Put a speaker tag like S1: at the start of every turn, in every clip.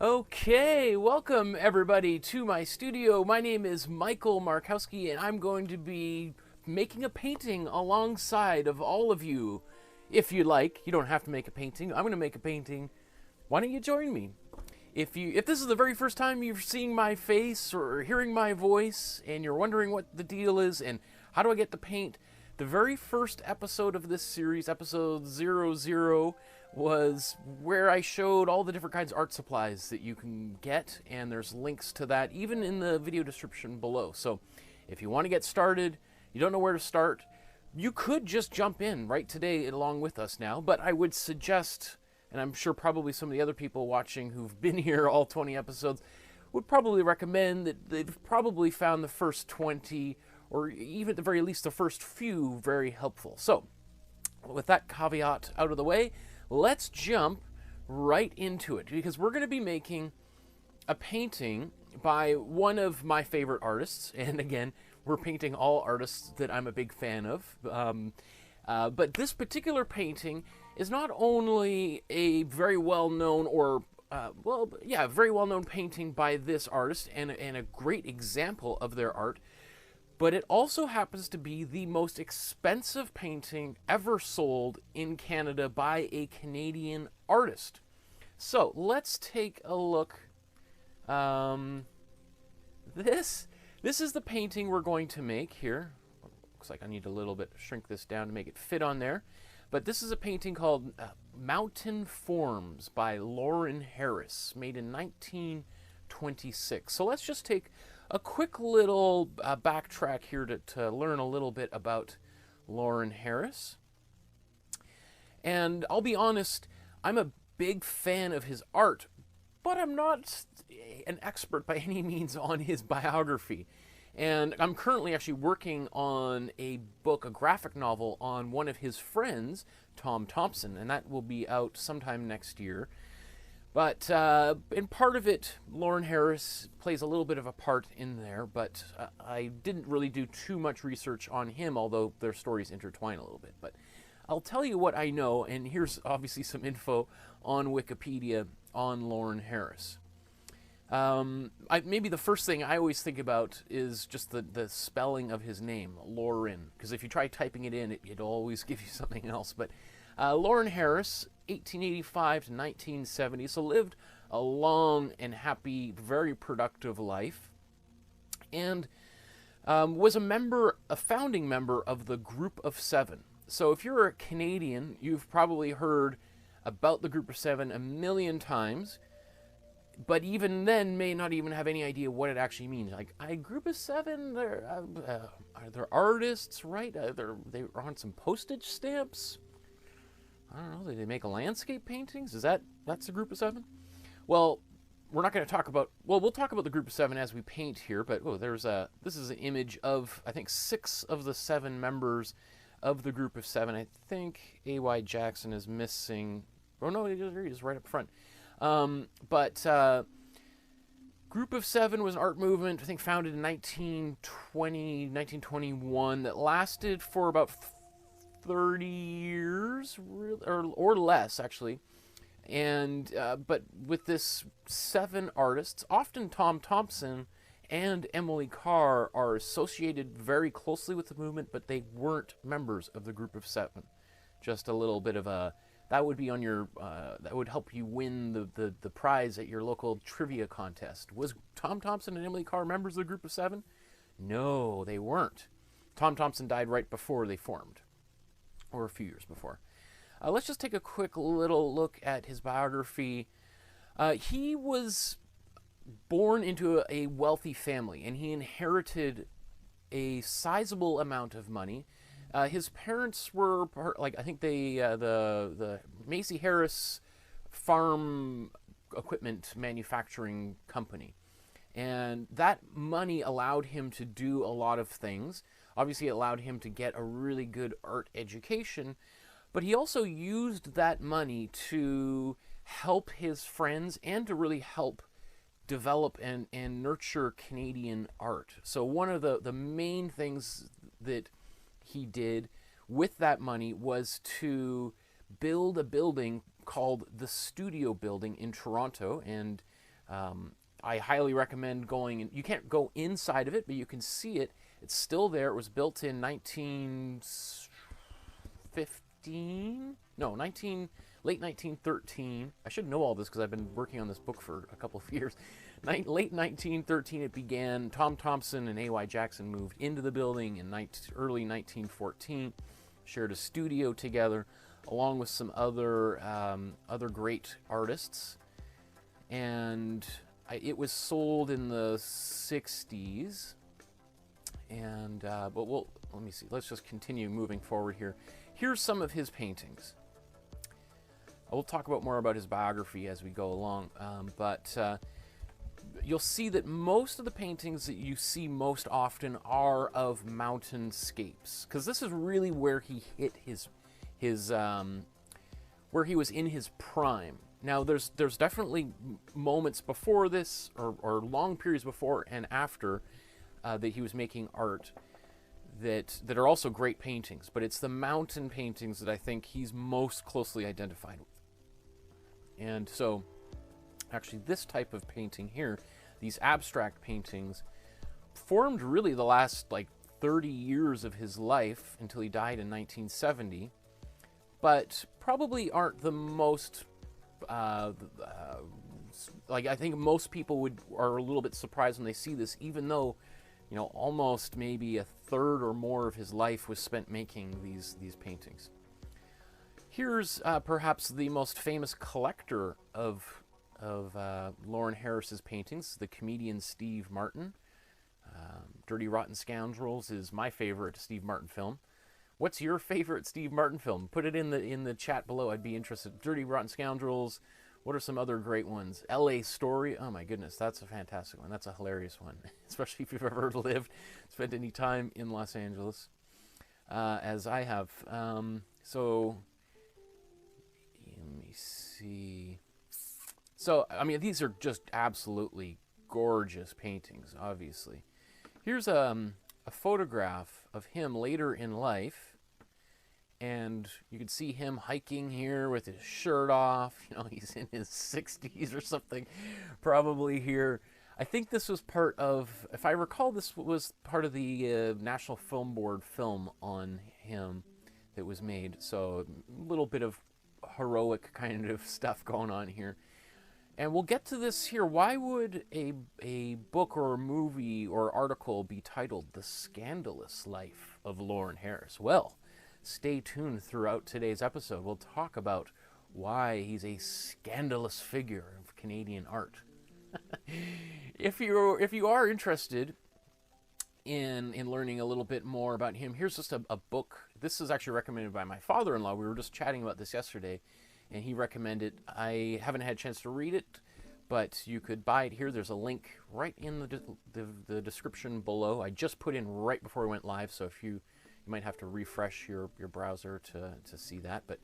S1: Okay, welcome everybody to my studio. My name is Michael Markowsky and I'm going to be making a painting alongside of all of you. If you like, you don't have to make a painting. I'm going to make a painting. Why don't you join me? If this is the very first time you're seeing my face or hearing my voice and you're wondering what the deal is and how do I get the paint, the very first episode of this series, episode 00, was where I showed all the different kinds of art supplies that you can get, and there's links to that even in the video description below. So if you want to get started, you don't know where to start, you could just jump in right today along with us now, but I would suggest, and I'm sure probably some of the other people watching who've been here all 20 episodes would probably recommend that they've probably found the first 20 or even at the very least the first few very helpful. So with that caveat out of the way, let's jump right into it, because we're going to be making a painting by one of my favorite artists. And again, we're painting all artists that I'm a big fan of. But this particular painting is not only a very well-known very well-known painting by this artist and a great example of their art, but it also happens to be the most expensive painting ever sold in Canada by a Canadian artist. So let's take a look. This is the painting we're going to make here. Looks like I need a little bit shrink this down to make it fit on there. But this is a painting called Mountain Forms by Lawren Harris, made in 1926. So let's just take a quick little backtrack here to learn a little bit about Lawren Harris. And I'll be honest, I'm a big fan of his art, but I'm not an expert by any means on his biography. And I'm currently actually working on a book, a graphic novel, on one of his friends, Tom Thompson, and that will be out sometime next year. But in part of it, Lawren Harris plays a little bit of a part in there, but I didn't really do too much research on him, although their stories intertwine a little bit. But I'll tell you what I know, and here's obviously some info on Wikipedia on Lawren Harris. Maybe the first thing I always think about is just the spelling of his name, Lawren, because if you try typing it in, it'll always give you something else. But Lawren Harris, 1885 to 1970, so lived a long and happy, very productive life, and was a founding member of the Group of Seven. So if you're a Canadian, you've probably heard about the Group of Seven a million times, but even then may not even have any idea what it actually means. Like, Group of Seven, they're artists, right? They're on some postage stamps. I don't know, do they make landscape paintings? That's the Group of Seven? Well, we're not going to talk about, we'll talk about the Group of Seven as we paint here, but this is an image of, I think, 6 of the 7 members of the Group of Seven. I think A.Y. Jackson is missing. Oh no, he is right up front. Group of Seven was an art movement, I think, founded in 1921 that lasted for about 30 years, or less, actually. And but with this 7 artists, often Tom Thompson and Emily Carr are associated very closely with the movement, but they weren't members of the Group of Seven. Just a little bit of that would be on your, that would help you win the prize at your local trivia contest. Was Tom Thompson and Emily Carr members of the Group of Seven? No, they weren't. Tom Thompson died right before they formed, or a few years before. Let's just take a quick little look at his biography. He was born into a wealthy family, and he inherited a sizable amount of money. His parents were, I think the Macy Harris Farm Equipment Manufacturing Company. And that money allowed him to do a lot of things. Obviously, it allowed him to get a really good art education, but he also used that money to help his friends and to really help develop and nurture Canadian art. So one of the main things that he did with that money was to build a building called the Studio Building in Toronto, and I highly recommend going in. You can't go inside of it, but you can see it. It's still there. It was built in 1915. No, late 1913. I should know all this because I've been working on this book for a couple of years. Late 1913 it began. Tom Thompson and A.Y. Jackson moved into the building in early 1914, shared a studio together, along with some other great artists. And it was sold in the 60s. And but let me see. Let's just continue moving forward here. Here's some of his paintings. We'll talk about more about his biography as we go along, but you'll see that most of the paintings that you see most often are of mountainscapes, because this is really where he hit his where he was in his prime. Now, there's definitely moments before this, or long periods before and after, that he was making art that are also great paintings, but it's the mountain paintings that I think he's most closely identified with. And so, actually, this type of painting here, these abstract paintings, formed really the last, like, 30 years of his life until he died in 1970, but probably aren't the most, like, I think most people are a little bit surprised when they see this, even though, you know, almost maybe a third or more of his life was spent making these paintings. Here's perhaps the most famous collector of Lawren Harris's paintings, the comedian Steve Martin. Dirty Rotten Scoundrels is my favorite Steve Martin film. What's your favorite Steve Martin film? Put it in the chat below. I'd be interested. Dirty Rotten Scoundrels. What are some other great ones? L.A. Story. Oh my goodness, that's a fantastic one. That's a hilarious one, especially if you've ever spent any time in Los Angeles, as I have. So let me see. So, I mean, these are just absolutely gorgeous paintings, obviously. Here's a photograph of him later in life, and you can see him hiking here with his shirt off. You know, he's in his 60s or something, probably here. I think this was part of, if I recall, this was part of the National Film Board film on him that was made. So a little bit of heroic kind of stuff going on here. And we'll get to this here. Why would a book or a movie or article be titled The Scandalous Life of Lawren Harris? Well, stay tuned throughout today's episode. We'll talk about why he's a scandalous figure of Canadian art. If you are interested in learning a little bit more about him, here's just a book. This is actually recommended by my father-in-law. We were just chatting about this yesterday, and he recommended. I haven't had a chance to read it, but you could buy it here. There's a link right in the description below. I just put in right before we went live, so if you might have to refresh your browser to see that. But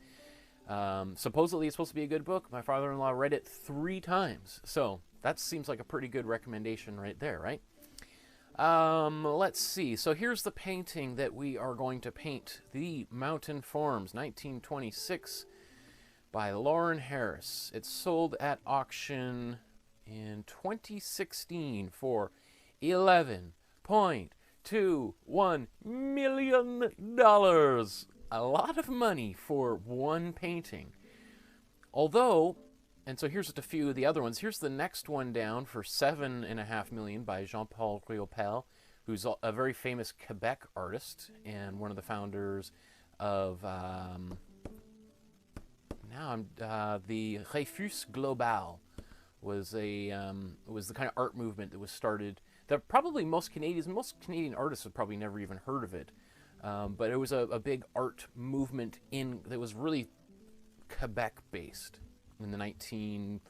S1: supposedly it's supposed to be a good book. My father-in-law read it 3 times, so that seems like a pretty good recommendation right there, right? Let's see. So here's the painting that we are going to paint. The Mountain Forms, 1926, by Lawren Harris. It sold at auction in 2016 for $11.21 million. A lot of money for one painting. Although, and so here's just a few of the other ones. Here's the next one down for $7.5 million by Jean-Paul Riopel, who's a very famous Quebec artist and one of the founders of the Refus Global. Was the kind of art movement that was started that probably most Canadian artists have probably never even heard of it, but it was a big art movement that was really Quebec based in the 1950s,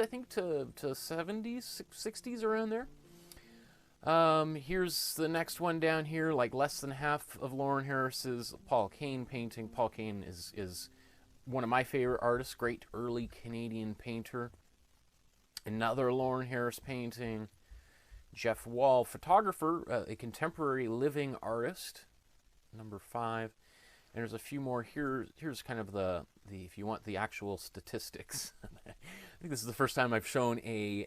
S1: I think, to 70s, 60s, around there. Here's the next one down here, like less than half of Lawren Harris's Paul Kane painting. Paul Kane is one of my favorite artists, great early Canadian painter. Another Lawren Harris painting. Jeff Wall, photographer, a contemporary living artist, number 5. And there's a few more here. Here's kind of the if you want the actual statistics, think this is the first time I've shown a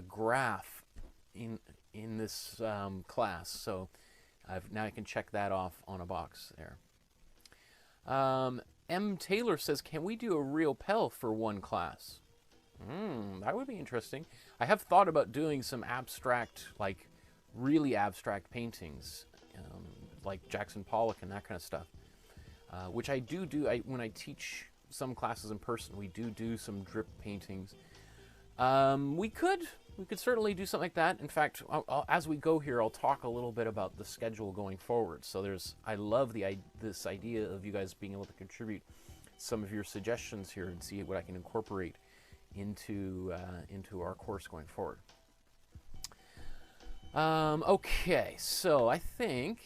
S1: graph in this class, so now I can check that off on a box there. M. Taylor says, can we do a real Pell for one class? That would be interesting. I have thought about doing some abstract, like really abstract paintings, like Jackson Pollock and that kind of stuff, which I do when I teach some classes in person. We do some drip paintings. We could certainly do something like that. In fact, as we go here, I'll talk a little bit about the schedule going forward. So I love this idea of you guys being able to contribute some of your suggestions here and see what I can incorporate into our course going forward. Okay, so I think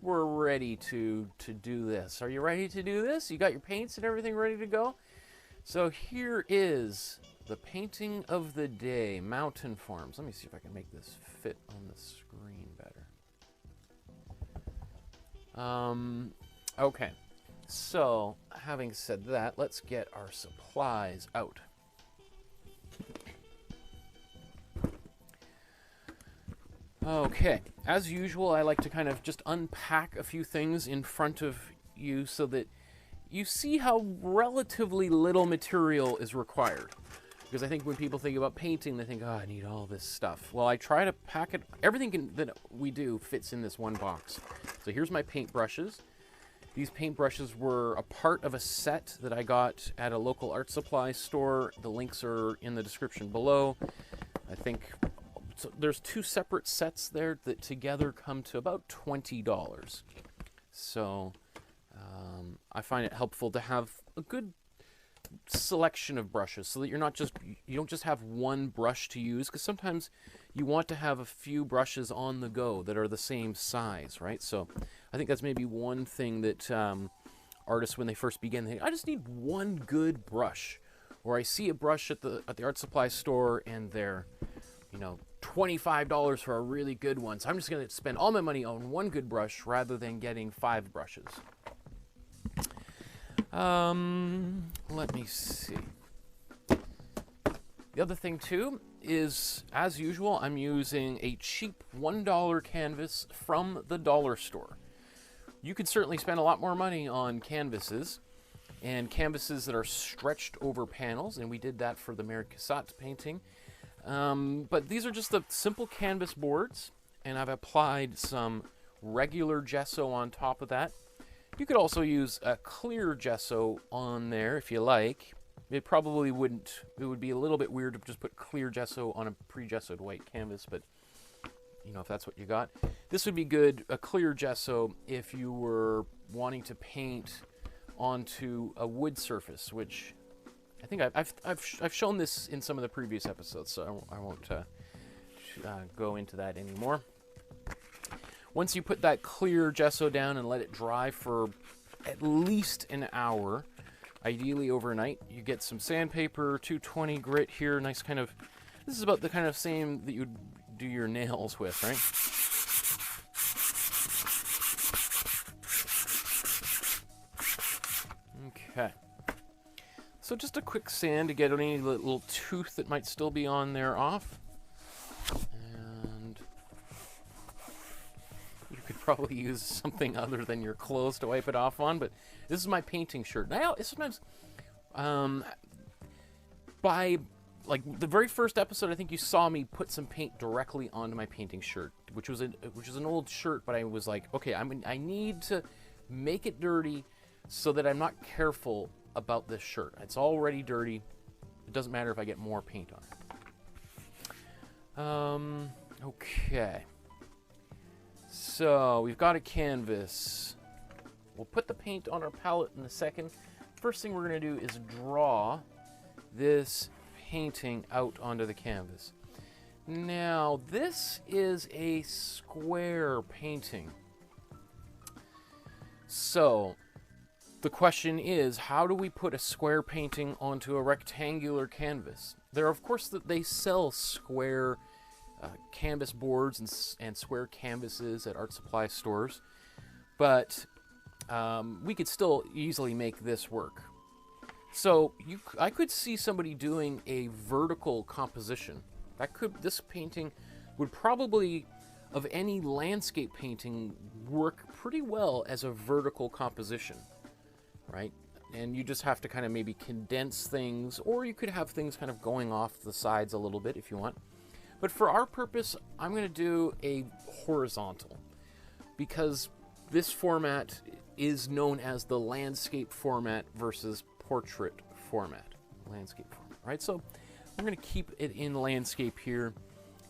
S1: we're ready to do this. Are you ready to do this? You got your paints and everything ready to go? So here is the painting of the day, mountain forms. Let me see if I can make this fit on the screen better. Okay, so having said that, let's get our supplies out. Okay, as usual, I like to kind of just unpack a few things in front of you so that you see how relatively little material is required. Because I think when people think about painting, they think, oh, I need all this stuff. Well, I try to pack it. Everything that we do fits in this one box. So here's my paintbrushes. These paintbrushes were a part of a set that I got at a local art supply store. The links are in the description below. I think so there's two separate sets there that together come to about $20. So I find it helpful to have a good selection of brushes so that you don't just have one brush to use, because sometimes you want to have a few brushes on the go that are the same size, right? So I think that's maybe one thing that artists, when they first begin, they think, I just need one good brush. Or I see a brush at the art supply store and they're, $25 for a really good one. So I'm just going to spend all my money on one good brush rather than getting 5 brushes. Let me see. The other thing too is, as usual, I'm using a cheap $1 canvas from the dollar store. You could certainly spend a lot more money on canvases, and canvases that are stretched over panels, and we did that for the Mary Cassatt painting. But these are just the simple canvas boards, and I've applied some regular gesso on top of that. You could also use a clear gesso on there if you like. It probably wouldn't, it would be a little bit weird to just put clear gesso on a pre-gessoed white canvas, but if that's what you got. This would be good, a clear gesso, if you were wanting to paint onto a wood surface, which I think I've shown this in some of the previous episodes, so I won't go into that anymore. Once you put that clear gesso down and let it dry for at least an hour, ideally overnight, you get some sandpaper, 220 grit here, nice kind of, this is about the kind of same that you'd do your nails with, right? Okay. So just a quick sand to get any little tooth that might still be on there off. And you could probably use something other than your clothes to wipe it off on, but this is my painting shirt. Now, sometimes, by like the very first episode, I think you saw me put some paint directly onto my painting shirt, which was an old shirt, but I was like, okay, I need to make it dirty so that I'm not careful about this shirt. It's already dirty. It doesn't matter if I get more paint on it. Okay. So we've got a canvas. We'll put the paint on our palette in a second. First thing we're going to do is draw this painting out onto the canvas. Now, this is a square painting. So the question is, how do we put a square painting onto a rectangular canvas? There, of course, they sell square canvas boards and square canvases at art supply stores, but we could still easily make this work. So I could see somebody doing a vertical composition. This painting would probably, of any landscape painting, work pretty well as a vertical composition, right? And you just have to kind of maybe condense things, or you could have things kind of going off the sides a little bit if you want. But for our purpose, I'm going to do a horizontal, because this format is known as the landscape format versus portrait format. Landscape format, right? So I'm going to keep it in landscape here,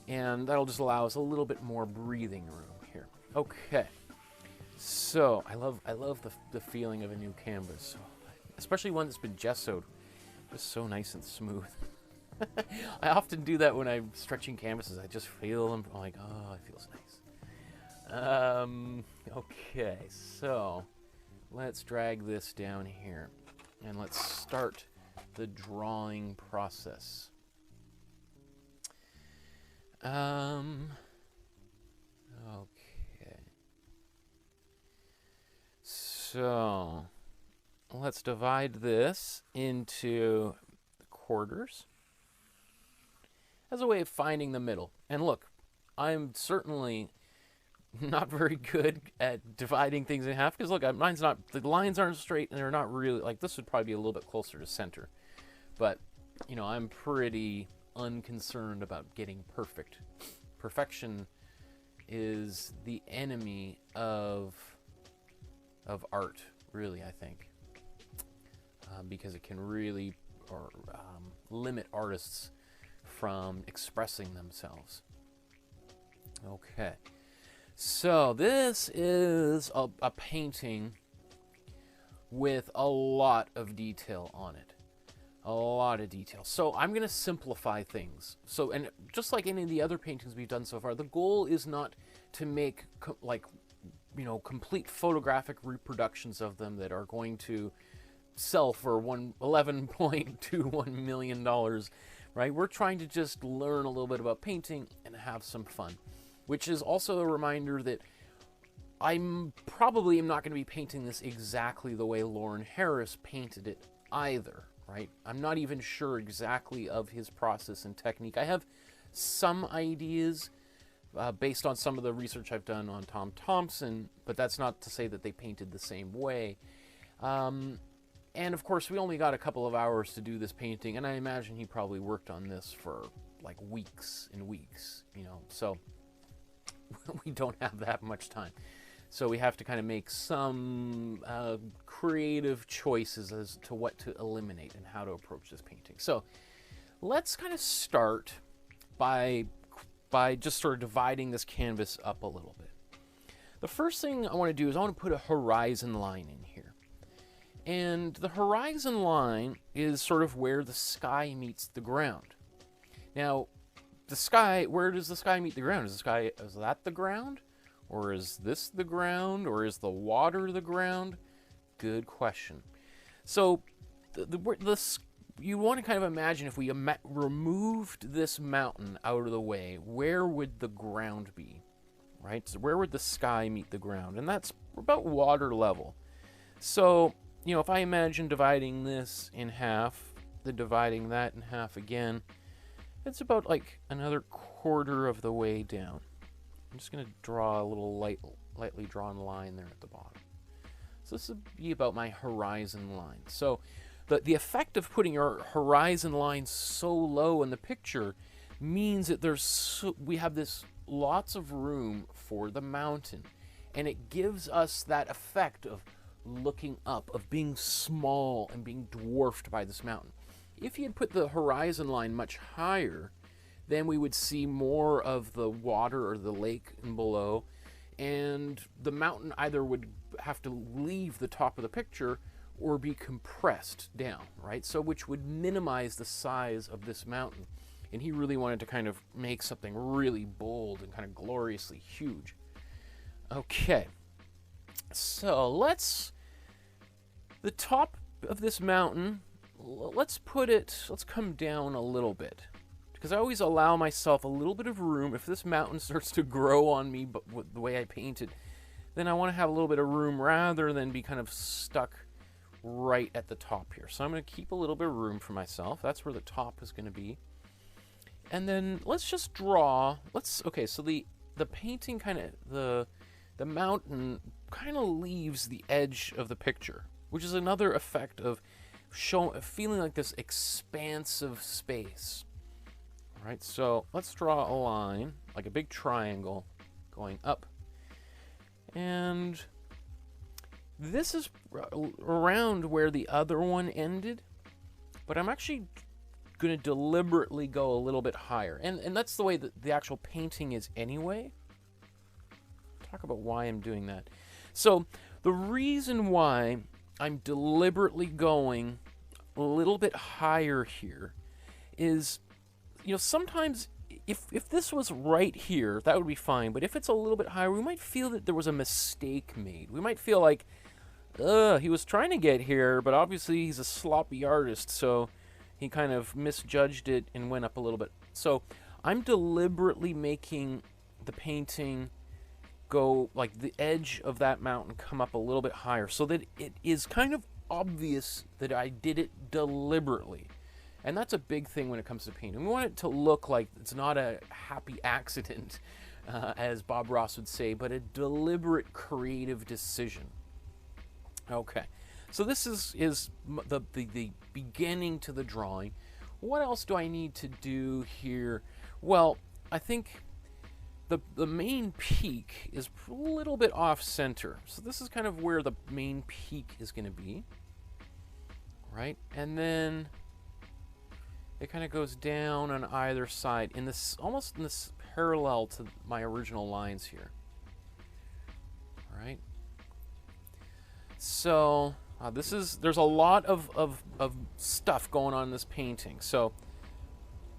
S1: and that'll just allow us a little bit more breathing room here. Okay. So I love the feeling of a new canvas, especially one that's been gessoed. It's so nice and smooth. I often do that when I'm stretching canvases. I just feel them. I'm like, oh, it feels nice. Okay, so let's drag this down here, and let's start the drawing process. Okay. So let's divide this into quarters as a way of finding the middle. And look, I'm certainly not very good at dividing things in half, because look, the lines aren't straight, and they're not really, like, this would probably be a little bit closer to center. But, you know, I'm pretty unconcerned about getting perfect. Perfection is the enemy of art, really, I think. Because it can really limit artists from expressing themselves. Okay, so this is a painting with a lot of detail on it. A lot of detail. So I'm going to simplify things. So, and just like any of the other paintings we've done so far, the goal is not to make complete photographic reproductions of them that are going to sell for $11.21 million, right? We're trying to just learn a little bit about painting and have some fun, which is also a reminder that I'm probably not going to be painting this exactly the way Lawren Harris painted it either, right? I'm not even sure exactly of his process and technique. I have some ideas based on some of the research I've done on Tom Thompson, but that's not to say that they painted the same way. And of course, we only got a couple of hours to do this painting, and I imagine he probably worked on this for like weeks and weeks, you know, so we don't have that much time. So we have to kind of make some creative choices as to what to eliminate and how to approach this painting. So let's kind of start by just sort of dividing this canvas up a little bit. The first thing I want to do is I want to put a horizon line in here. And the horizon line is sort of where the sky meets the ground. Now, the sky, where does the sky meet the ground? Is that the ground? Or is this the ground? Or is the water the ground? Good question. So, you want to kind of imagine if we removed this mountain out of the way, where would the ground be? Right? So where would the sky meet the ground? And that's about water level. So, you know, if I imagine dividing this in half, then dividing that in half again, it's about like another quarter of the way down. I'm just going to draw a little lightly drawn line there at the bottom. So this would be about my horizon line. So the effect of putting your horizon line so low in the picture means that we have this lots of room for the mountain. And it gives us that effect of looking up, of being small and being dwarfed by this mountain. If you had put the horizon line much higher, then we would see more of the water or the lake and below, and the mountain either would have to leave the top of the picture or be compressed down, right? So which would minimize the size of this mountain. And he really wanted to kind of make something really bold and kind of gloriously huge. Okay, so the top of this mountain, let's come down a little bit. Because I always allow myself a little bit of room. If this mountain starts to grow on me but the way I paint it, then I want to have a little bit of room rather than be kind of stuck right at the top here. So I'm going to keep a little bit of room for myself. That's where the top is going to be. And then let's just draw. Okay, so the painting kind of, the mountain kind of leaves the edge of the picture, which is another effect of feeling like this expansive space. All right, so let's draw a line, like a big triangle going up. And this is around where the other one ended, but I'm actually going to deliberately go a little bit higher. And that's the way that the actual painting is anyway. Talk about why I'm doing that. So the reason why I'm deliberately going a little bit higher here is, you know, sometimes if this was right here, that would be fine. But if it's a little bit higher, we might feel that there was a mistake made. We might feel like, he was trying to get here, but obviously he's a sloppy artist, so he kind of misjudged it and went up a little bit. So I'm deliberately making the painting go, like, the edge of that mountain come up a little bit higher so that it is kind of obvious that I did it deliberately. And that's a big thing when it comes to painting. We want it to look like it's not a happy accident, as Bob Ross would say, but a deliberate creative decision. Okay, so this is the beginning to the drawing. What else do I need to do here? Well, I think the main peak is a little bit off center. So this is kind of where the main peak is going to be, right? And then it kind of goes down on either side in this, almost in this parallel to my original lines here. All right. So there's a lot of stuff going on in this painting. So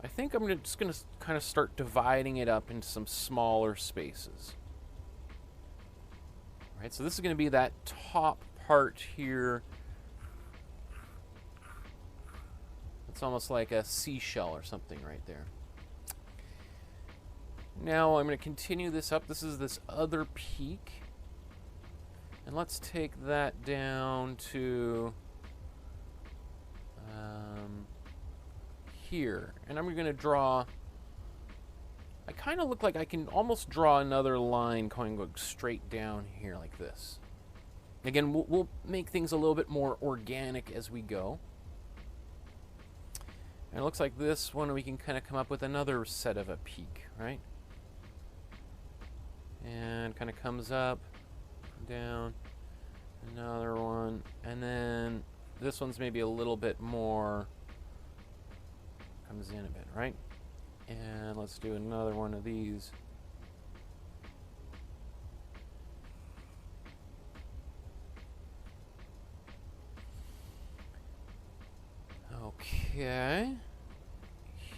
S1: I think I'm just going to kind of start dividing it up into some smaller spaces. All right. So this is going to be that top part here. It's almost like a seashell or something right there. Now I'm going to continue this up. This is this other peak. And let's take that down to here. And I'm going to draw, I kind of look like I can almost draw another line going straight down here like this. Again, we'll make things a little bit more organic as we go. And it looks like this one we can kind of come up with another set of a peak, right? And kind of comes up, down, another one, and then this one's maybe a little bit more, comes in a bit, right? And let's do another one of these. Okay,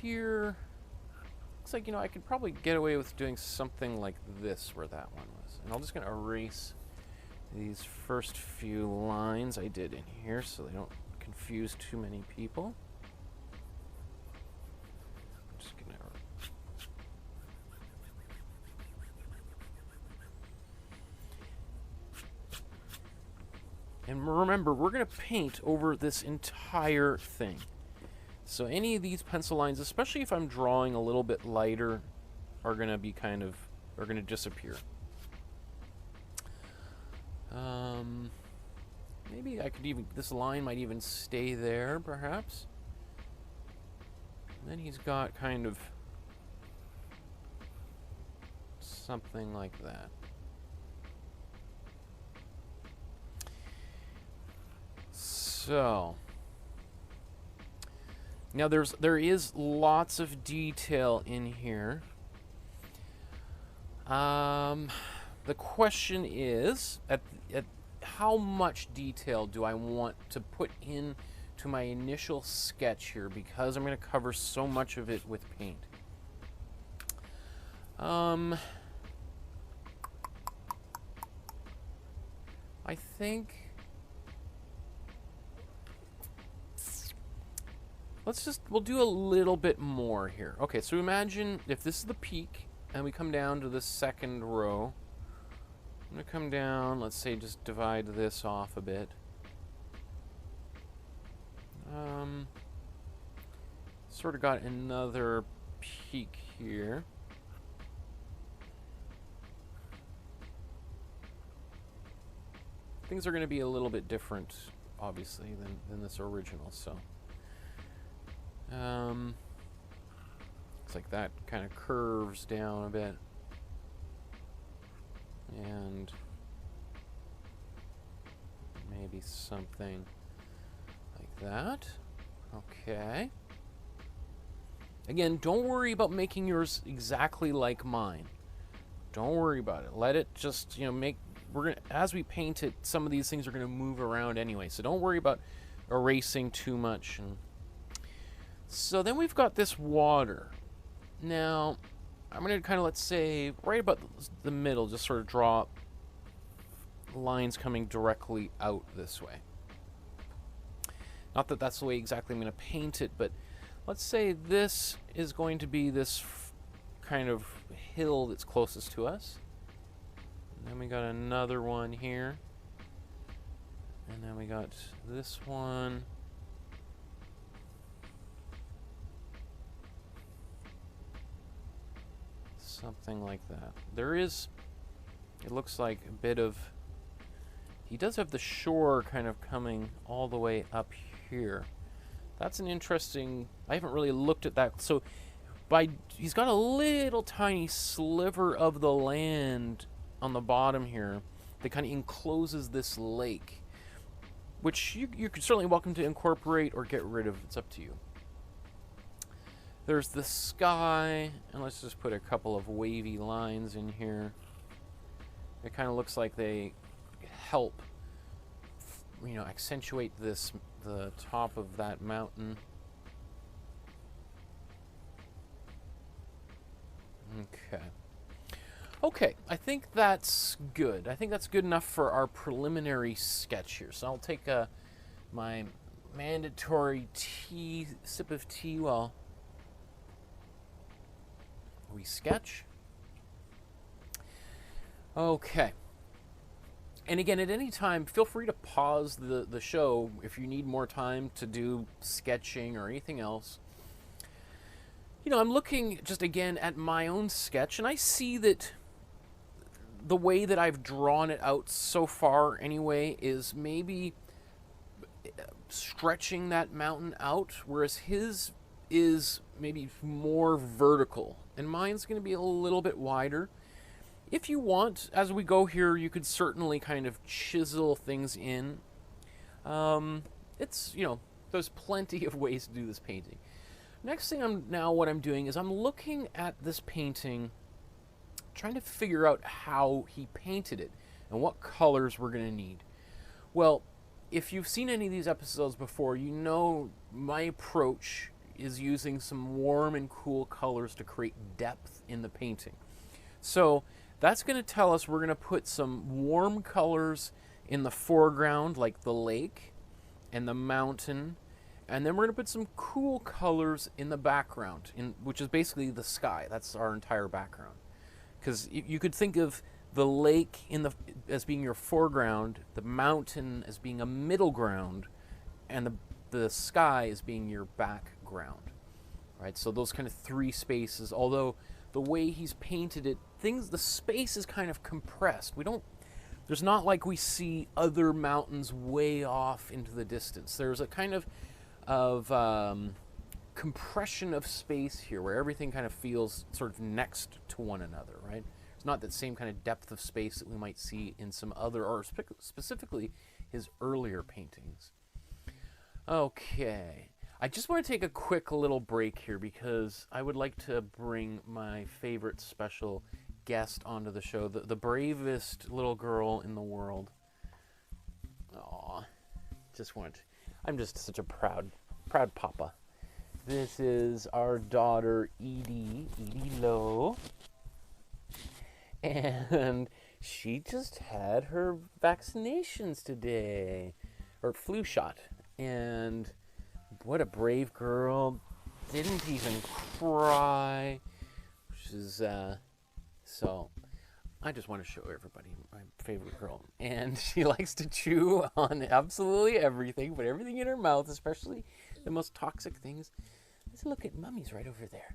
S1: here, looks like, you know, I could probably get away with doing something like this where that one was. And I'm just going to erase these first few lines I did in here so they don't confuse too many people. I'm just going to... And remember, we're going to paint over this entire thing. So any of these pencil lines, especially if I'm drawing a little bit lighter, are going to be kind of, are going to disappear. Maybe I could even, this line might even stay there, perhaps. And then he's got kind of something like that. So now there is lots of detail in here. The question is, at how much detail do I want to put in to my initial sketch here, because I'm going to cover so much of it with paint. I think we'll do a little bit more here. Okay, so imagine if this is the peak and we come down to the second row. I'm going to come down, let's say just divide this off a bit. Sort of got another peek here. Things are going to be a little bit different, obviously, than this original, so. Looks like that kind of curves down a bit. And maybe something like that. Okay. Again, don't worry about making yours exactly like mine. Don't worry about it. Let it just, as we paint it, some of these things are gonna move around anyway. So don't worry about erasing too much. And so then we've got this water. Now, I'm gonna kind of, let's say, right about the middle, just sort of draw lines coming directly out this way. Not that that's the way exactly I'm gonna paint it, but let's say this is going to be this kind of hill that's closest to us. And then we got another one here. And then we got this one. Something like that. There is, it looks like a bit of, he does have the shore kind of coming all the way up here. That's an interesting, I haven't really looked at that. So he's got a little tiny sliver of the land on the bottom here that kind of encloses this lake, which you're certainly welcome to incorporate or get rid of. It's up to you. There's the sky, and let's just put a couple of wavy lines in here. It kind of looks like they help, accentuate the top of that mountain. Okay, I think that's good. I think that's good enough for our preliminary sketch here. So I'll take my mandatory sip of tea while we sketch. Okay. And again, at any time, feel free to pause the show if you need more time to do sketching or anything else. I'm looking just again at my own sketch, and I see that the way that I've drawn it out so far anyway is maybe stretching that mountain out, whereas his is maybe more vertical, and mine's going to be a little bit wider. If you want, as we go here, you could certainly kind of chisel things in. There's plenty of ways to do this painting. Next thing what I'm doing is I'm looking at this painting, trying to figure out how he painted it and what colors we're going to need. Well, if you've seen any of these episodes before, you know my approach is using some warm and cool colors to create depth in the painting. So that's going to tell us we're going to put some warm colors in the foreground, like the lake and the mountain, and then we're going to put some cool colors in the background, which is basically the sky. That's our entire background. Because you could think of the lake as being your foreground, the mountain as being a middle ground, and the sky as being your background. Right? So those kind of three spaces, although the way he's painted it, the space is kind of compressed. There's not like we see other mountains way off into the distance. There's a kind of compression of space here where everything kind of feels sort of next to one another, right? It's not that same kind of depth of space that we might see in some other, or specifically his earlier paintings. Okay. I just want to take a quick little break here because I would like to bring my favorite special guest onto the show, the bravest little girl in the world. Aw, I'm just such a proud papa. This is our daughter Edie Lowe, and she just had her vaccinations today, or flu shot, and what a brave girl, didn't even cry, which is, so, I just want to show everybody my favorite girl. And she likes to chew on absolutely everything, put everything in her mouth, especially the most toxic things. Let's look at Mummy's right over there.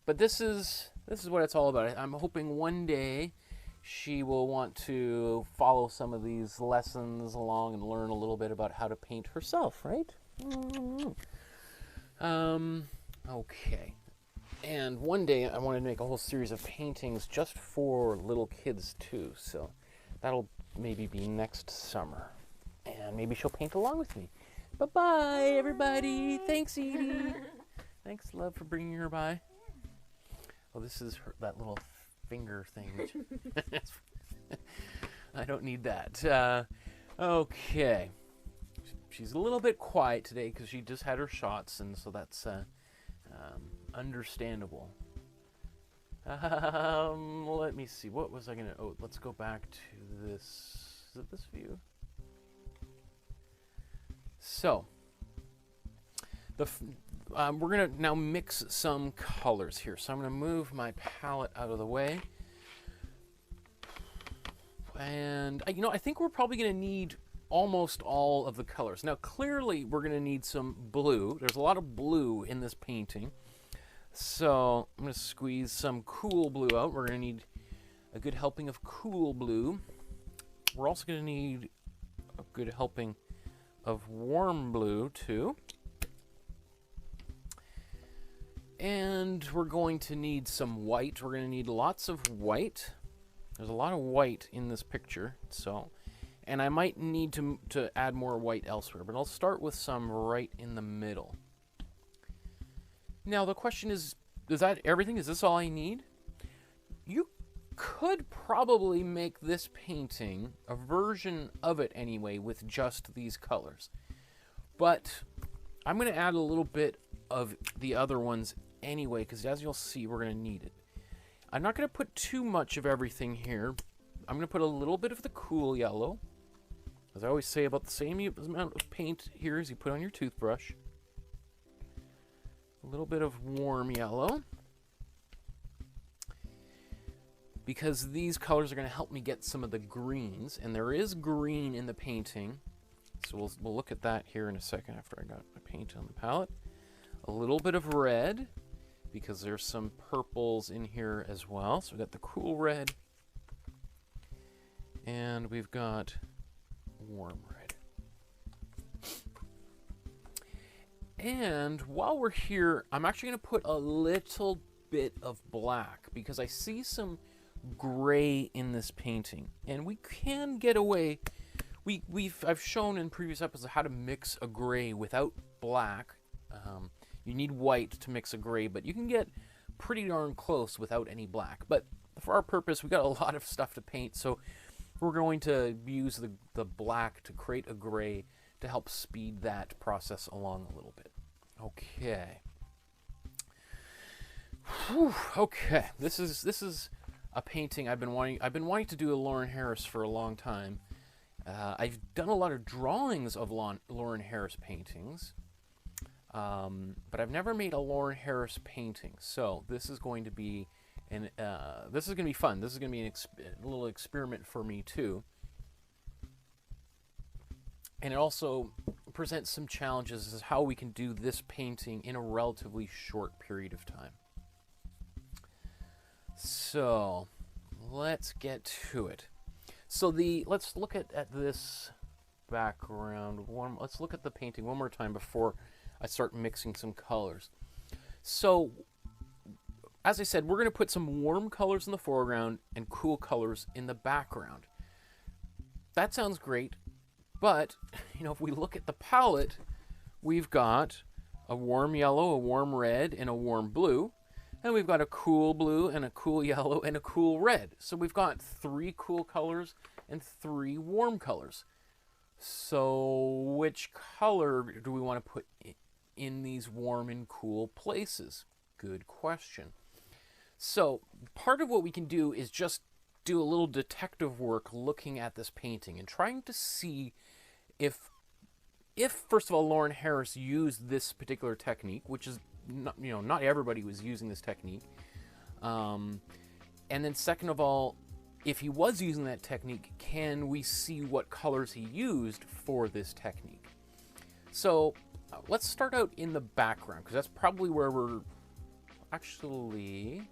S1: But this is what it's all about. I'm hoping one day she will want to follow some of these lessons along and learn a little bit about how to paint herself, right? Okay. And one day I want to make a whole series of paintings just for little kids too. So that'll maybe be next summer. And maybe she'll paint along with me. Bye-bye, everybody. Thanks, Edie. Thanks, love, for bringing her by. Oh, this is that little finger thing. I don't need that. Okay. She's a little bit quiet today because she just had her shots, and so that's understandable. Let me see. What was I going to... Oh, let's go back to this... Is it this view? So, we're going to now mix some colors here. So I'm going to move my palette out of the way. And, I think we're probably going to need almost all of the colors. Now, clearly, we're going to need some blue. There's a lot of blue in this painting. So I'm going to squeeze some cool blue out. We're going to need a good helping of cool blue. We're also going to need a good helping of warm blue, too. And we're going to need some white. We're going to need lots of white. There's a lot of white in this picture, so... And I might need to add more white elsewhere, but I'll start with some right in the middle. Now, the question is that everything? Is this all I need? You could probably make this painting, a version of it anyway, with just these colors. But I'm going to add a little bit of the other ones anyway, because as you'll see, we're going to need it. I'm not going to put too much of everything here. I'm going to put a little bit of the cool yellow. As I always say, about the same amount of paint here as you put on your toothbrush. A little bit of warm yellow. Because these colors are going to help me get some of the greens. And there is green in the painting. So we'll look at that here in a second after I got my paint on the palette. A little bit of red, because there's some purples in here as well. So we've got the cool red. And we've got warm red. And while we're here, I'm actually going to put a little bit of black because I see some gray in this painting, and we can get away. I've shown in previous episodes how to mix a gray without black. You need white to mix a gray, but you can get pretty darn close without any black. But for our purpose, we got a lot of stuff to paint, so we're going to use the black to create a gray to help speed that process along a little bit. Okay. Whew, okay. This is a painting I've been wanting to do a Lawren Harris for a long time. I've done a lot of drawings of Lawren Harris paintings, but I've never made a Lawren Harris painting. So this is going to be this is going to be fun. This is going to be a little experiment for me too. And it also presents some challenges as how we can do this painting in a relatively short period of time. So let's get to it. So let's look at this background. Let's look at the painting one more time before I start mixing some colors. So, as I said, we're going to put some warm colors in the foreground and cool colors in the background. That sounds great, but if we look at the palette, we've got a warm yellow, a warm red, and a warm blue. And we've got a cool blue and a cool yellow and a cool red. So we've got 3 cool colors and 3 warm colors. So which color do we want to put in these warm and cool places? Good question. So part of what we can do is just do a little detective work looking at this painting and trying to see if first of all, Lawren Harris used this particular technique, which is not everybody was using this technique. And then second of all, if he was using that technique, can we see what colors he used for this technique? So let's start out in the background, because that's probably where we're actually...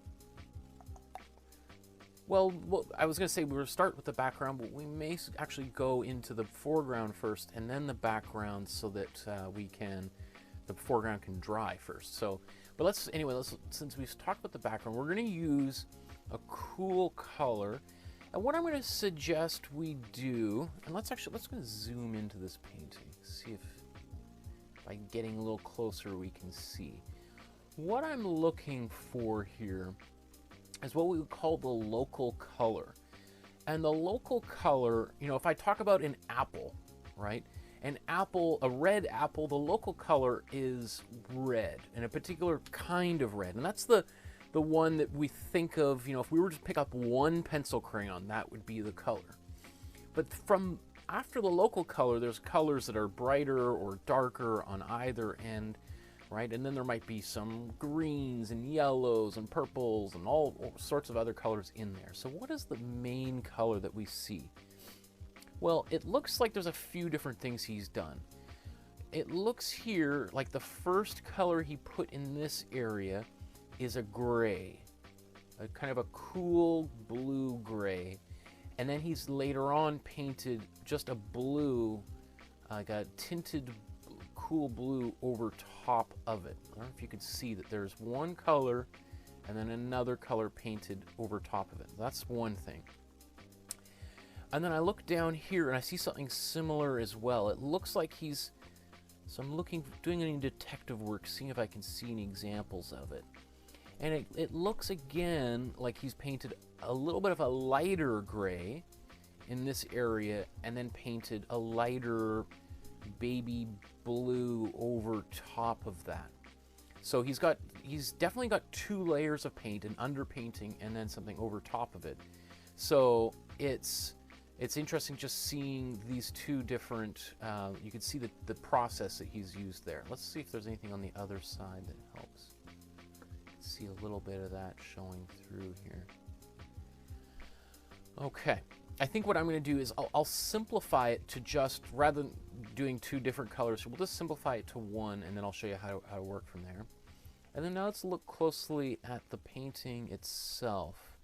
S1: Well, I was going to say we will start with the background, but we may actually go into the foreground first and then the background so that the foreground can dry first. So, but since we've talked about the background, we're going to use a cool color. And what I'm going to suggest we do, and let's go zoom into this painting, see if by getting a little closer we can see. What I'm looking for here is what we would call the local color. And the local color, you know, if I talk about an apple, right? An apple, a red apple, the local color is red, and a particular kind of red. And that's the one that we think of, you know, if we were to pick up one pencil crayon, that would be the color. But from after the local color, there's colors that are brighter or darker on either end, right? And then there might be some greens and yellows and purples and all sorts of other colors in there. So what is the main color that we see? Well, it looks like there's a few different things he's done. It looks here like the first color he put in this area is a gray, a kind of a cool blue gray. And then he's later on painted just a blue, like a tinted cool blue over top of it. I don't know if you can see that there's one color and then another color painted over top of it. That's one thing. And then I look down here and I see something similar as well. It looks like so I'm doing any detective work, seeing if I can see any examples of it. And it looks again like he's painted a little bit of a lighter gray in this area and then painted a lighter baby blue over top of that. So he's definitely got two layers of paint, an underpainting and then something over top of it. So it's interesting just seeing these two different, you can see the process that he's used there. Let's see if there's anything on the other side that helps. See a little bit of that showing through here. Okay, I think what I'm going to do is I'll simplify it to just, rather than doing two different colors, we'll just simplify it to one, and then I'll show you how to work from there. And then now let's look closely at the painting itself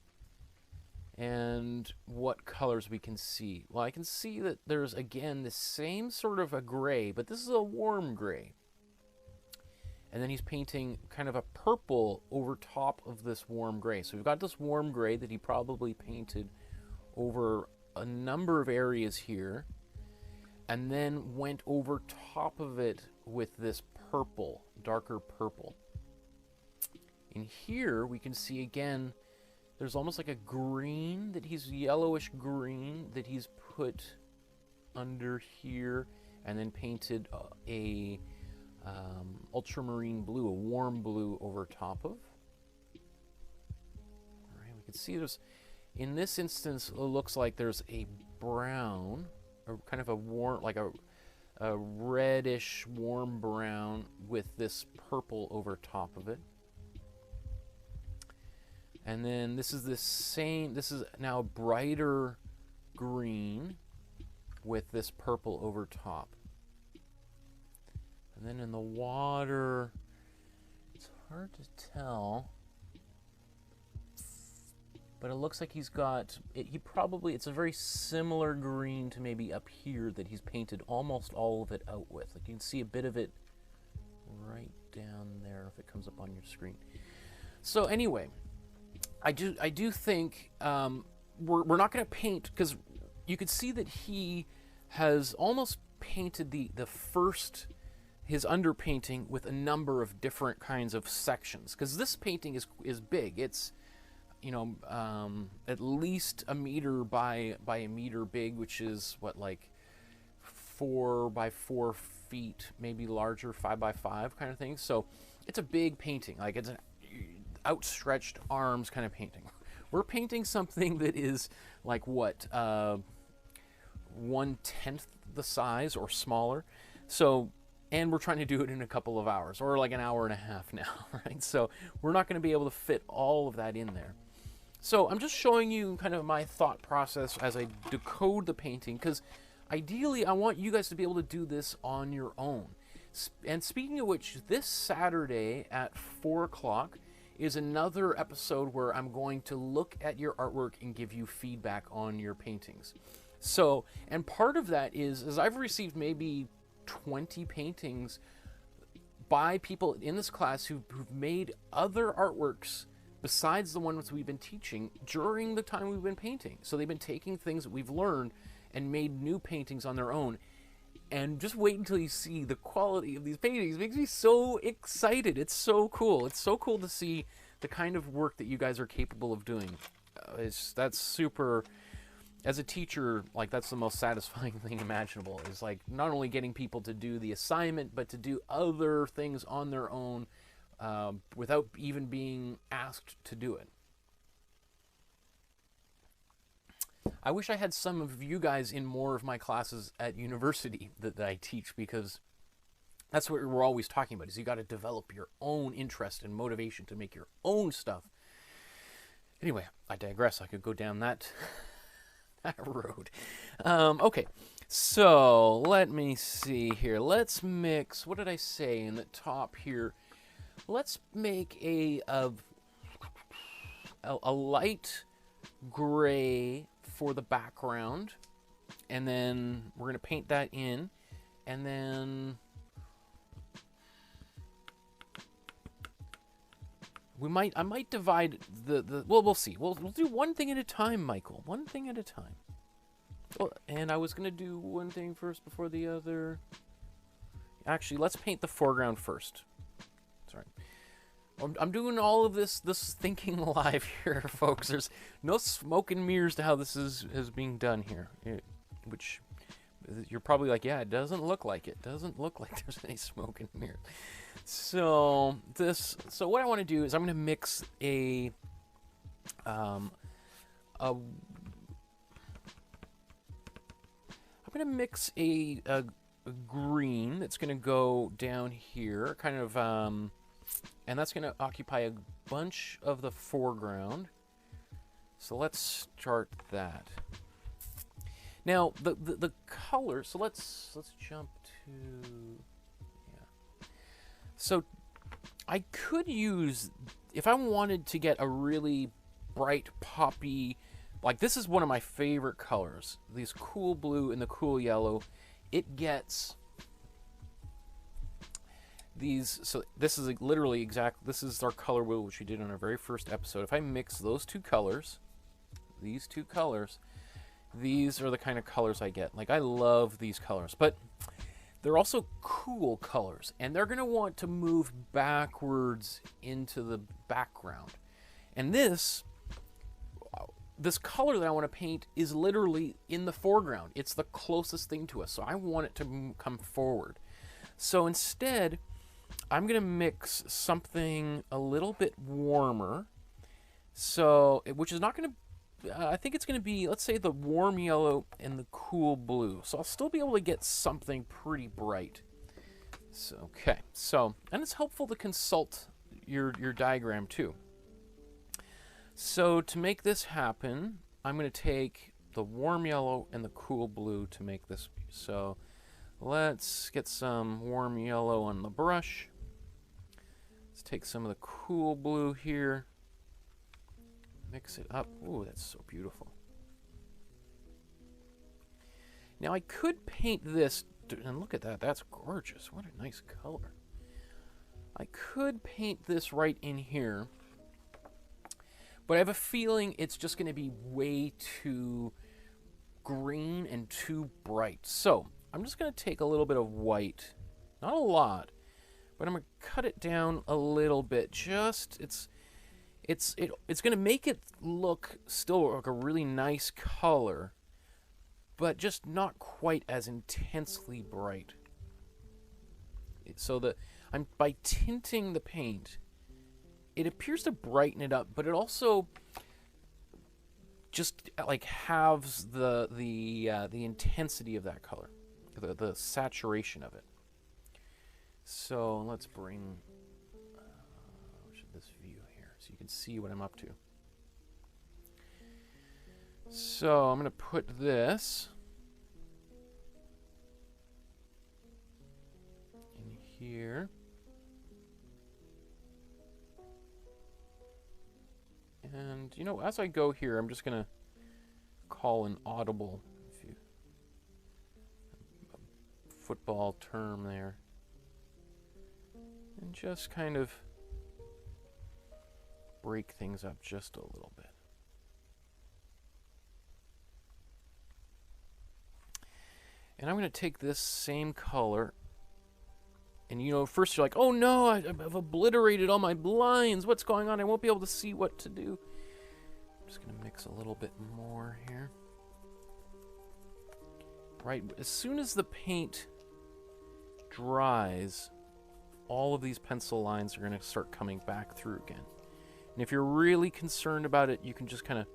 S1: and what colors we can see. Well, I can see that there's, again, the same sort of a gray, but this is a warm gray. And then he's painting kind of a purple over top of this warm gray. So we've got this warm gray that he probably painted over a number of areas here, and then went over top of it with this purple, darker purple. In here, we can see again, there's almost like a green that he's, yellowish green that he's put under here, and then painted a ultramarine blue, a warm blue over top of. All right, we can see there's, in this instance, it looks like there's a brown, or kind of a warm, like a reddish warm brown with this purple over top of it. And then this is this is now a brighter green with this purple over top. And then in the water, it's hard to tell, but it looks like he's got, it's a very similar green to maybe up here that he's painted almost all of it out with. Like you can see a bit of it right down there if it comes up on your screen. So anyway, I do think we're not going to paint, because you could see that he has almost painted his underpainting with a number of different kinds of sections, because this painting is big. It's, you know, at least a meter by a meter big, which is what, like 4 by 4 feet, maybe larger, 5 by 5 kind of thing. So it's a big painting. Like it's an outstretched arms kind of painting. We're painting something that is like what, 1/10 the size or smaller. So and we're trying to do it in a couple of hours, or like an hour and a half now, right? So we're not going to be able to fit all of that in there. So I'm just showing you kind of my thought process as I decode the painting, because ideally I want you guys to be able to do this on your own. And speaking of which, this Saturday at 4 o'clock is another episode where I'm going to look at your artwork and give you feedback on your paintings. So, and part of that is I've received maybe 20 paintings by people in this class who've made other artworks besides the ones we've been teaching during the time we've been painting. So they've been taking things that we've learned and made new paintings on their own. And just wait until you see the quality of these paintings. It makes me so excited. It's so cool. It's so cool to see the kind of work that you guys are capable of doing. That's super... As a teacher, like, that's the most satisfying thing imaginable, is like not only getting people to do the assignment, but to do other things on their own without even being asked to do it. I wish I had some of you guys in more of my classes at university that I teach, because that's what we're always talking about, is you got to develop your own interest and motivation to make your own stuff. Anyway, I digress. I could go down that road. Okay, so let me see here. Let's mix, what did I say in the top here? Let's make a light gray for the background, and then we're going to paint that in, and then I might divide well, we'll see. We'll do one thing at a time, Michael. One thing at a time. Well, and I was going to do one thing first before the other. Actually, let's paint the foreground first. Sorry. I'm doing all of this thinking live here, folks. There's no smoke and mirrors to how this is being done here. Which you're probably like, yeah, it doesn't look like it. Doesn't look like there's any smoke and mirrors. So what I want to do is I'm going to mix a green that's going to go down here, kind of, and that's going to occupy a bunch of the foreground. So let's start that. Now the color. So let's jump to. So I could use, if I wanted to get a really bright, poppy, like this is one of my favorite colors, these cool blue and the cool yellow. It gets these, so this is literally exact, this is our color wheel, which we did on our very first episode. If I mix those two colors, these two colors, these are the kind of colors I get. Like, I love these colors, but they're also cool colors, and they're going to want to move backwards into the background. And this color that I want to paint is literally in the foreground. It's the closest thing to us, so I want it to come forward. So instead, I'm going to mix something a little bit warmer, so which is not going to, I think it's going to be, let's say, the warm yellow and the cool blue. So I'll still be able to get something pretty bright. So, okay. So, and it's helpful to consult your diagram too. So to make this happen, I'm going to take the warm yellow and the cool blue to make this. So let's get some warm yellow on the brush. Let's take some of the cool blue here. Mix it up. Ooh, that's so beautiful. Now I could paint this, and look at that. That's gorgeous. What a nice color. I could paint this right in here, but I have a feeling it's just going to be way too green and too bright. So I'm just going to take a little bit of white, not a lot, but I'm going to cut it down a little bit. Just it's going to make it look still like a really nice color, but just not quite as intensely bright. So by tinting the paint, it appears to brighten it up, but it also just like halves the intensity of that color, the saturation of it. So let's bring this view here so you can see what I'm up to. So I'm going to put this in here. And, you know, as I go here, I'm just going to call an audible, football term there. And just kind of break things up just a little bit. And I'm going to take this same color. And, you know, first you're like, oh no, I've obliterated all my lines. What's going on? I won't be able to see what to do. I'm just going to mix a little bit more here. Right, as soon as the paint dries, all of these pencil lines are going to start coming back through again. And if you're really concerned about it, you can just kind of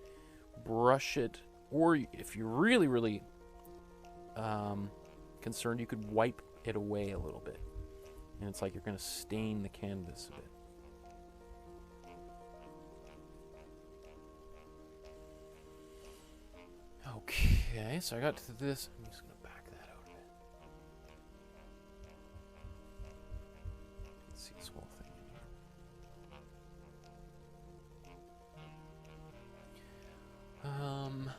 S1: brush it. Or if you're really, really concerned, you could wipe it away a little bit. And it's like you're going to stain the canvas a bit. Okay, so I got to this. I'm just going to back that out a bit. Let's see this whole thing in here.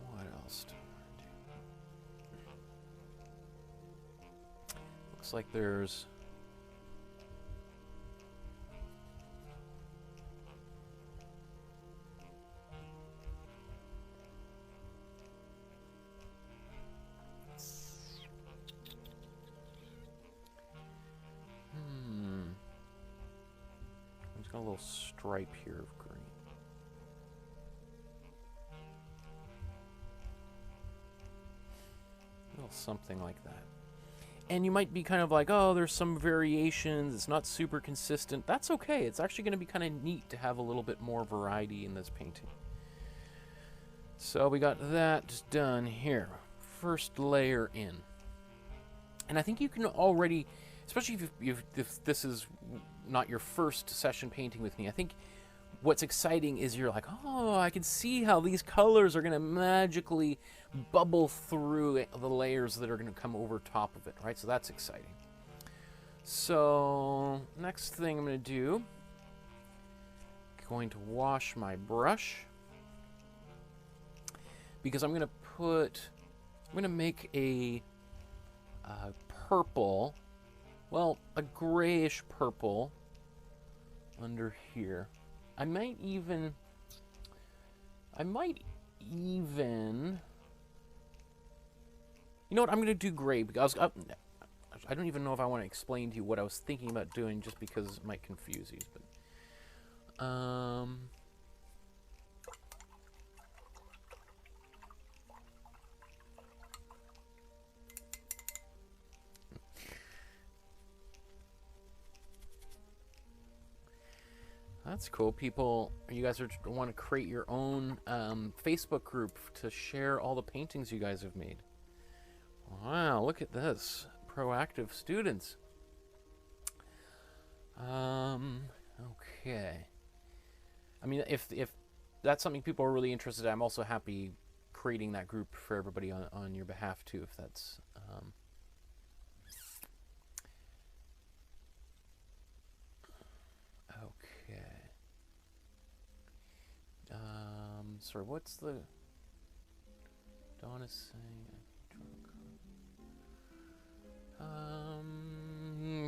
S1: What else do I do? Looks like there's... a little stripe here of green. A little something like that. And you might be kind of like, oh, there's some variations, it's not super consistent. That's okay. It's actually going to be kind of neat to have a little bit more variety in this painting. So we got that done here. First layer in. And I think you can already, especially if this is not your first session painting with me, I think what's exciting is you're like, oh, I can see how these colors are going to magically bubble through the layers that are going to come over top of it, right? So that's exciting. So next thing I'm going to do, going to wash my brush, because I'm going to make a purple, well, a grayish purple under here. I might even, you know what, I'm going to do gray, because I don't even know if I want to explain to you what I was thinking about doing, just because it might confuse you, but, that's cool. People, you guys want to create your own Facebook group to share all the paintings you guys have made. Wow, look at this. Proactive students. Okay. I mean, if that's something people are really interested in, I'm also happy creating that group for everybody on your behalf too, if that's... sorry, what's the... Dawn is saying...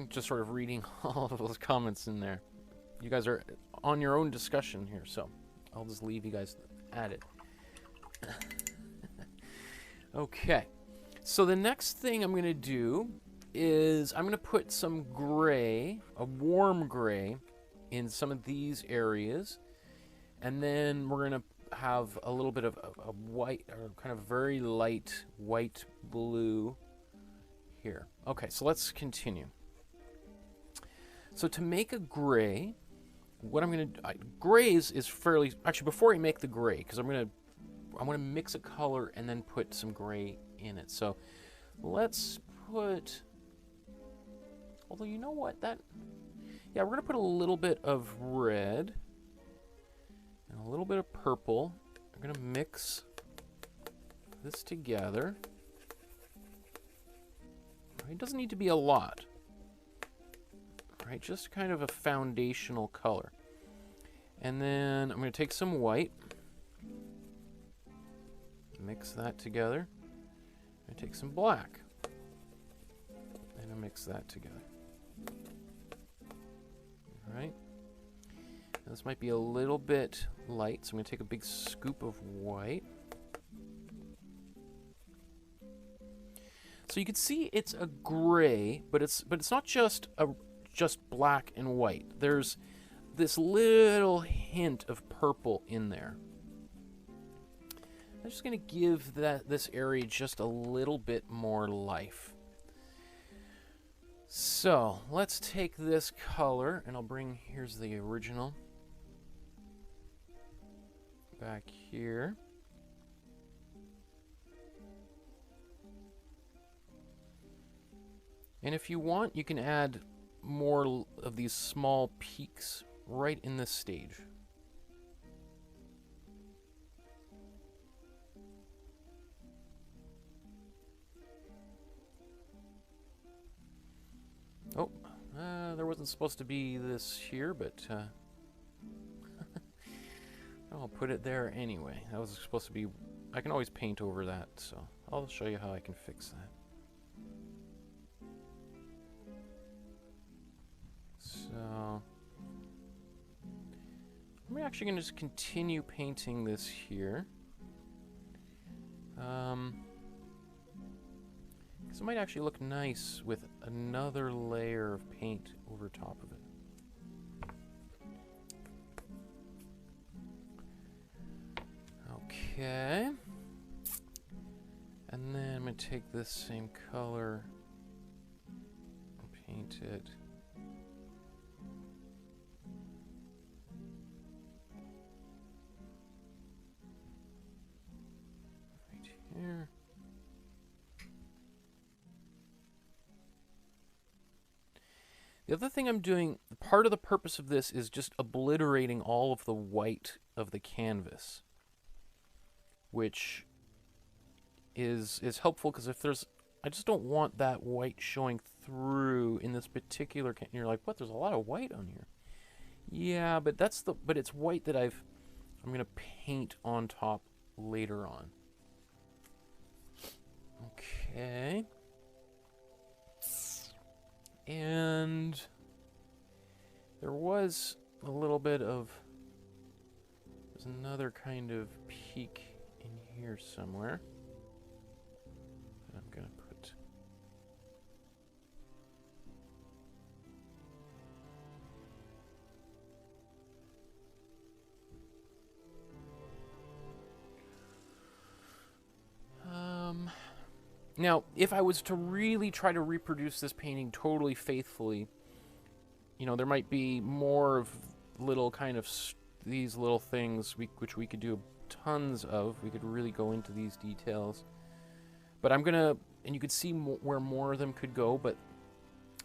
S1: just sort of reading all of those comments in there. You guys are on your own discussion here, so I'll just leave you guys at it. Okay, so the next thing I'm going to do is I'm going to put some gray, a warm gray, in some of these areas, and then we're going to have a little bit of a white, or kind of very light white blue here. Okay, so let's continue. So to make a gray, what I'm going to do, grays is fairly, actually before I make the gray, because I'm going to mix a color and then put some gray in it. So let's put Although, you know what? Yeah, we're going to put a little bit of red and a little bit of purple. We're going to mix this together. It doesn't need to be a lot. Right, just kind of a foundational color. And then I'm going to take some white, mix that together. I'm going to take some black, and I'll mix that together. All right. Now this might be a little bit light, so I'm going to take a big scoop of white. So you can see it's a gray, but it's not just black and white. There's this little hint of purple in there. I'm just going to give this area just a little bit more life. So let's take this color, and I'll bring, here's the original, back here. And if you want, you can add more of these small peaks right in this stage. Oh, there wasn't supposed to be this here, but I'll put it there anyway. That was supposed to be, I can always paint over that, so I'll show you how I can fix that. So I'm actually going to just continue painting this here. Because it might actually look nice with another layer of paint over top of it. Okay. And then I'm going to take this same color and paint it. Right here. The other thing I'm doing, part of the purpose of this is just obliterating all of the white of the canvas, which is helpful because if there's, I just don't want that white showing through in this particular you're like, what, there's a lot of white on here. Yeah, but but it's white that I'm going to paint on top later on. Okay. And there was a little bit of, there's another kind of peak in here somewhere that I'm going to put. Now, if I was to really try to reproduce this painting totally faithfully, you know, there might be more of little kind of these little things which we could do tons of. We could really go into these details. But I'm going to, and you could see where more of them could go, but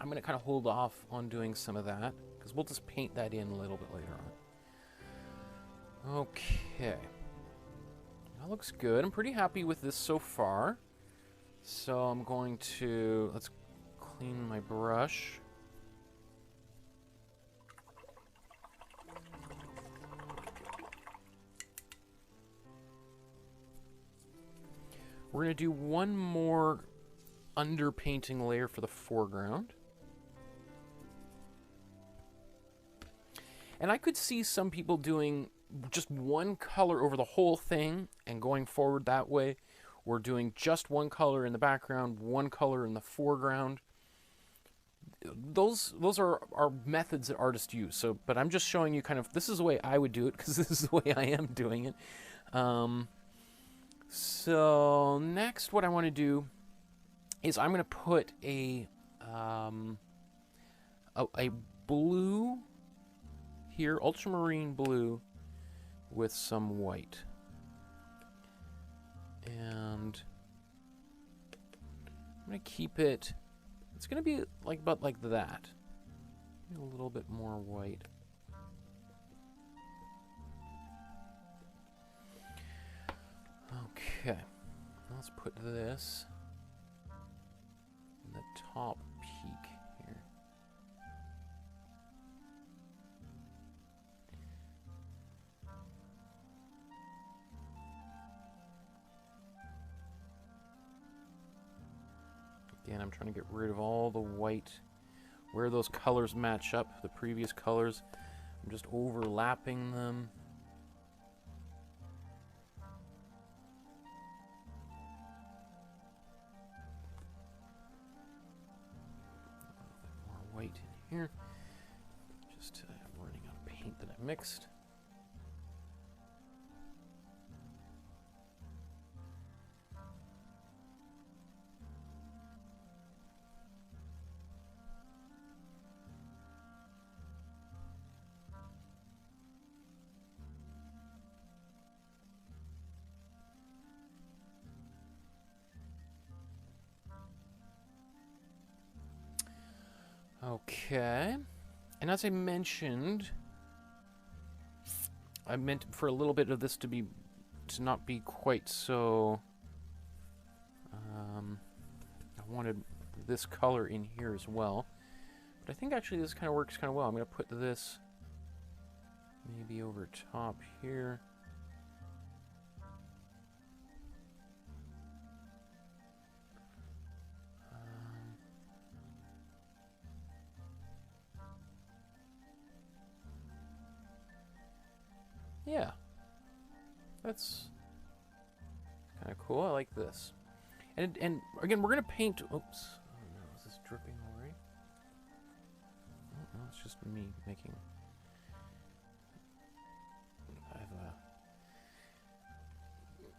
S1: I'm going to kind of hold off on doing some of that because we'll just paint that in a little bit later on. Okay. That looks good. I'm pretty happy with this so far. So I'm going to, let's clean my brush. We're going to do one more underpainting layer for the foreground. And I could see some people doing just one color over the whole thing and going forward that way. We're doing just one color in the background, one color in the foreground. Those are methods that artists use. So, but I'm just showing you kind of, this is the way I would do it because this is the way I am doing it. So next what I want to do is I'm going to put a blue here, ultramarine blue with some white. And I'm going to keep it It's going to be like about like that. A little bit more white. Okay. Let's put this in the top peak here. Again, I'm trying to get rid of all the white, where those colors match up, the previous colors. I'm just overlapping them. White in here. Just running out of paint that I mixed. Okay, and as I mentioned, I meant for a little bit of this to not be quite so. I wanted this color in here as well, but I think actually this kind of works kind of well. I'm going to put this maybe over top here. Yeah, that's kind of cool. I like this. And again, we're going to paint... Oops. Oh no, is this dripping already? Oh, no, it's just me making... I have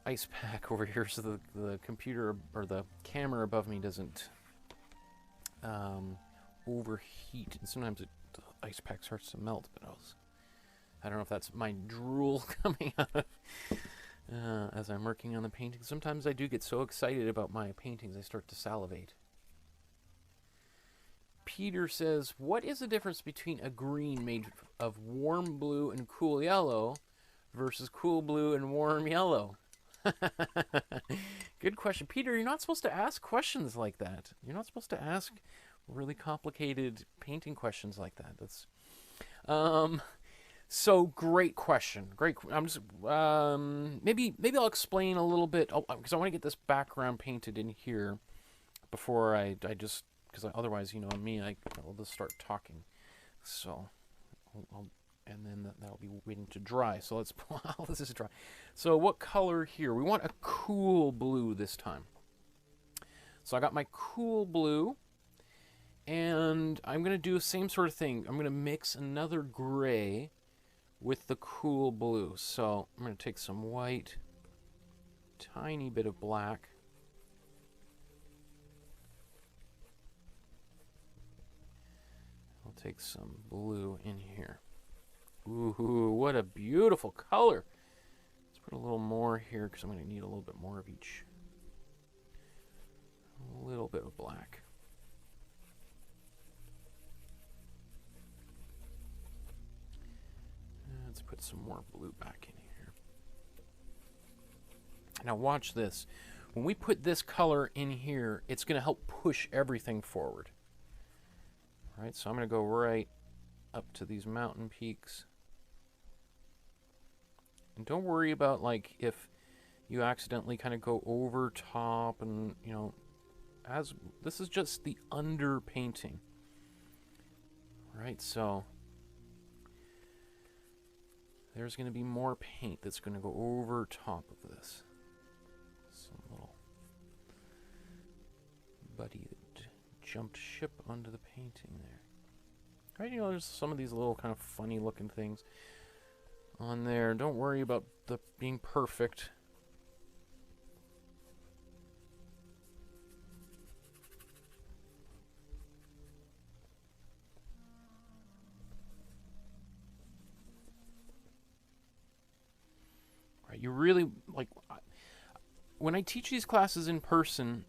S1: a ice pack over here so the computer or the camera above me doesn't overheat. And sometimes the ice pack starts to melt, but I don't know if that's my drool coming out of as I'm working on the painting. Sometimes I do get so excited about my paintings I start to salivate. Peter says, what is the difference between a green made of warm blue and cool yellow versus cool blue and warm yellow? Good question. Peter, you're not supposed to ask questions like that. You're not supposed to ask really complicated painting questions like that. That's... So great question. Great. I'm just maybe I'll explain a little bit because I want to get this background painted in here before I just because otherwise you know me I'll just start talking. So and then that'll be waiting to dry. So let's while this is dry. So what color here? We want a cool blue this time. So I got my cool blue. And I'm going to do the same sort of thing. I'm going to mix another gray with the cool blue. So I'm going to take some white, tiny bit of black. I'll take some blue in here. Ooh, what a beautiful color. Let's put a little more here because I'm going to need a little bit more of each. A little bit of black. Let's put some more blue back in here. Now watch this. When we put this color in here, it's going to help push everything forward. All right, so I'm going to go right up to these mountain peaks. And don't worry about like if you accidentally kind of go over top and, you know, as this is just the underpainting. All right, so there's going to be more paint that's going to go over top of this. Some little buddy that jumped ship onto the painting there. Right, you know, there's some of these little kind of funny looking things on there. Don't worry about the being perfect. You really, like, when I teach these classes in person,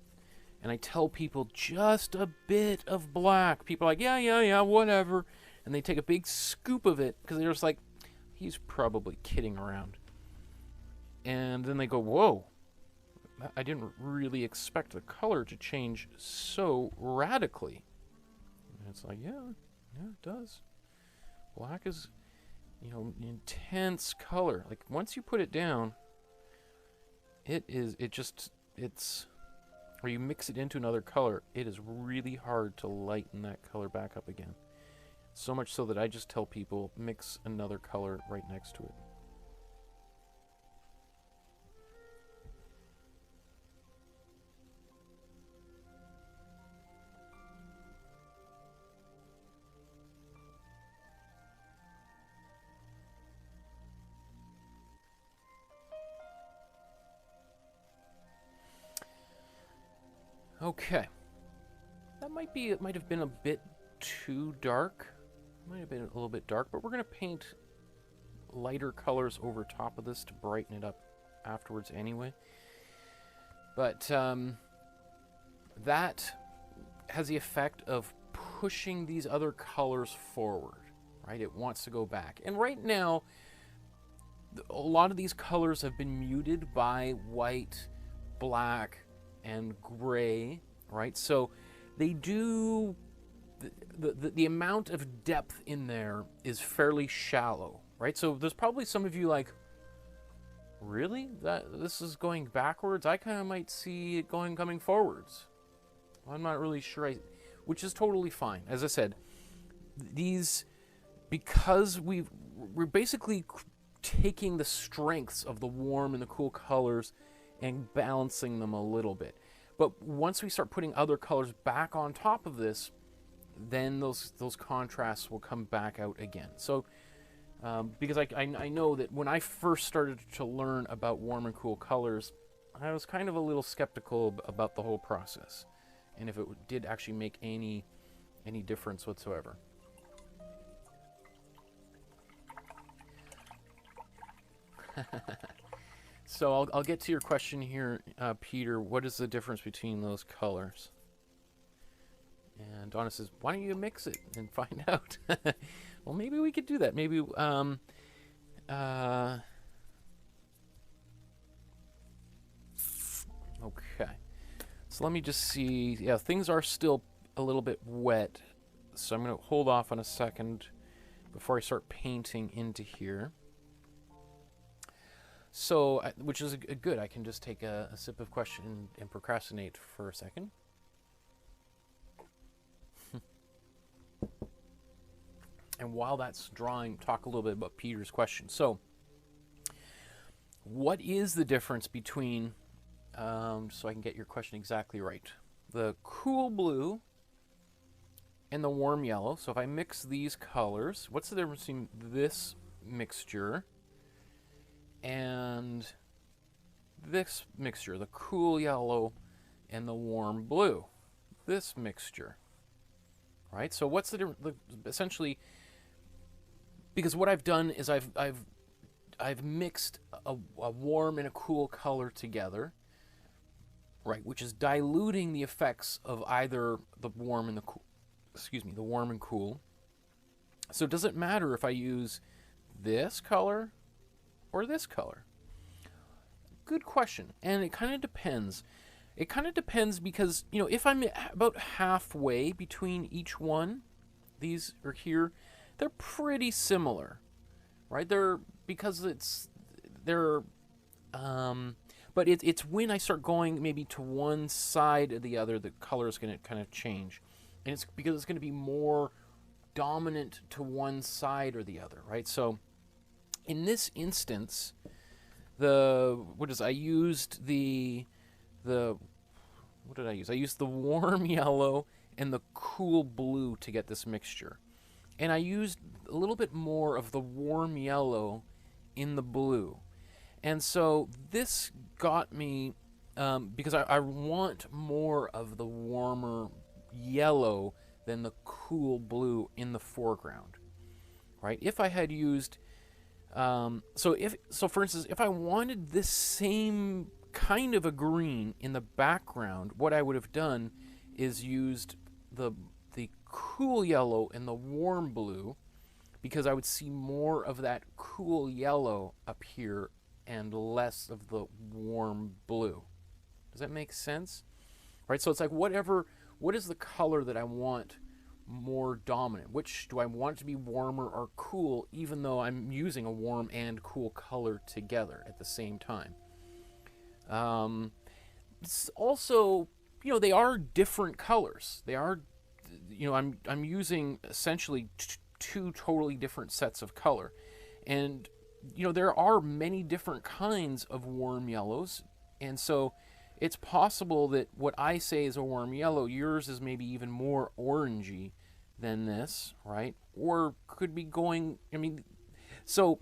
S1: and I tell people just a bit of black, people are like, yeah, whatever. And they take a big scoop of it because they're just like, he's probably kidding around. And then they go, whoa, I didn't really expect the color to change so radically. And it's like, yeah, it does. Black is, intense color. Like, once you put it down, or you mix it into another color, it is really hard to lighten that color back up again. So much so that I just tell people, mix another color right next to it. Okay. It might have been a bit too dark. Might have been a little bit dark, but we're going to paint lighter colors over top of this to brighten it up afterwards anyway. But that has the effect of pushing these other colors forward, right? It wants to go back. And right now, a lot of these colors have been muted by white, black, and gray, right? So they do, the amount of depth in there is fairly shallow, right? So there's probably some of you like, really? This is going backwards? I kind of might see it coming forwards. I'm not really sure, which is totally fine. As I said, because we're basically taking the strengths of the warm and the cool colors and balancing them a little bit. But once we start putting other colors back on top of this, then those contrasts will come back out again. So, because I know that when I first started to learn about warm and cool colors, I was kind of a little skeptical about the whole process, and if it did actually make any difference whatsoever. So I'll get to your question here, Peter. What is the difference between those colors? And Donna says, why don't you mix it and find out? Well, maybe we could do that. Maybe, okay. So let me just see. Yeah, things are still a little bit wet. So I'm going to hold off on a second before I start painting into here. So, which is good. I can just take a sip of question and procrastinate for a second. And while that's drawing, talk a little bit about Peter's question. So, what is the difference between, so I can get your question exactly right, the cool blue and the warm yellow? So if I mix these colors, what's the difference between this mixture and this mixture, the cool yellow and the warm blue? This mixture, right? So what's the difference? Essentially, because what I've done is I've mixed a warm and a cool color together, right? Which is diluting the effects of either the warm and the cool. The warm and cool. So does it matter if I use this color or this color? Good question. And it kind of depends. It kind of depends because, if I'm about halfway between each one, these are here, they're pretty similar, right? But it's when I start going maybe to one side or the other, the color is going to kind of change. And it's because it's going to be more dominant to one side or the other, right? So in this instance, I used the warm yellow and the cool blue to get this mixture. And I used a little bit more of the warm yellow in the blue. And so this got me, because I want more of the warmer yellow than the cool blue in the foreground, right? If I had used, for instance, if I wanted this same kind of a green in the background, what I would have done is used the cool yellow and the warm blue, because I would see more of that cool yellow up here and less of the warm blue. Does that make sense? Right, so it's like what is the color that I want more dominant? Which do I want it to be, warmer or cool, even though I'm using a warm and cool color together at the same time? It's also, they are different colors. They are, I'm using essentially two totally different sets of color. And, there are many different kinds of warm yellows. And so it's possible that what I say is a warm yellow, yours is maybe even more orangey than this, right? Or could be going, so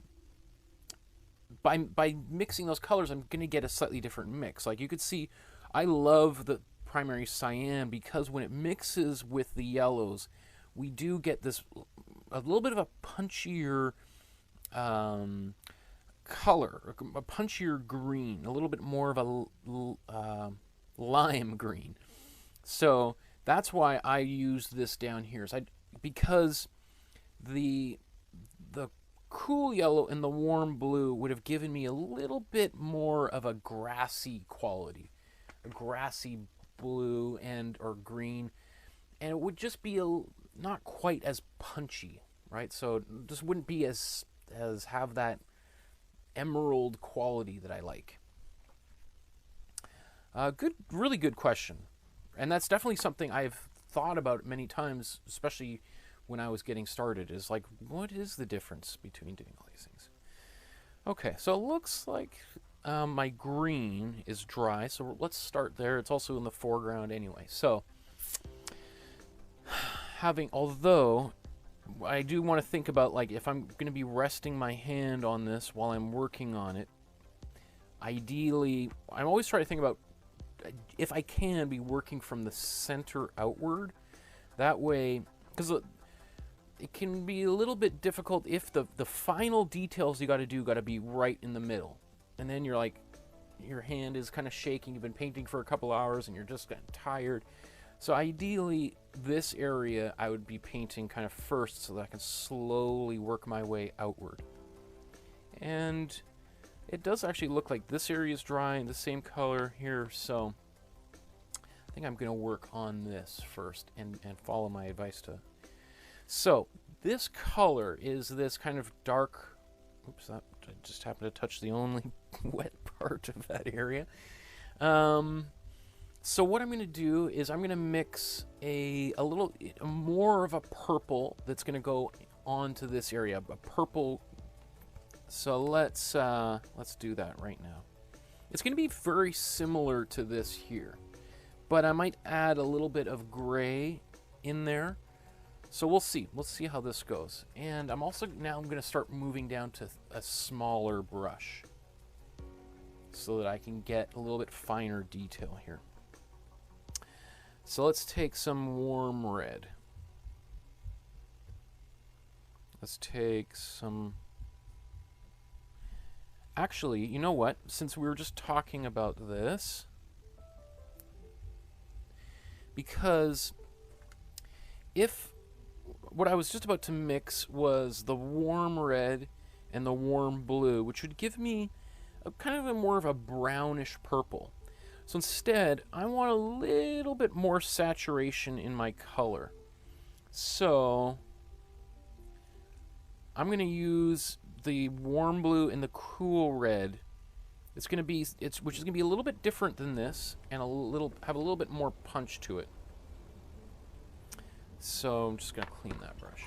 S1: by mixing those colors, I'm going to get a slightly different mix. Like you could see, I love the primary cyan because when it mixes with the yellows, we do get this a little bit of a punchier color, a punchier green, a little bit more of a lime green. So that's why I use this down here. Because the cool yellow and the warm blue would have given me a little bit more of a grassy quality, a grassy blue or green, and it would just be not quite as punchy, right? So it just wouldn't be as have that emerald quality that I like. Really good question, and that's definitely something I've thought about many times, especially when I was getting started, is like, what is the difference between doing all these things? Okay, so it looks like my green is dry, so let's start there. It's also in the foreground anyway. So, although I do want to think about, like, if I'm going to be resting my hand on this while I'm working on it, ideally, I'm always trying to think about, if I can, be working from the center outward. That way, because it can be a little bit difficult if the final details you got to be right in the middle. And then you're like, your hand is kind of shaking, you've been painting for a couple hours and you're just getting tired. So ideally, this area I would be painting kind of first so that I can slowly work my way outward. And it does actually look like this area is dry and the same color here, so I think I'm going to work on this first and follow my advice to... So, this color is this kind of dark... Oops, that I just happened to touch the only wet part of that area. So what I'm going to do is I'm going to mix a little more of a purple that's going to go onto this area, a purple. So let's do that right now. It's going to be very similar to this here, but I might add a little bit of gray in there. So we'll see. We'll see how this goes. And I'm going to start moving down to a smaller brush so that I can get a little bit finer detail here. So let's take some warm red. Let's take some... Actually, you know what? Since we were just talking about this, because if what I was just about to mix was the warm red and the warm blue, which would give me a kind of more of a brownish purple. So instead, I want a little bit more saturation in my color. So I'm going to use the warm blue and the cool red. Which is going to be a little bit different than this, and have a little bit more punch to it. So I'm just going to clean that brush.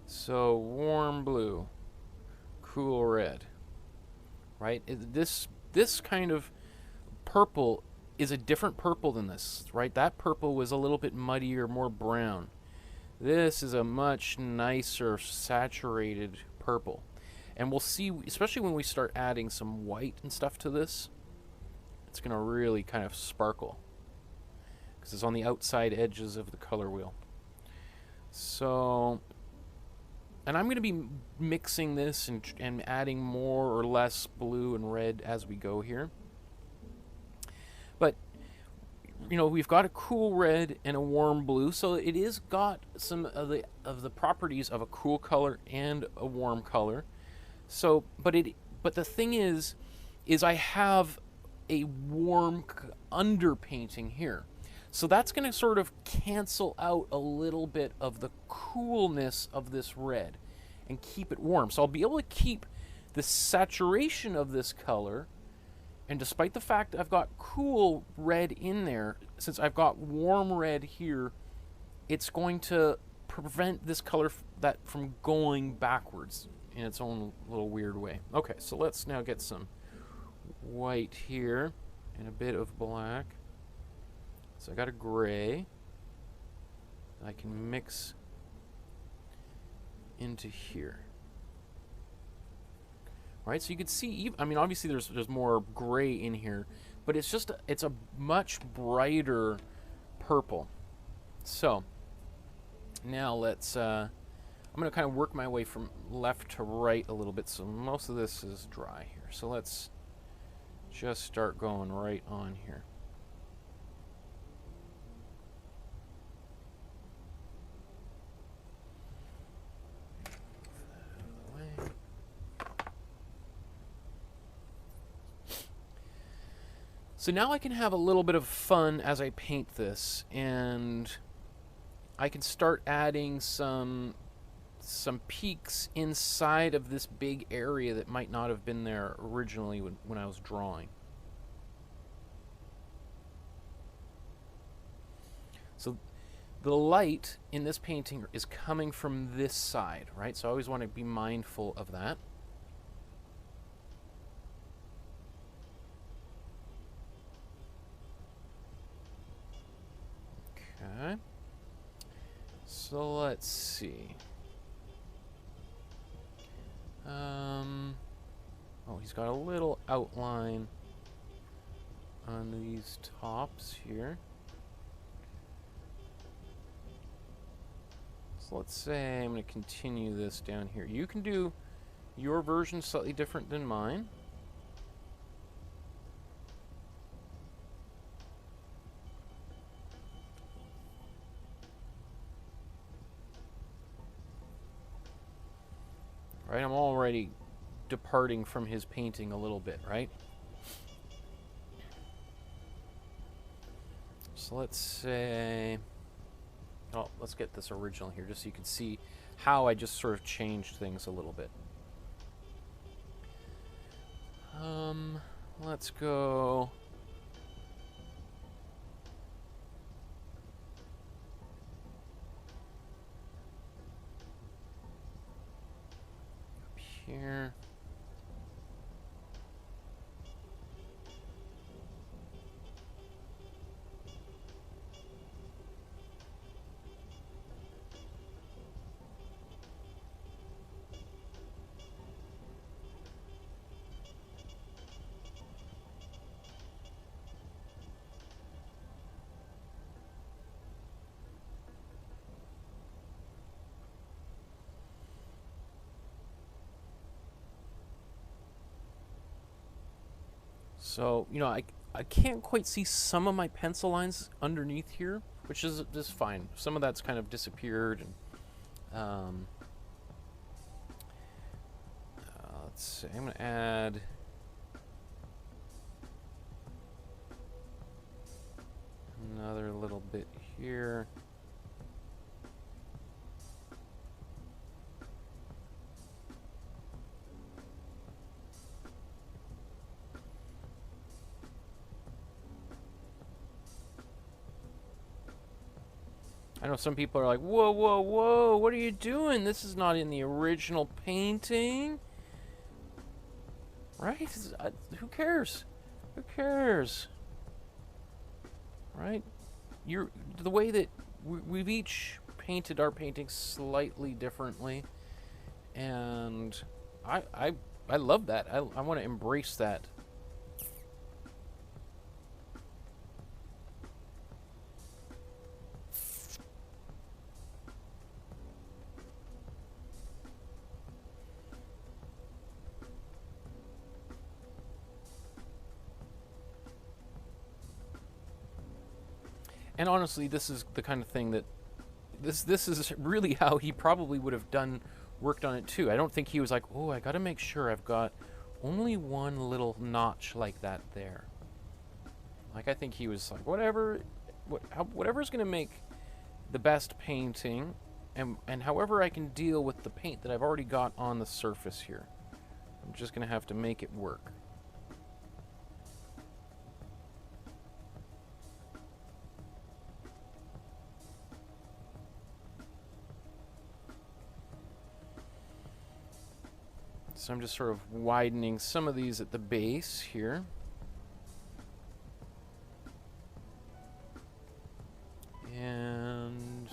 S1: So warm blue, cool red, right? This kind of purple is a different purple than this, right? That purple was a little bit muddier, more brown. This is a much nicer, saturated purple. And we'll see, especially when we start adding some white and stuff to this, it's going to really kind of sparkle, because it's on the outside edges of the color wheel. So And I'm going to be mixing this and adding more or less blue and red as we go here. But, you know, we've got a cool red and a warm blue, so it is got some of the properties of a cool color and a warm color. So, but the thing is I have a warm underpainting here. So that's going to sort of cancel out a little bit of the coolness of this red and keep it warm. So I'll be able to keep the saturation of this color, and despite the fact I've got cool red in there, since I've got warm red here, it's going to prevent this color from going backwards in its own little weird way. Okay, so let's now get some white here and a bit of black. So I got a gray I can mix into here. All right, so you can see, I mean, obviously there's more gray in here, but it's just it's a much brighter purple. So now let's I'm gonna kind of work my way from left to right a little bit, so most of this is dry here. So let's just start going right on here. So now I can have a little bit of fun as I paint this, and I can start adding some peaks inside of this big area that might not have been there originally when I was drawing. So the light in this painting is coming from this side, right? So I always want to be mindful of that. Okay. So let's see. Oh, he's got a little outline on these tops here. So let's say I'm going to continue this down here. You can do your version slightly different than mine. Right, I'm already departing from his painting a little bit, right? So let's say, oh, let's get this original here just so you can see how I just sort of changed things a little bit. Let's go. Here. So, you know, I can't quite see some of my pencil lines underneath here, which is just fine. Some of that's kind of disappeared. And let's see, I'm going to add another little bit here. I know some people are like, whoa, whoa, whoa, what are you doing? This is not in the original painting. Right? Who cares? Who cares? Right? The way that we've each painted our paintings slightly differently. And I love that. I want to embrace that. And honestly, this is the kind of thing that this is really how he probably would have worked on it too. I don't think he was like, oh, I got to make sure I've got only one little notch like that there. Like, I think he was like, whatever's going to make the best painting, and however I can deal with the paint that I've already got on the surface here. I'm just going to have to make it work. So I'm just sort of widening some of these at the base here. And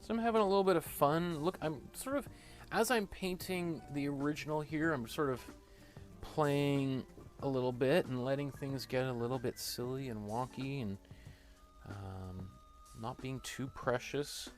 S1: so I'm having a little bit of fun. Look, I'm sort of, as I'm painting the original here, I'm sort of playing a little bit and letting things get a little bit silly and wonky, and not being too precious.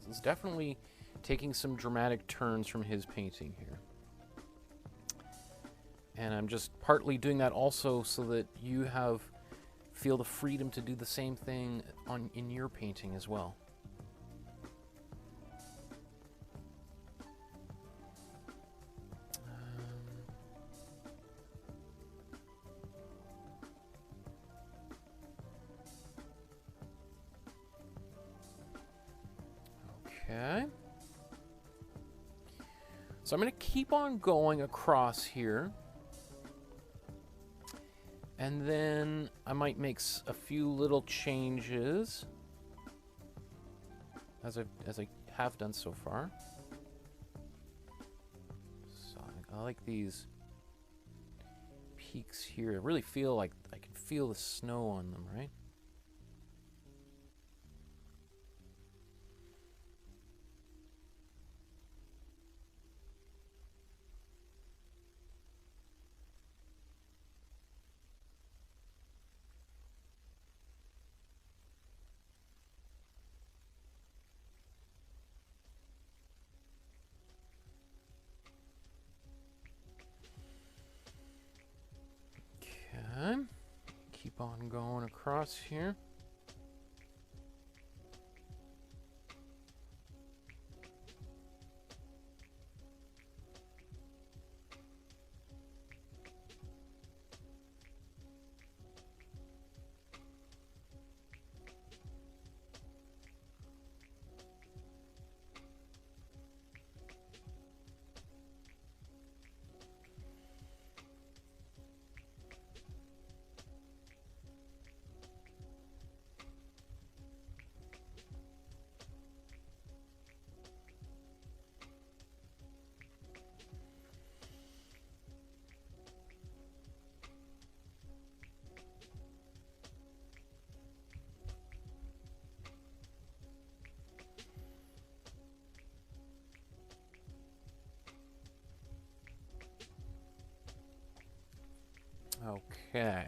S1: It's definitely taking some dramatic turns from his painting here. And I'm just partly doing that also so that you feel the freedom to do the same thing in your painting as well. Okay. So I'm going to keep on going across here. And then I might make a few little changes, as I have done so far. So I like these peaks here. I really feel like I can feel the snow on them, right? Keep on going across here. Okay.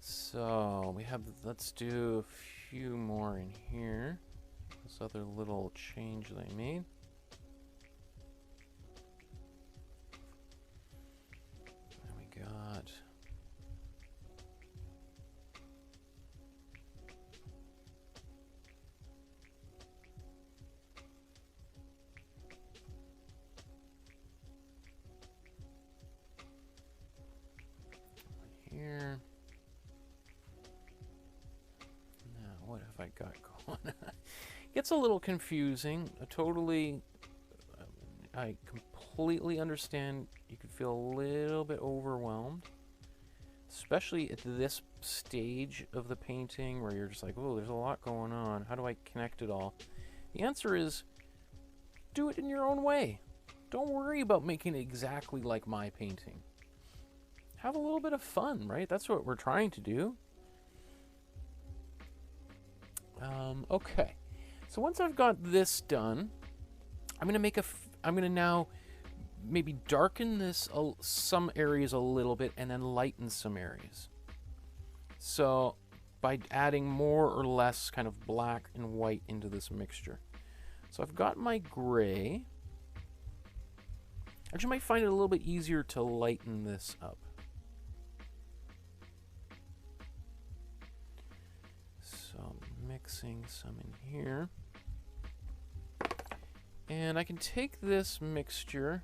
S1: So we have, let's do a few more in here. This other little change that I made. And we got here. Now, what have I got going? Gets a little confusing. I completely understand. You could feel a little bit overwhelmed. especially at this stage of the painting where you're just like, oh, there's a lot going on. How do I connect it all? The answer is do it in your own way. Don't worry about making it exactly like my painting. Have a little bit of fun, right? That's what we're trying to do. Okay. So once I've got this done, I'm gonna now maybe darken this some areas a little bit and then lighten some areas. So by adding more or less kind of black and white into this mixture. So I've got my gray. Actually, might find it a little bit easier to lighten this up. So mixing some in here. And I can take this mixture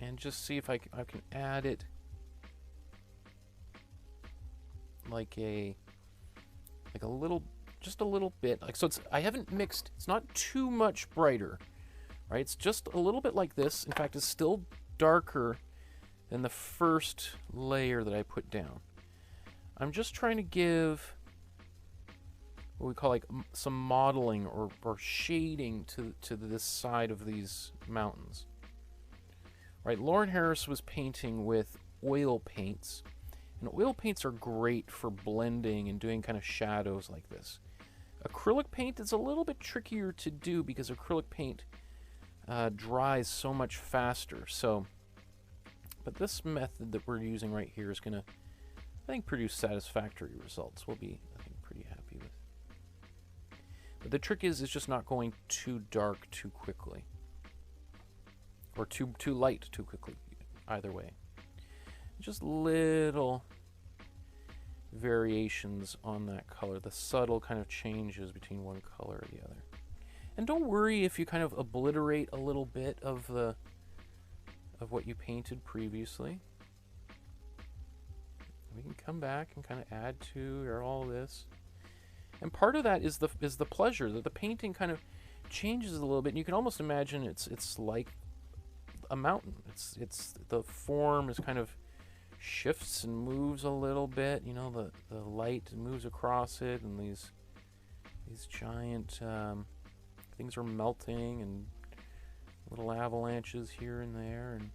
S1: and just see if I can add it like a little, just a little bit. Like, so I haven't mixed, it's not too much brighter, right? It's just a little bit like this. In fact, it's still darker than the first layer that I put down. I'm just trying to give what we call like some modeling or shading to this side of these mountains. Right, Lawren Harris was painting with oil paints, and oil paints are great for blending and doing kind of shadows like this. Acrylic paint is a little bit trickier to do because acrylic paint dries so much faster. So, but this method that we're using right here is going to, I think, produce satisfactory results. We'll be, I think, pretty happy with. But the trick is just not going too dark too quickly. Or too light too quickly, either way. Just little variations on that color, the subtle kind of changes between one color or the other. And don't worry if you kind of obliterate a little bit of what you painted previously. We can come back and kind of add to or all this. And part of that is the pleasure that the painting kind of changes a little bit, and you can almost imagine it's like a mountain. It's the form is kind of shifts and moves a little bit. You know, the light moves across it, and these giant things are melting, and little avalanches here and there, and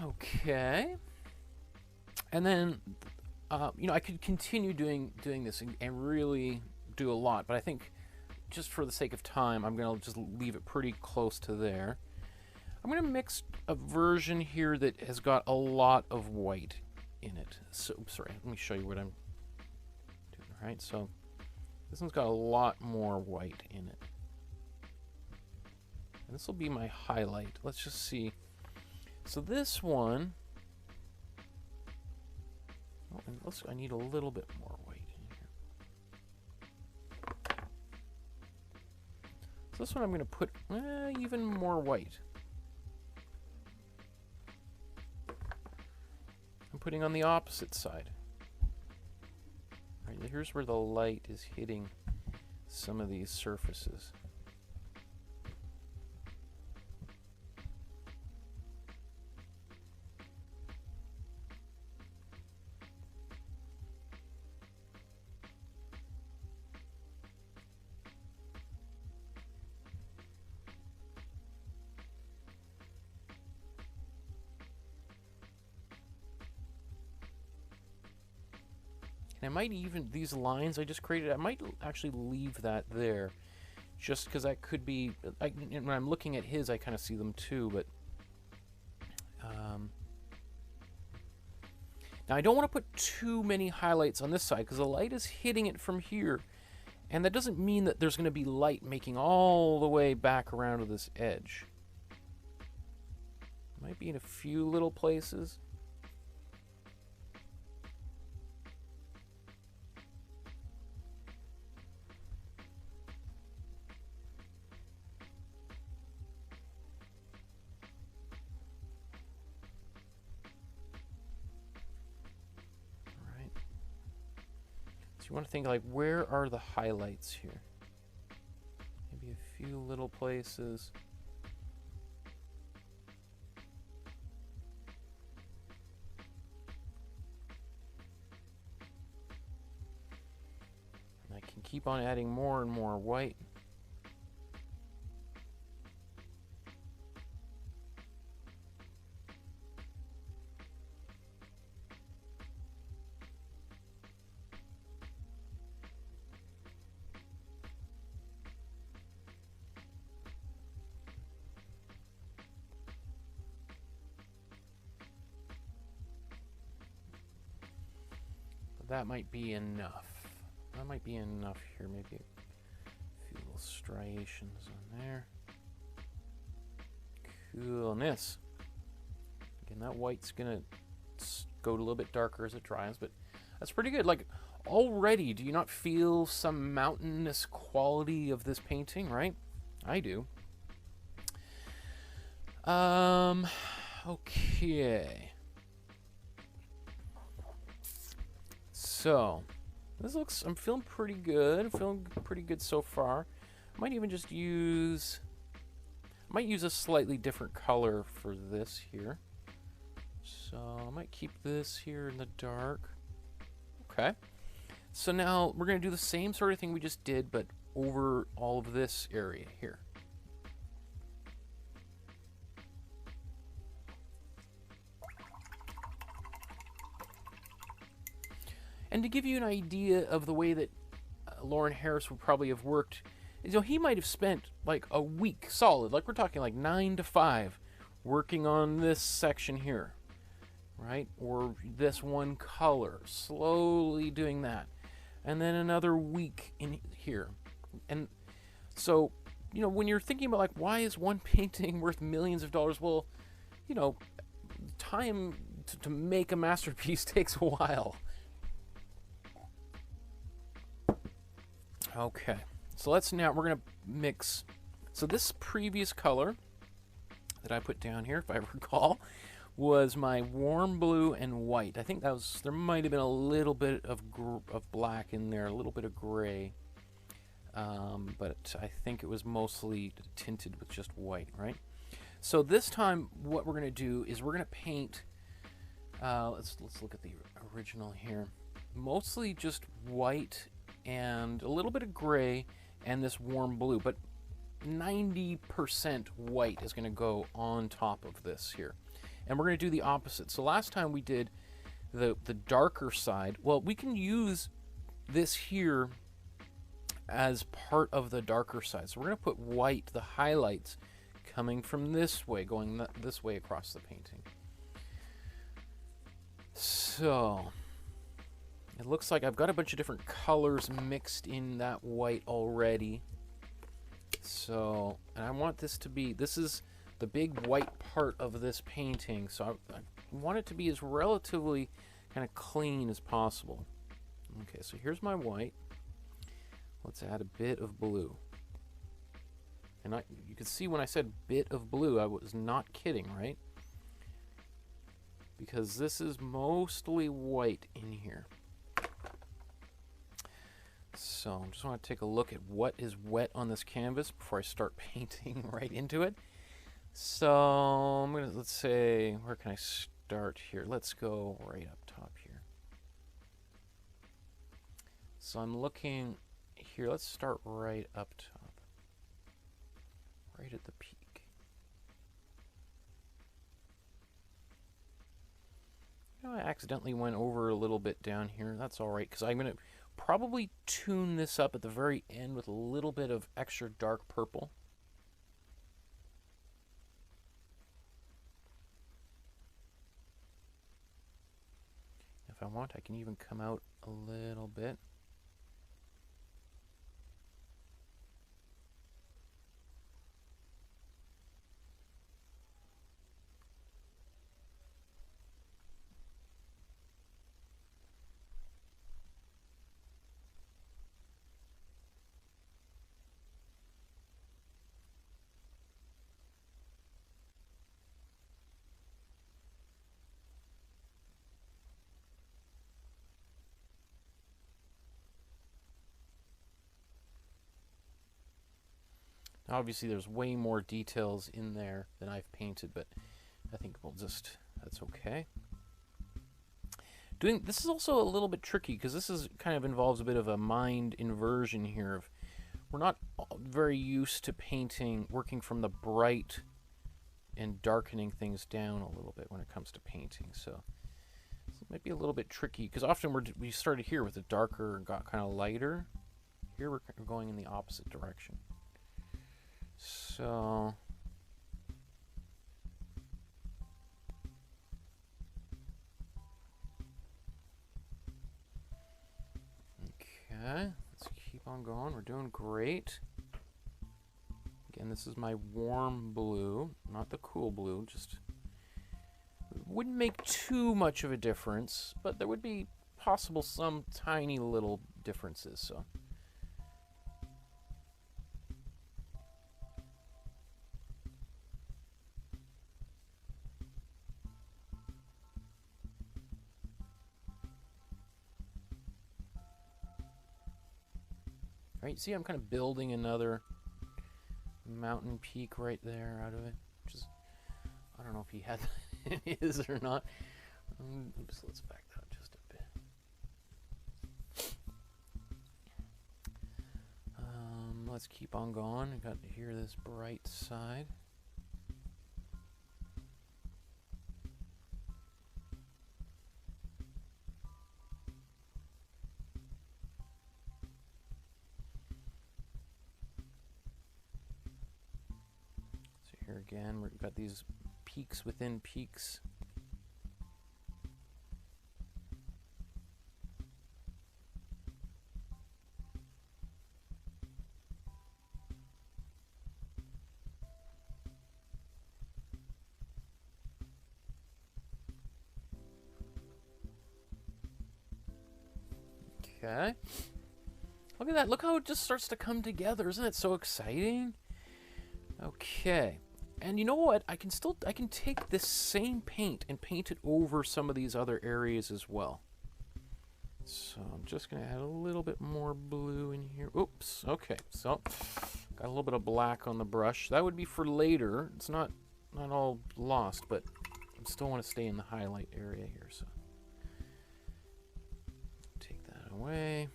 S1: okay. And then, you know, I could continue doing this and really do a lot, but I think just for the sake of time, I'm going to just leave it pretty close to there. I'm going to mix a version here that has got a lot of white in it. So, sorry, let me show you what I'm doing. All right, so this one's got a lot more white in it. And this will be my highlight. Let's just see. So this one, oh, and I need a little bit more white in here. So this one I'm going to put even more white. I'm putting on the opposite side. All right, here's where the light is hitting some of these surfaces. I might even, these lines I just created, I might actually leave that there, just because that could be, when I'm looking at his, I kind of see them too, but, now I don't want to put too many highlights on this side, because the light is hitting it from here, and that doesn't mean that there's going to be light making all the way back around to this edge. Might be in a few little places. So you want to think like, where are the highlights here? Maybe a few little places. And I can keep on adding more and more white. That might be enough. That might be enough here. Maybe a few little striations on there. Coolness. Again, that white's gonna go a little bit darker as it dries, but that's pretty good. Like, already, do you not feel some mountainous quality of this painting, right? I do. Okay. So, this looks, I'm feeling pretty good. I'm feeling pretty good so far. I might even just use, I might use a slightly different color for this here. So, I might keep this here in the dark. Okay. So now, we're going to do the same sort of thing we just did, but over all of this area here. And to give you an idea of the way that Lawren Harris would probably have worked, you know, he might have spent like a week solid, like we're talking like 9 to 5, working on this section here, right? Or this one color, slowly doing that. And then another week in here. And so, you know, when you're thinking about like, why is one painting worth millions of dollars? Well, you know, time to make a masterpiece takes a while. Okay, so we're going to mix. So this previous color that I put down here, if I recall, was my warm blue and white. I think that was, there might have been a little bit of black in there, a little bit of gray. But I think it was mostly tinted with just white, right? So this time what we're going to do is we're going to paint, let's look at the original here. Mostly just white and a little bit of gray and this warm blue, but 90% white is going to go on top of this here. And we're going to do the opposite. So last time we did the darker side. Well, we can use this here as part of the darker side. So we're going to put white, the highlights, coming from this way, going this way across the painting. So it looks like I've got a bunch of different colors mixed in that white already. So, and I want this to be, this is the big white part of this painting, so I want it to be as relatively kind of clean as possible. Okay, so here's my white. Let's add a bit of blue. And you can see when I said bit of blue, I was not kidding, right? Because this is mostly white in here. So I just want to take a look at what is wet on this canvas before I start painting right into it. So I'm gonna, let's say, where can I start here? Let's go right up top here. So I'm looking here, let's start right up top. Right at the peak. You know, I accidentally went over a little bit down here. That's all right, because I'm gonna probably tune this up at the very end with a little bit of extra dark purple. If I want, I can even come out a little bit. Obviously, there's way more details in there than I've painted, but I think we'll just, that's okay. This is also a little bit tricky because this is kind of involves a bit of a mind inversion here. We're not very used to painting, working from the bright and darkening things down a little bit when it comes to painting. So it might be a little bit tricky because often we started here with a darker and got kind of lighter. Here we're going in the opposite direction. So okay, let's keep on going. We're doing great. Again, this is my warm blue, not the cool blue. Just wouldn't make too much of a difference, but there would be possible some tiny little differences. So right, see, I'm kind of building another mountain peak right there out of it. Just, I don't know if he had that in his or not. Oops, let's back that up just a bit. Let's keep on going. I got here this bright side. Here again, we've got these peaks within peaks. Okay. Look at that. Look how it just starts to come together. Isn't it so exciting? Okay. And you know what? I can take this same paint and paint it over some of these other areas as well. So I'm just going to add a little bit more blue in here. Oops. Okay. So got a little bit of black on the brush. That would be for later. It's not all lost, but I still want to stay in the highlight area here. So take that away.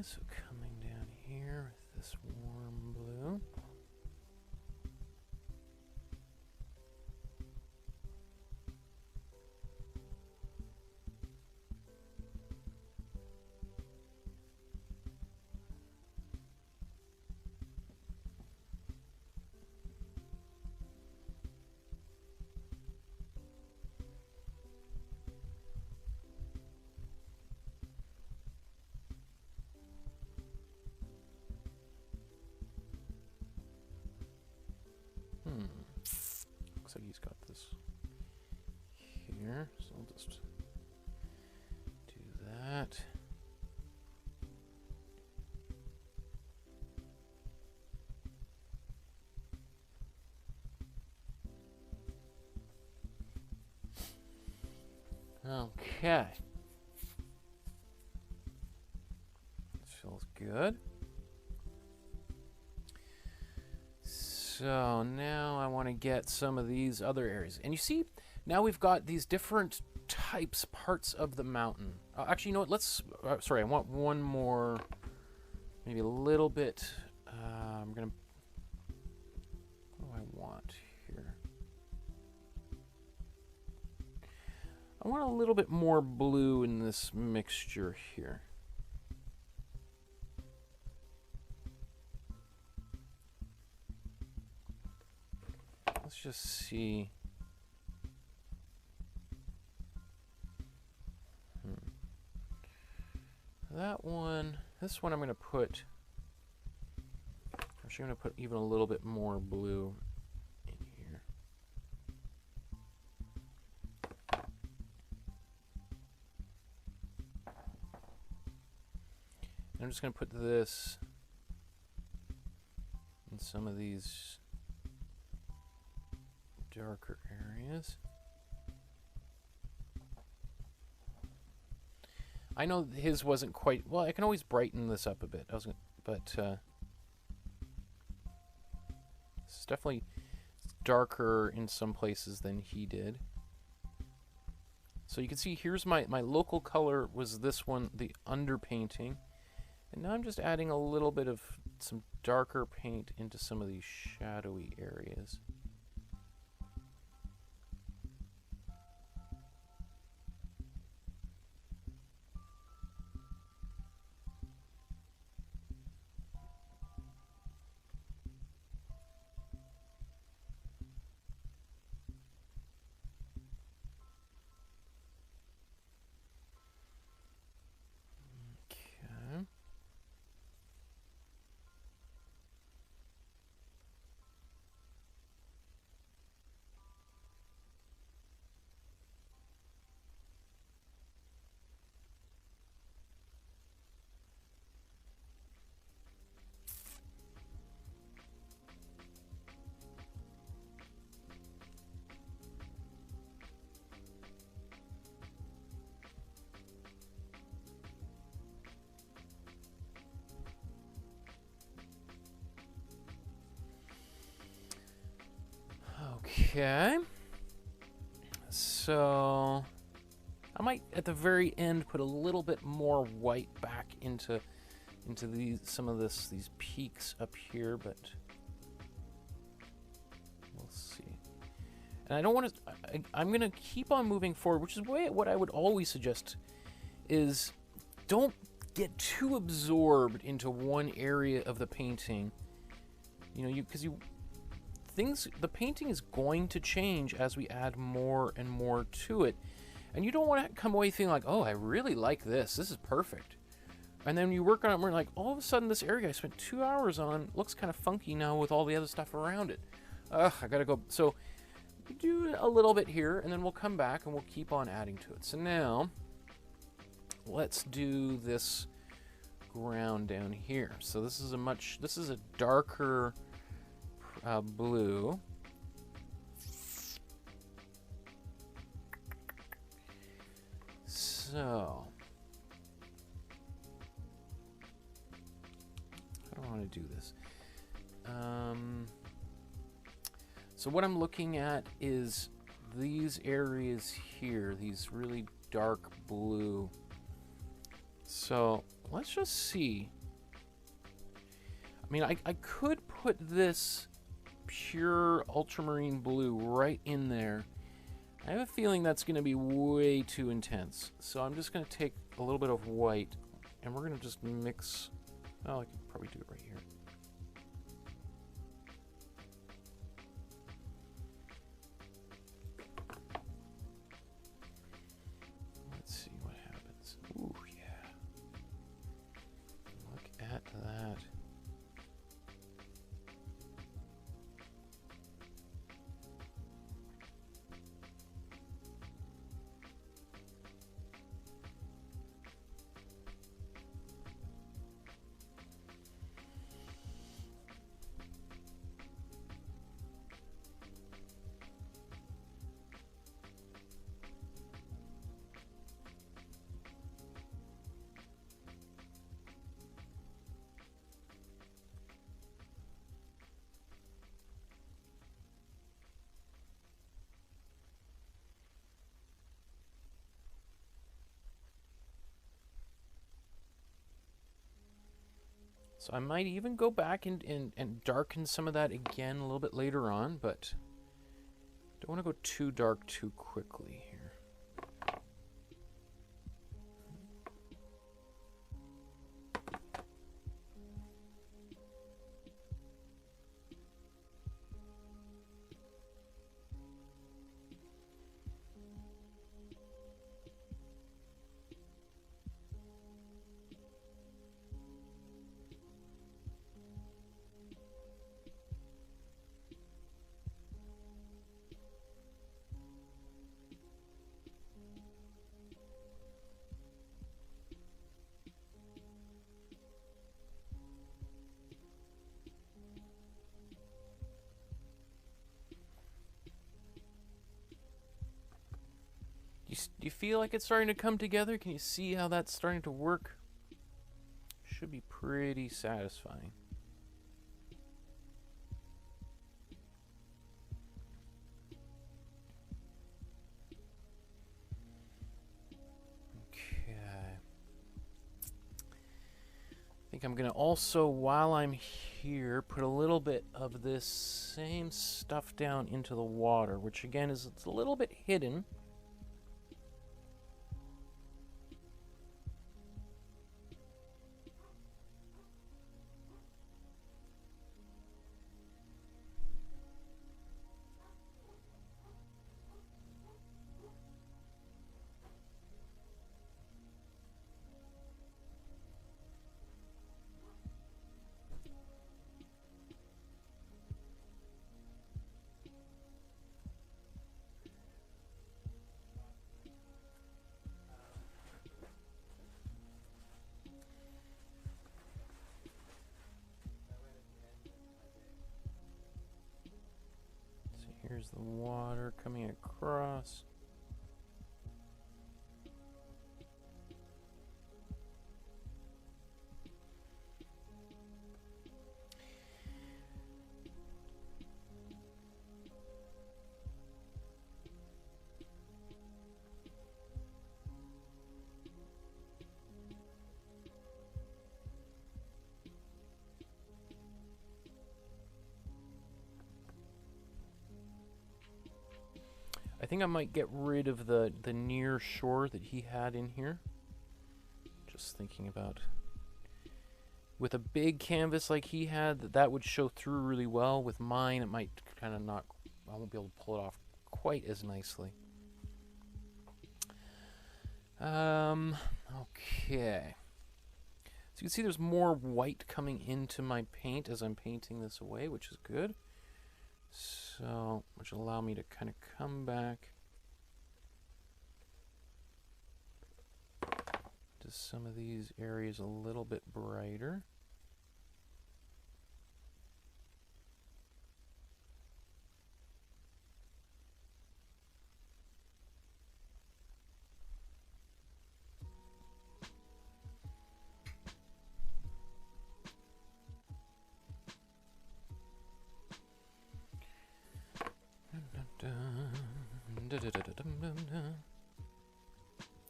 S1: So coming down here with this warm blue. Looks like he's got this here, so I'll just do that. Okay. This feels good. So now I want to get some of these other areas. And you see, now we've got these different parts of the mountain. Actually, you know what? Let's, sorry, I want one more, maybe a little bit. I'm going to, what do I want here? I want a little bit more blue in this mixture here. Let's just see. That one, this one I'm going to put, actually I'm going to put even a little bit more blue in here. And I'm just going to put this some of these darker areas. I know his wasn't quite well. I can always brighten this up a bit. But it's definitely darker in some places than he did. So you can see here's my local color was this one, the underpainting. And now I'm just adding a little bit of some darker paint into some of these shadowy areas. Okay, so I might at the very end put a little bit more white back into some of these peaks up here, but we'll see. And I don't want to. I'm going to keep on moving forward, which is what I would always suggest is don't get too absorbed into one area of the painting. You know, because the painting is going to change as we add more and more to it. And you don't want to come away feeling like, oh, I really like this. This is perfect. And then you work on it and we're like, all of a sudden this area I spent 2 hours on looks kind of funky now with all the other stuff around it. Ugh, I gotta go. So do a little bit here and then we'll come back and we'll keep on adding to it. So now let's do this ground down here. So this is a darker blue. So I don't want to do this. So what I'm looking at is these areas here, these really dark blue. So let's just see. I mean, I could put this pure ultramarine blue right in there. I have a feeling that's going to be way too intense. So I'm just going to take a little bit of white and we're going to just mix. Oh, I could probably do it right here. Let's see what happens. Ooh, yeah. Look at that. So I might even go back and darken some of that again a little bit later on, but don't want to go too dark too quickly here. Do you feel like it's starting to come together? Can you see how that's starting to work? Should be pretty satisfying. Okay. I think I'm gonna also, while I'm here, put a little bit of this same stuff down into the water, which again is it's a little bit hidden. Here's the water coming across. I think I might get rid of the near shore that he had in here. Just thinking about, with a big canvas like he had, that would show through really well. With mine, it might kind of not, I won't be able to pull it off quite as nicely. Okay. So you can see there's more white coming into my paint as I'm painting this away, which is good. So, which will allow me to kind of come back to some of these areas a little bit brighter.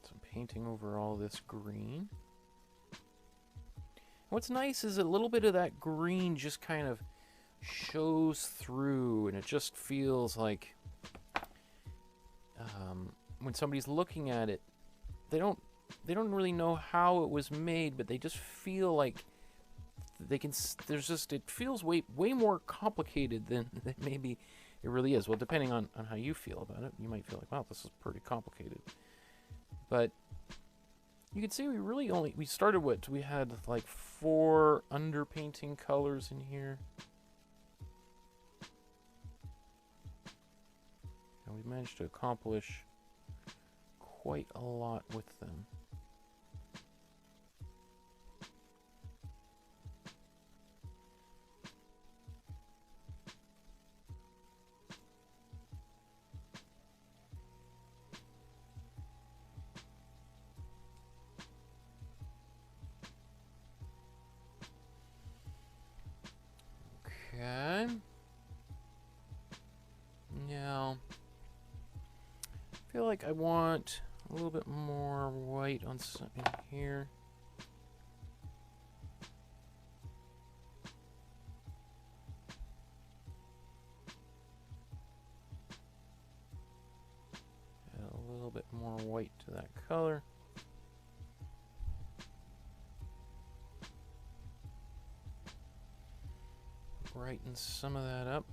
S1: So I'm painting over all this green. What's nice is a little bit of that green just kind of shows through, and it just feels like when somebody's looking at it, they don't really know how it was made, but they just feel like they can. There's just, it feels way more complicated than maybe it really is. Well, depending on how you feel about it, you might feel like, wow, this is pretty complicated. But you can see we started with, we had like 4 underpainting colors in here. And we managed to accomplish quite a lot with them. Okay. Now, I feel like I want a little bit more white on some in here. Add a little bit more white to that color. Brighten some of that up,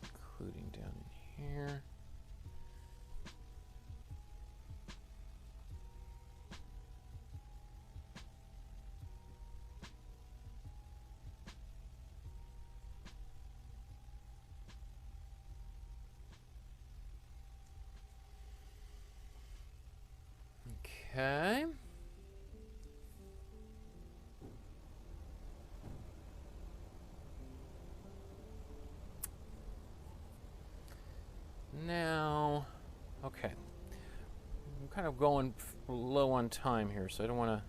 S1: including down in here. Okay. Now, okay, kind of going low on time here, so I don't want to...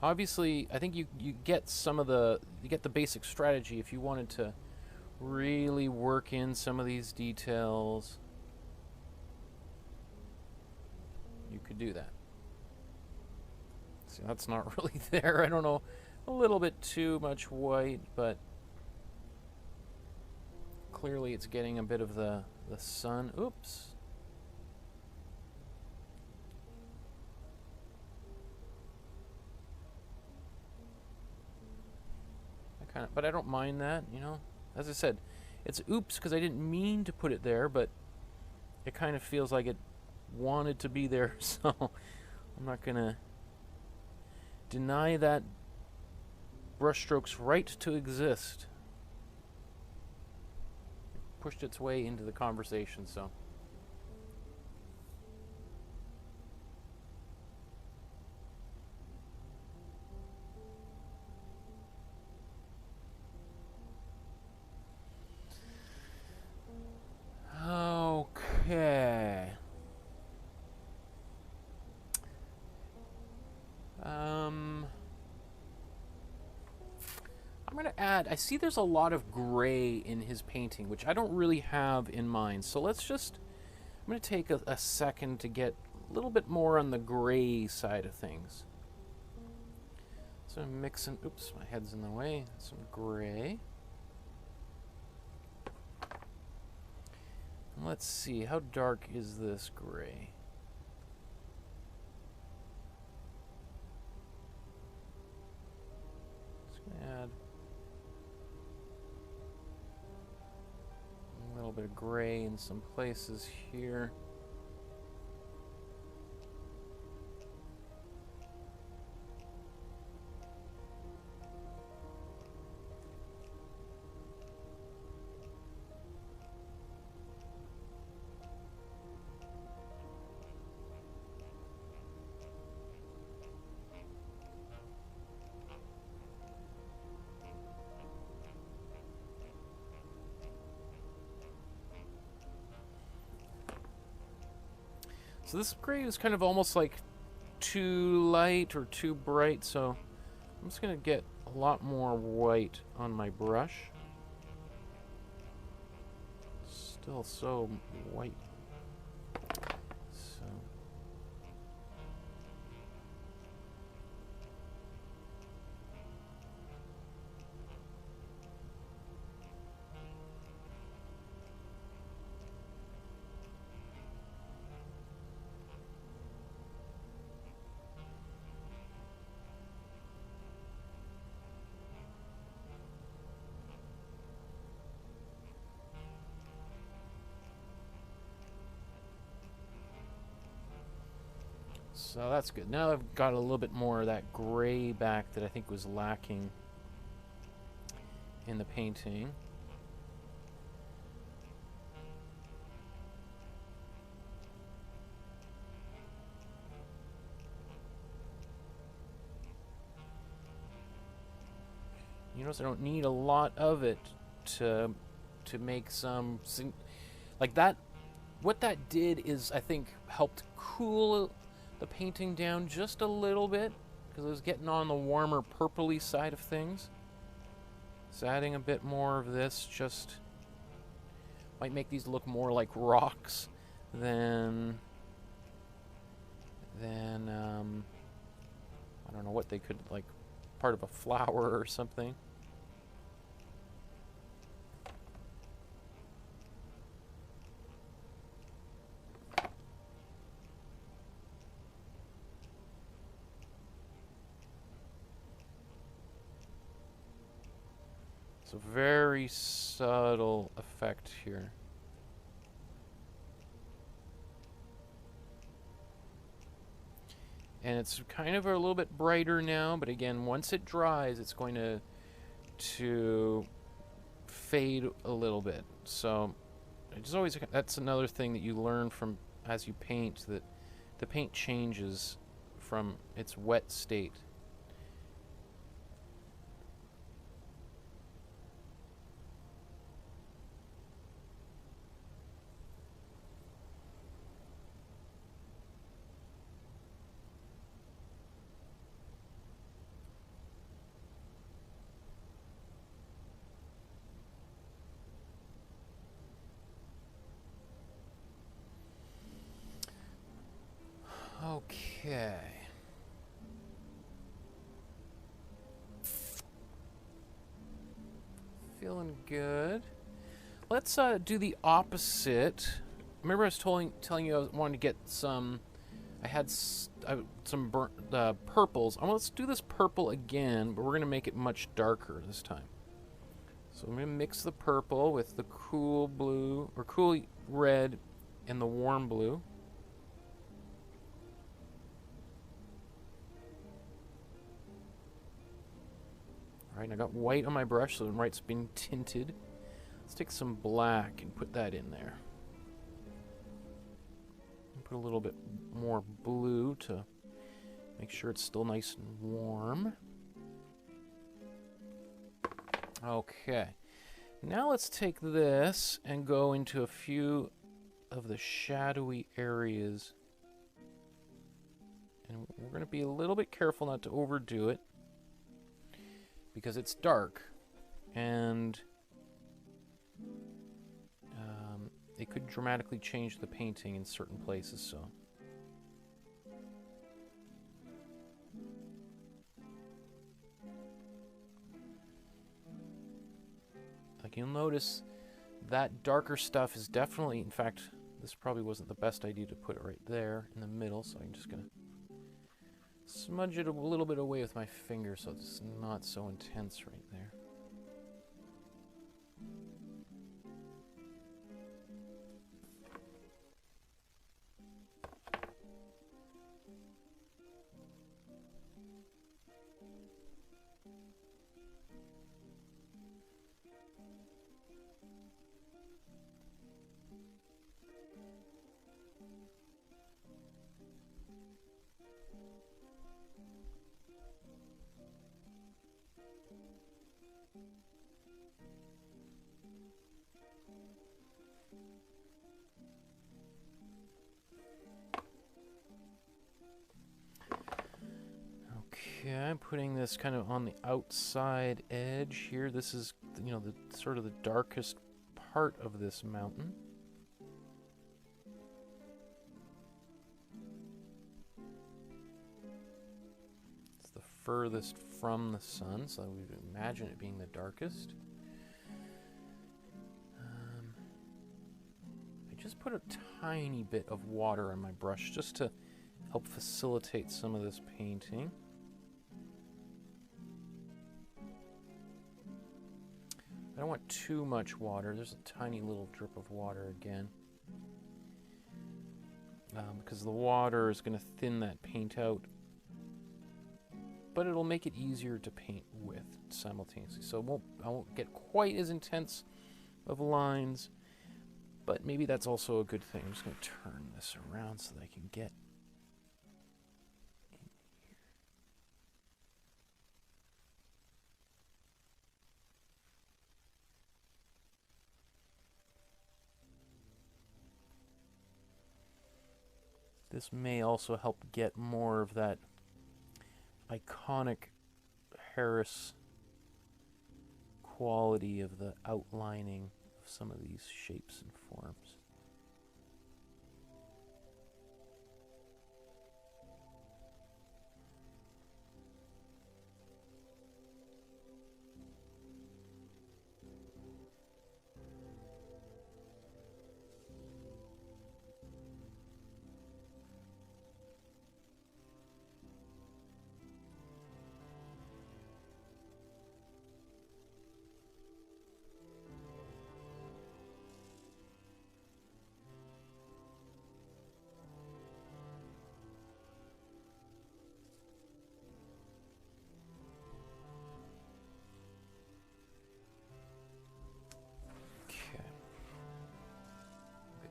S1: Obviously, I think you get some of the... You get the basic strategy if you wanted to really work in some of these details. You could do that. See, that's not really there. I don't know. A little bit too much white, but clearly it's getting a bit of the sun. Oops. But I don't mind that, you know. As I said, it's oops because I didn't mean to put it there, but it kind of feels like it wanted to be there, so I'm not gonna deny that brushstroke's right to exist. It pushed its way into the conversation, so. Okay. I'm going to add, I see there's a lot of gray in his painting, which I don't really have in mind. So let's just, I'm going to take a second to get a little bit more on the gray side of things. So I'm mixing, oops, my head's in the way, some gray. Let's see, how dark is this gray? Just gonna add a little bit of gray in some places here. So this gray is kind of almost like too light or too bright, so I'm just going to get a lot more white on my brush. Still so white. So So that's good. Now I've got a little bit more of that gray back that I think was lacking in the painting. You notice I don't need a lot of it to make some like that. What that did is, I think, helped cool the painting down just a little bit because it was getting on the warmer purpley side of things. So adding a bit more of this just might make these look more like rocks than I don't know what they could, like part of a flower or something. So very subtle effect here. And it's kind of a little bit brighter now, but again, once it dries, it's going to fade a little bit. So it's always, that's another thing that you learn from as you paint, that the paint changes from its wet state. Okay. Feeling good. Let's do the opposite. Remember I was telling you I wanted to get some... I had some purples. Let's do this purple again, but we're going to make it much darker this time. So I'm going to mix the purple with the cool blue, or cool red, and the warm blue. Alright, I got white on my brush, so the white's being tinted. Let's take some black and put that in there. Put a little bit more blue to make sure it's still nice and warm. Okay. Now let's take this and go into a few of the shadowy areas. And we're going to be a little bit careful not to overdo it, because it's dark and it could dramatically change the painting in certain places, so. Like, you'll notice that darker stuff is definitely, in fact, this probably wasn't the best idea to put it right there in the middle, so I'm just gonna smudge it a little bit away with my finger so it's not so intense right there. Okay, I'm putting this kind of on the outside edge here. This is, you know, the sort of the darkest part of this mountain. It's the furthest from the sun, so we would imagine it being the darkest. I just put a tiny bit of water on my brush just to help facilitate some of this painting. I don't want too much water. There's a tiny little drip of water again. Because the water is going to thin that paint out. But it'll make it easier to paint with simultaneously. So I won't get quite as intense of lines. But maybe that's also a good thing. I'm just going to turn this around so that I can get in here. This may also help get more of that iconic Harris quality of the outlining of some of these shapes and forms.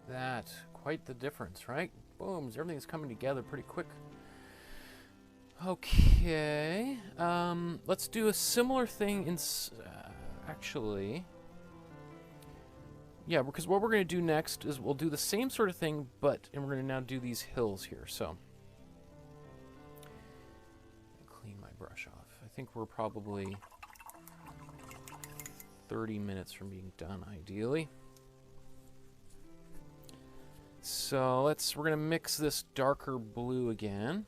S1: That, quite the difference, right? Boom, everything's coming together pretty quick. Okay, let's do a similar thing in, actually, yeah, because what we're going to do next is we'll do the same sort of thing, but, and we're going to now do these hills here, so. Clean my brush off. I think we're probably 30 minutes from being done, ideally. So we're going to mix this darker blue again.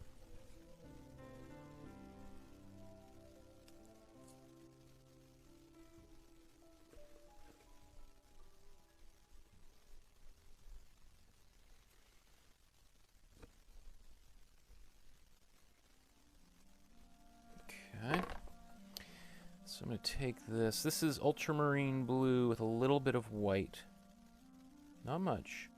S1: I'm going to take this. This is ultramarine blue with a little bit of white. Not much.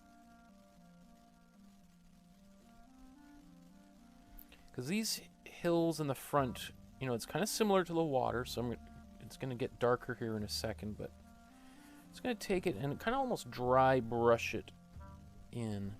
S1: Because these hills in the front, you know, it's kind of similar to the water, so it's going to get darker here in a second, but it's going to take it and kind of almost dry brush it in.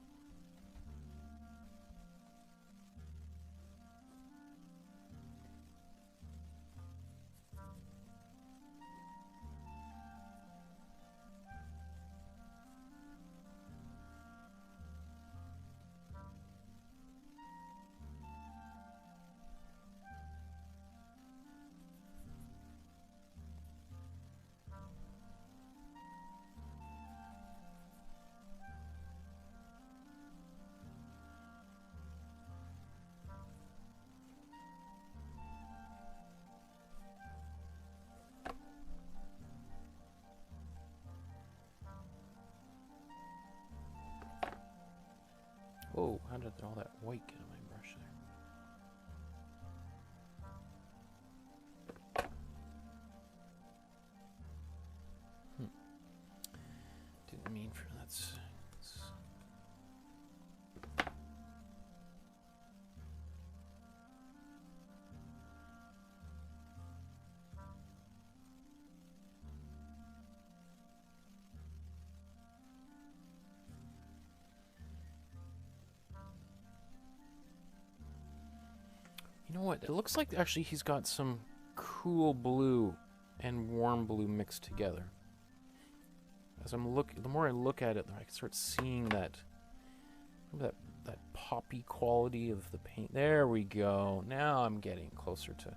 S1: Oh, how did all that white get on my brush there? Didn't mean for that. You know what? It looks like actually he's got some cool blue and warm blue mixed together. As I'm the more I look at it, I can start seeing that poppy quality of the paint. There we go. Now I'm getting closer to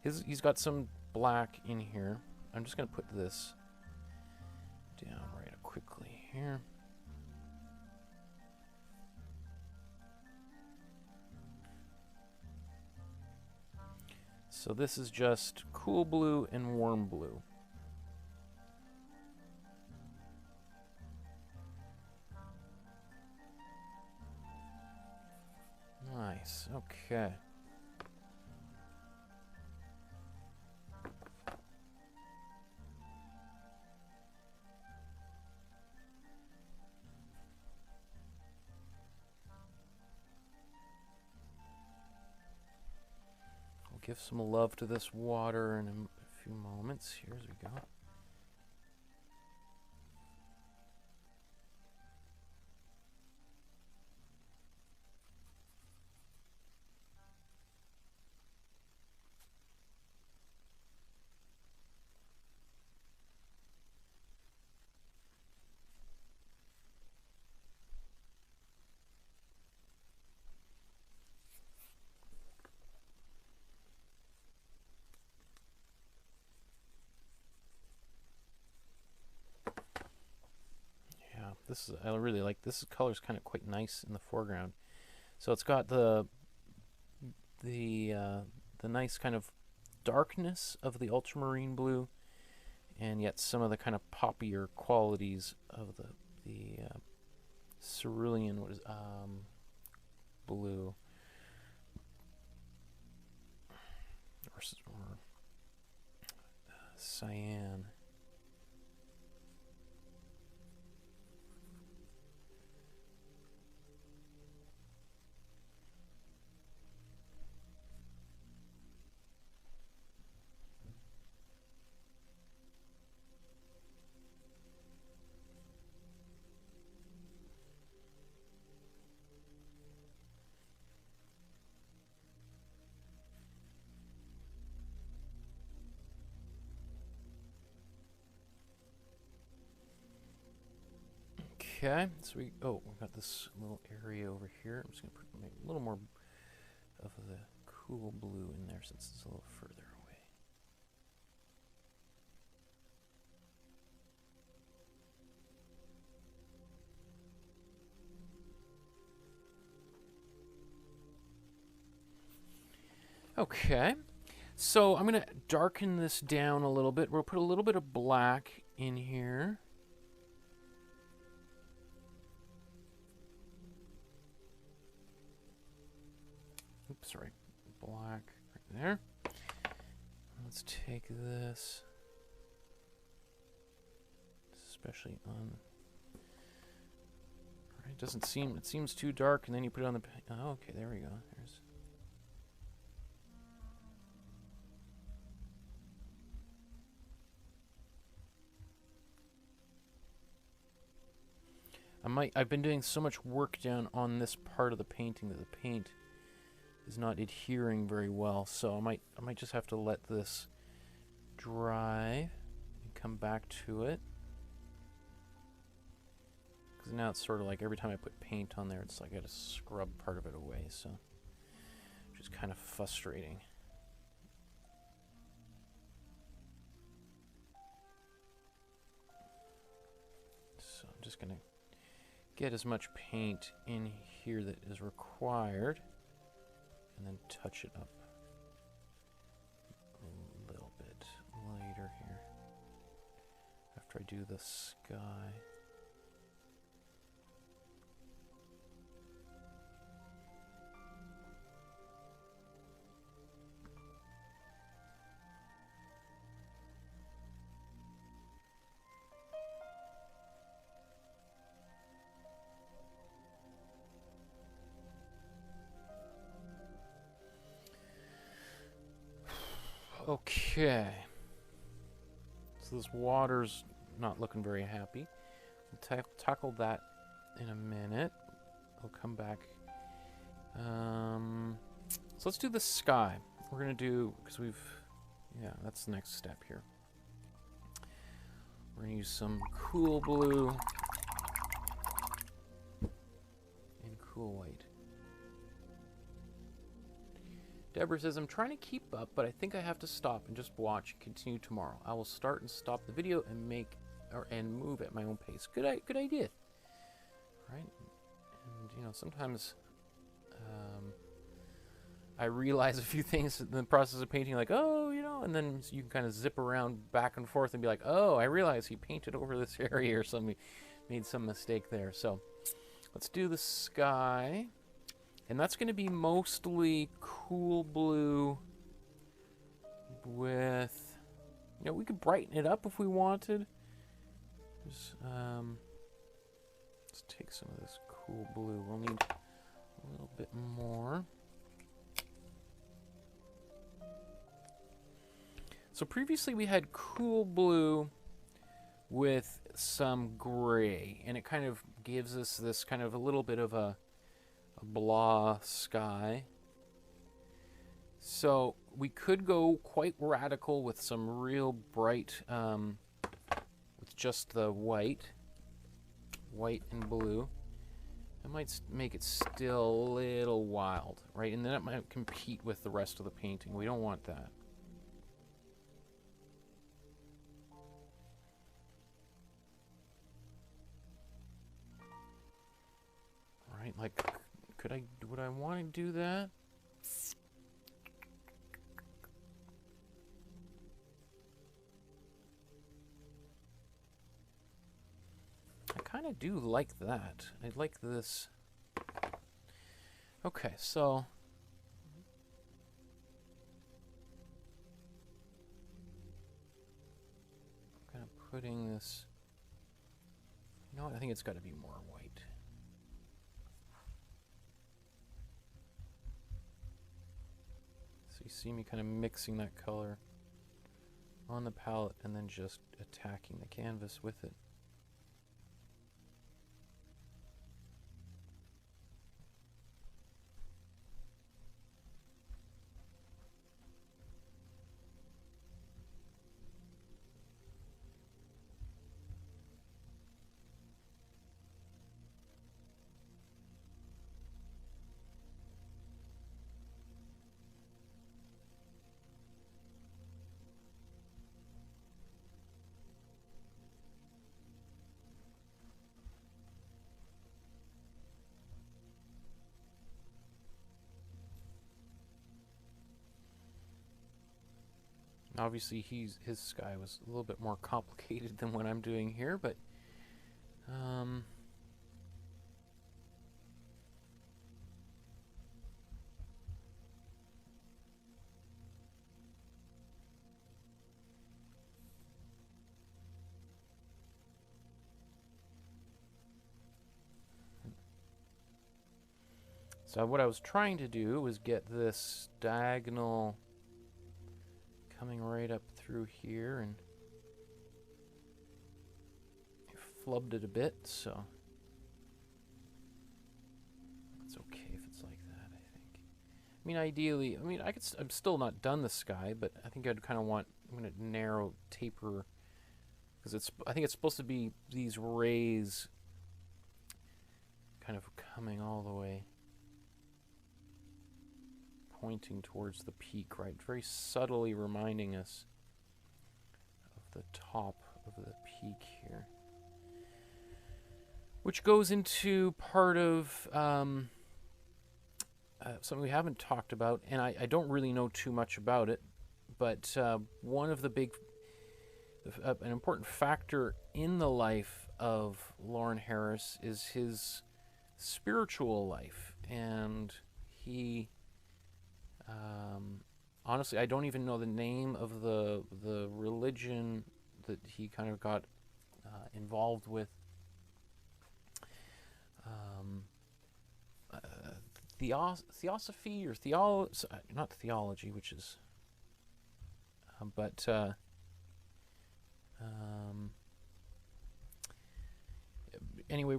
S1: he's got some black in here. I'm just gonna put this down right quickly here. So this is just cool blue and warm blue. Nice, okay. Give some love to this water in a few moments. Here we go. This is, I really like this color's kind of quite nice in the foreground. So it's got the nice kind of darkness of the ultramarine blue, and yet some of the kind of poppier qualities of the cerulean blue or cyan. Okay, so we got this little area over here. I'm just gonna make a little more of the cool blue in there since it's a little further away. Okay, so I'm gonna darken this down a little bit. We'll put a little bit of black in here. Oops, sorry, black right there. Let's take this, especially on. All right, it doesn't seem. It seems too dark, and then you put it on the. Oh, okay, there we go. There's. I've been doing so much work down on this part of the painting that the paint is not adhering very well, so I might just have to let this dry and come back to it. Because now it's sort of like every time I put paint on there, it's like I gotta scrub part of it away, so which is kind of frustrating. So I'm just gonna get as much paint in here that is required, and then touch it up a little bit later here after I do the sky. Okay, so this water's not looking very happy. We'll tackle that in a minute. I'll come back. So let's do the sky. We're gonna do, because yeah, that's the next step here. We're gonna use some cool blue and cool white. Deborah says, I'm trying to keep up, but I think I have to stop and just watch and continue tomorrow. I will start and stop the video and move at my own pace. Good idea. Right? And, you know, sometimes I realize a few things in the process of painting, like, oh, you know, and then you can kind of zip around back and forth and be like, oh, I realize he painted over this area or something, made some mistake there. So let's do the sky. And that's going to be mostly cool blue with, you know, we could brighten it up if we wanted. Let's take some of this cool blue. We'll need a little bit more. So previously we had cool blue with some gray, and it kind of gives us this kind of a little bit of a blah sky. So we could go quite radical with some real bright, with just the white and blue. That might make it still a little wild, right? And then it might compete with the rest of the painting. We don't want that. Right, like, would I want to do that? I kind of do like that. I like this. Okay, so I'm kind of putting this. You know what? I think it's got to be more white. You see me kind of mixing that color on the palette and then just attacking the canvas with it. Obviously, his sky was a little bit more complicated than what I'm doing here, but So what I was trying to do was get this diagonal coming right up through here, and I flubbed it a bit, so it's okay if it's like that, I think. I mean, ideally, I mean, I'm still not done the sky, but I think I'd kind of want, I'm going to narrow, taper, because I think it's supposed to be these rays kind of coming all the way, pointing towards the peak, right? Very subtly reminding us of the top of the peak here. Which goes into part of something we haven't talked about, and I don't really know too much about it, but one of the an important factor in the life of Lawren Harris is his spiritual life, and he honestly, I don't even know the name of the religion that he kind of got involved with. Theosophy or not theology, which is, but anyway,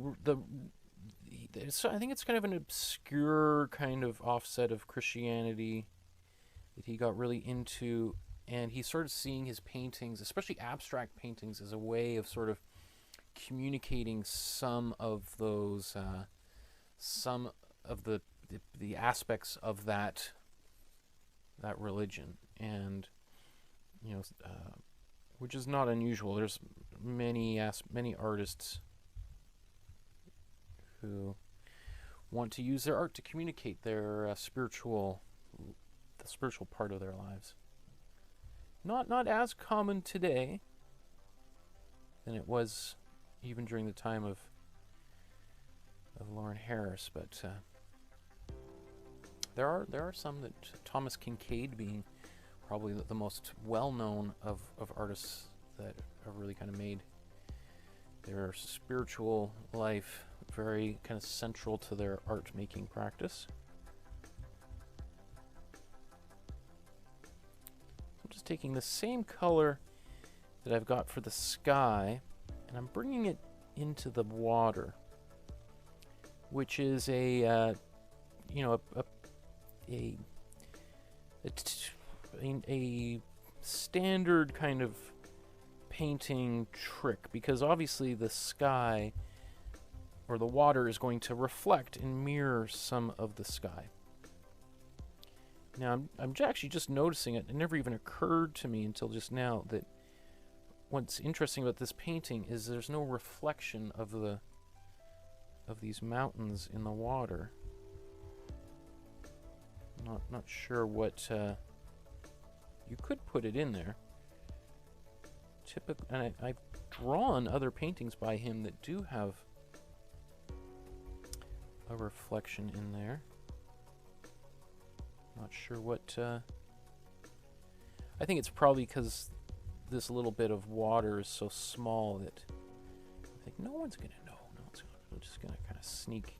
S1: I think it's kind of an obscure kind of offset of Christianity that he got really into, and he started seeing his paintings, especially abstract paintings, as a way of sort of communicating some of those, some of the aspects of that religion, and you know, which is not unusual. There's many artists who want to use their art to communicate their the spiritual part of their lives. Not as common today than it was even during the time of Lawren Harris, but there are some, that Thomas Kincaid being probably the most well-known of artists that have really kind of made their spiritual life very kind of central to their art-making practice. I'm just taking the same color that I've got for the sky, and I'm bringing it into the water, which is a standard kind of painting trick, because obviously the sky or the water is going to reflect and mirror some of the sky. Now I'm actually just noticing it. It never even occurred to me until just now that what's interesting about this painting is there's no reflection of these mountains in the water. Not sure what you could put it in there. Typically, and I've drawn other paintings by him that do have a reflection in there. Not sure what. I think it's probably because this little bit of water is so small that I think no one's gonna know. We're just gonna kind of sneak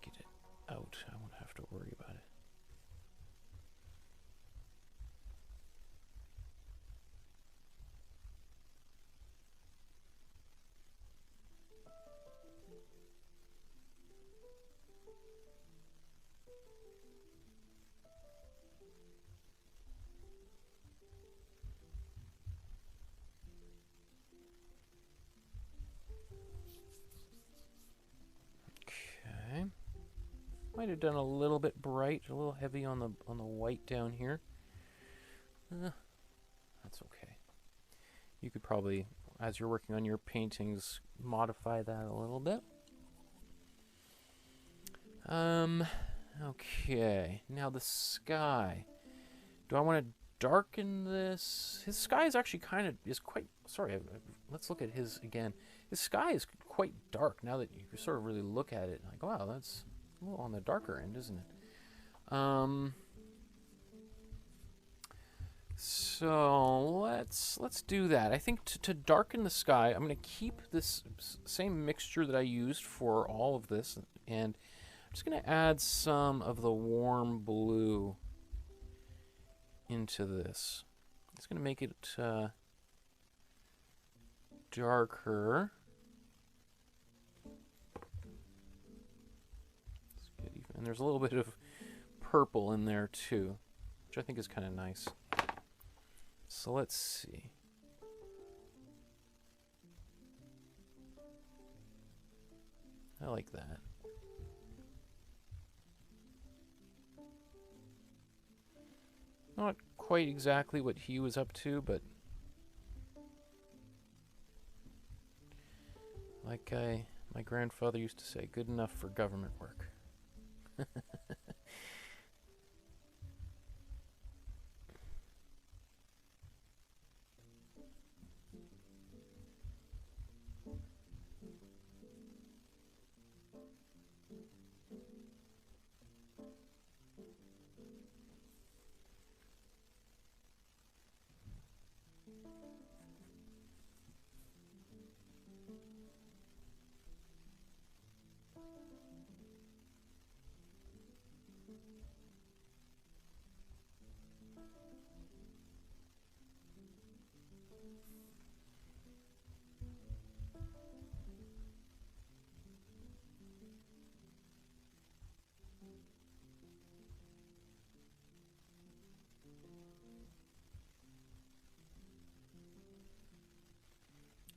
S1: it out. I won't have to worry about it. Might have done a little bit bright, a little heavy on the white down here. That's okay. You could probably, as you're working on your paintings, modify that a little bit. Okay. Now the sky. Do I want to darken this? His sky is actually quite. Sorry. Let's look at his again. His sky is quite dark now that you sort of really look at it. Like, wow, that's a little on the darker end, isn't it? So let's do that. I think to darken the sky, I'm going to keep this same mixture that I used for all of this, and I'm just going to add some of the warm blue into this. It's going to make it darker. Let's get even. And there's a little bit of purple in there too, which I think is kind of nice. So let's see. I like that. Not quite exactly what he was up to, but like my grandfather used to say, good enough for government work.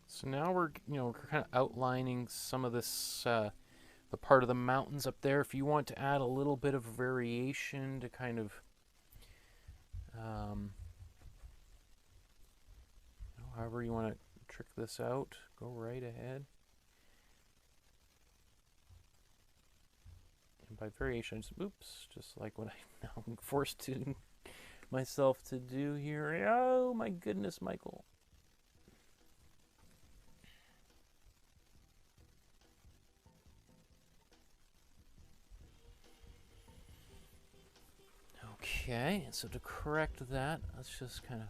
S1: So now we're kind of outlining some of this, the part of the mountains up there. If you want to add a little bit of variation to kind of, however you want to trick this out, go right ahead. And by variation, just like what I'm now forced to myself to do here. Oh my goodness, Michael. Okay, so to correct that, let's just kind of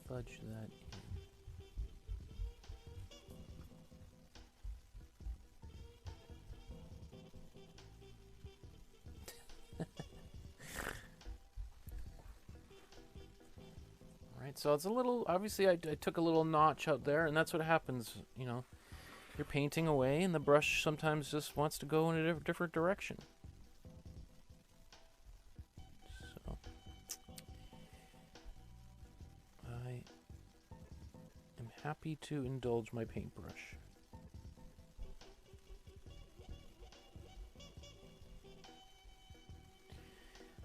S1: fudge that in. Alright, so it's a little, obviously I took a little notch out there, and that's what happens, you're painting away and the brush sometimes just wants to go in a different direction. Happy to indulge my paintbrush.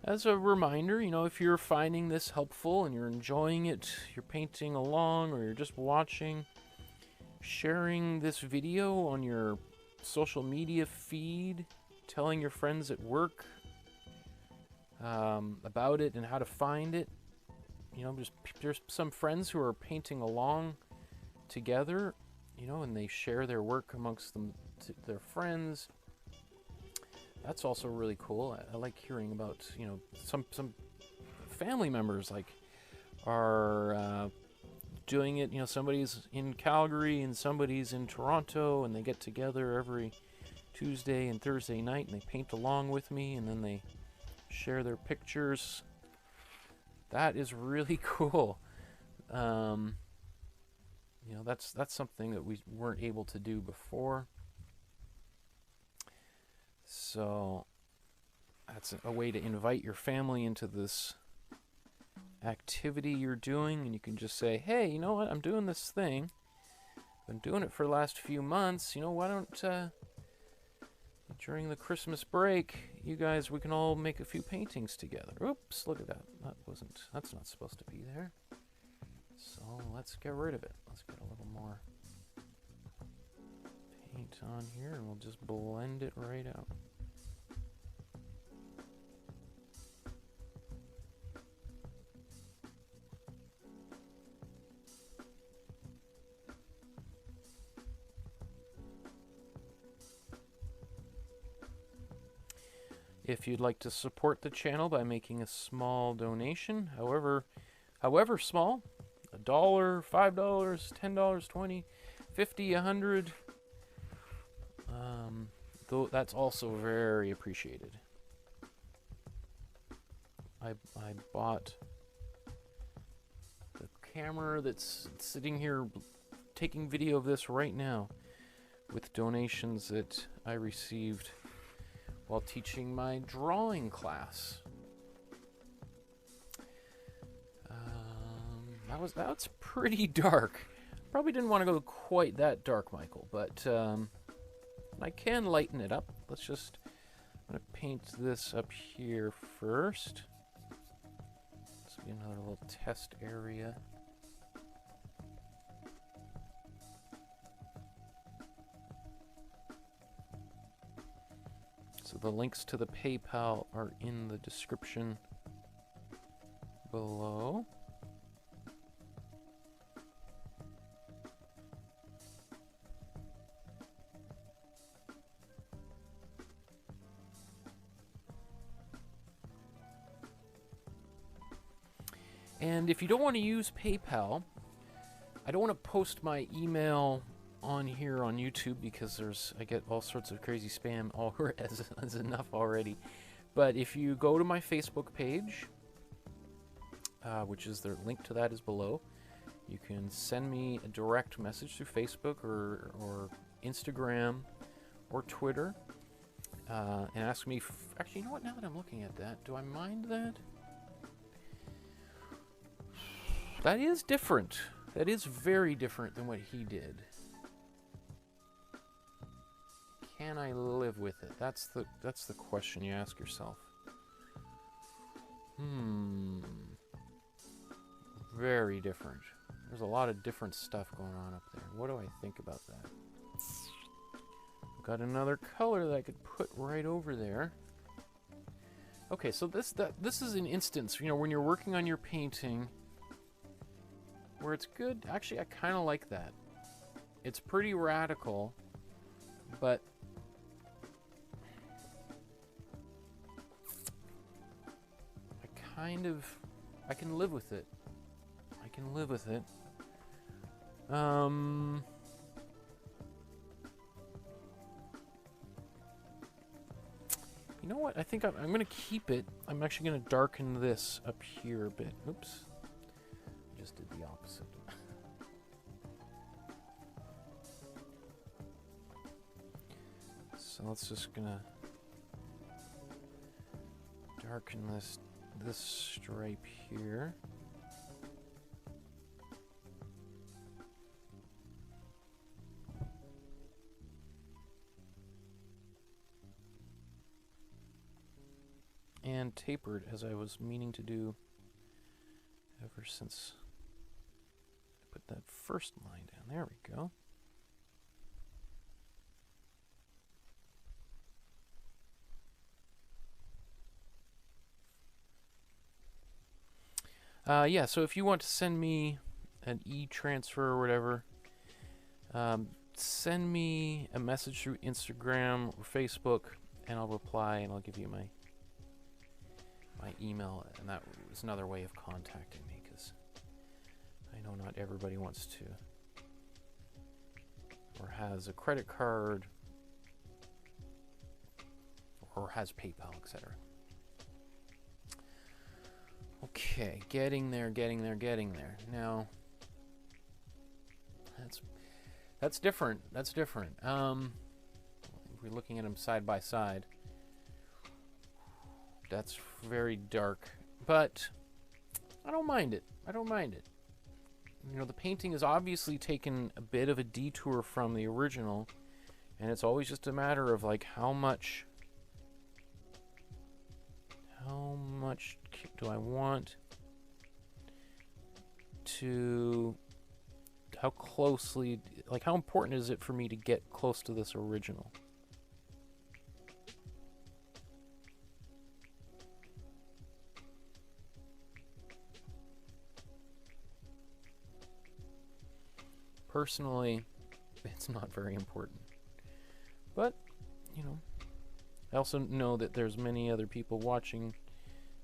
S1: As a reminder, if you're finding this helpful and you're enjoying it, you're painting along or you're just watching, sharing this video on your social media feed, telling your friends at work about it and how to find it. There's some friends who are painting along together, and they share their work amongst their friends. That's also really cool. I like hearing about, some family members are doing it. Somebody's in Calgary and somebody's in Toronto, and they get together every Tuesday and Thursday night and they paint along with me, and then they share their pictures. That is really cool. That's something that we weren't able to do before. So that's a way to invite your family into this activity you're doing, and you can just say, hey, you know what, I'm doing this thing. I've been doing it for the last few months. Why don't, during the Christmas break, we can all make a few paintings together. Oops, look at that. That's not supposed to be there. So let's get rid of it. Let's get a little more paint on here, and we'll just blend it right out. if you'd like to support the channel by making a small donation, however small, $1, $5, $10, $20, $50, $100, though that's also very appreciated. I bought the camera that's sitting here taking video of this right now with donations that I received while teaching my drawing class. That's pretty dark. Probably didn't want to go quite that dark, Michael, but I can lighten it up. I'm gonna paint this up here first. This will be another little test area. So the links to the PayPal are in the description below. And if you don't want to use PayPal, I don't want to post my email on here on YouTube because I get all sorts of crazy spam as enough already. But if you go to my Facebook page, which is the link to that is below, you can send me a direct message through Facebook or Instagram or Twitter and ask me. Actually, you know what? Now that I'm looking at that, do I mind that? That is different. That is very different than what he did. Can I live with it? That's the question you ask yourself. Very different. There's a lot of different stuff going on up there. What do I think about that? I've got another color that I could put right over there. Okay, so this is an instance, you know, when you're working on your painting where it's good. Actually, I kind of like that. It's pretty radical, but I can live with it. I can live with it. You know what? I think I'm going to keep it. I'm actually going to darken this up here a bit. Oops. Just did the opposite. So let's just gonna darken this stripe here. And tapered, as I was meaning to do ever since I put that first line down. There we go. Yeah, so if you want to send me an e-transfer or whatever, send me a message through Instagram or Facebook, and I'll reply, and I'll give you my email, and that was another way of contacting me, because I know not everybody wants to or has a credit card or has PayPal, etc. Okay, getting there. Now, that's different. If we're looking at them side by side, that's very dark, but I don't mind it. You know, the painting has obviously taken a bit of a detour from the original, and it's always just a matter of like how much do I want to, how closely, like how important is it for me to get close to this original? Personally, it's not very important. But, you know, I also know that there's many other people watching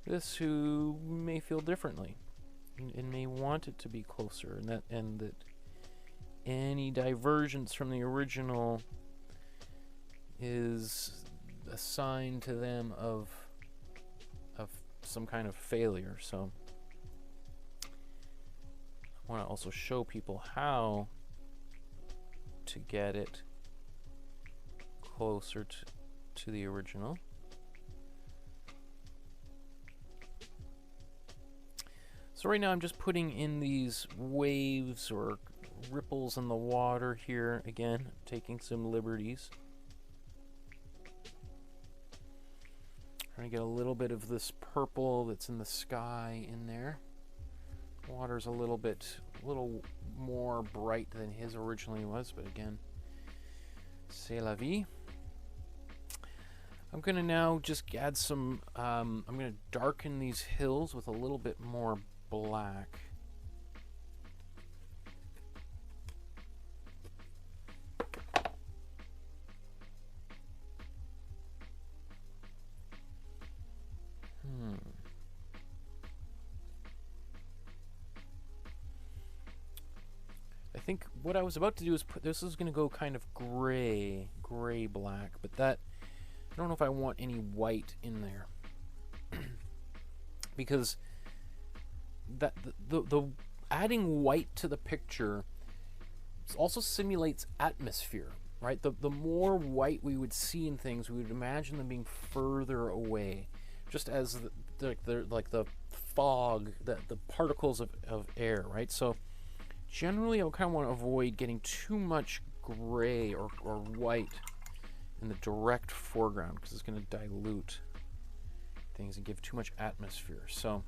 S1: this who may feel differently and may want it to be closer, and that any divergence from the original is a sign to them of some kind of failure. So I want to also show people how to get it closer to the original. So right now I'm just putting in these waves or ripples in the water here. Again, taking some liberties. Trying to get a little bit of this purple that's in the sky in there. Water's a little more bright than his originally was, but again, c'est la vie. I'm gonna now just add some, I'm gonna darken these hills with a little bit more black. I think what I was about to do is this is going to go kind of gray black, but that, I don't know if I want any white in there because that the adding white to the picture also simulates atmosphere, right? The more white we would see in things, we would imagine them being further away, just as the fog, the particles of air, right? So generally, I kind of want to avoid getting too much gray or white in the direct foreground because it's going to dilute things and give too much atmosphere. So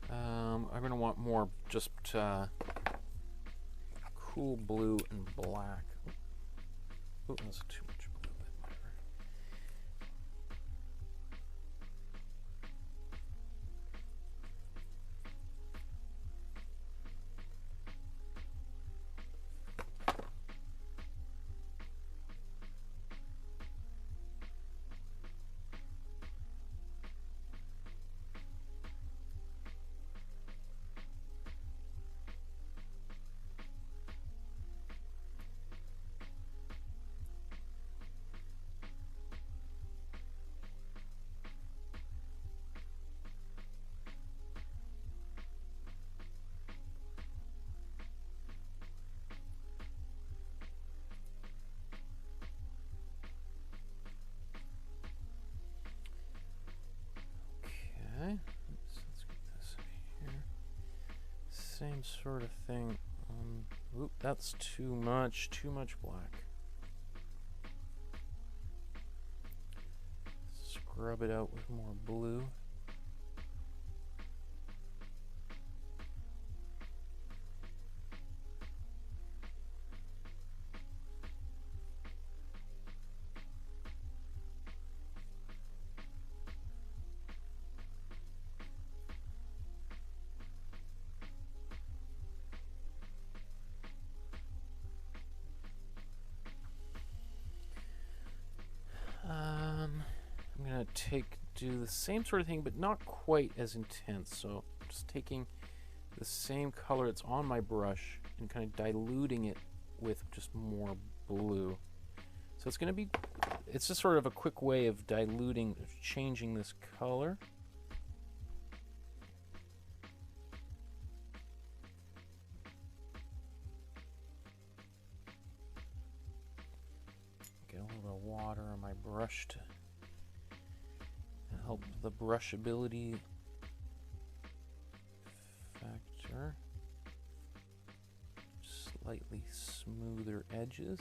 S1: I'm going to want more just cool blue and black. Oh, that's too much blue. Let's get this here. Same sort of thing. Oop, that's too much black. Scrub it out with more blue. I'm gonna do the same sort of thing, but not quite as intense. So just taking the same color that's on my brush and kind of diluting it with just more blue. So it's gonna be, it's just sort of a quick way of diluting, changing this color. Get a little bit of water on my brush to help the brushability factor. Slightly smoother edges.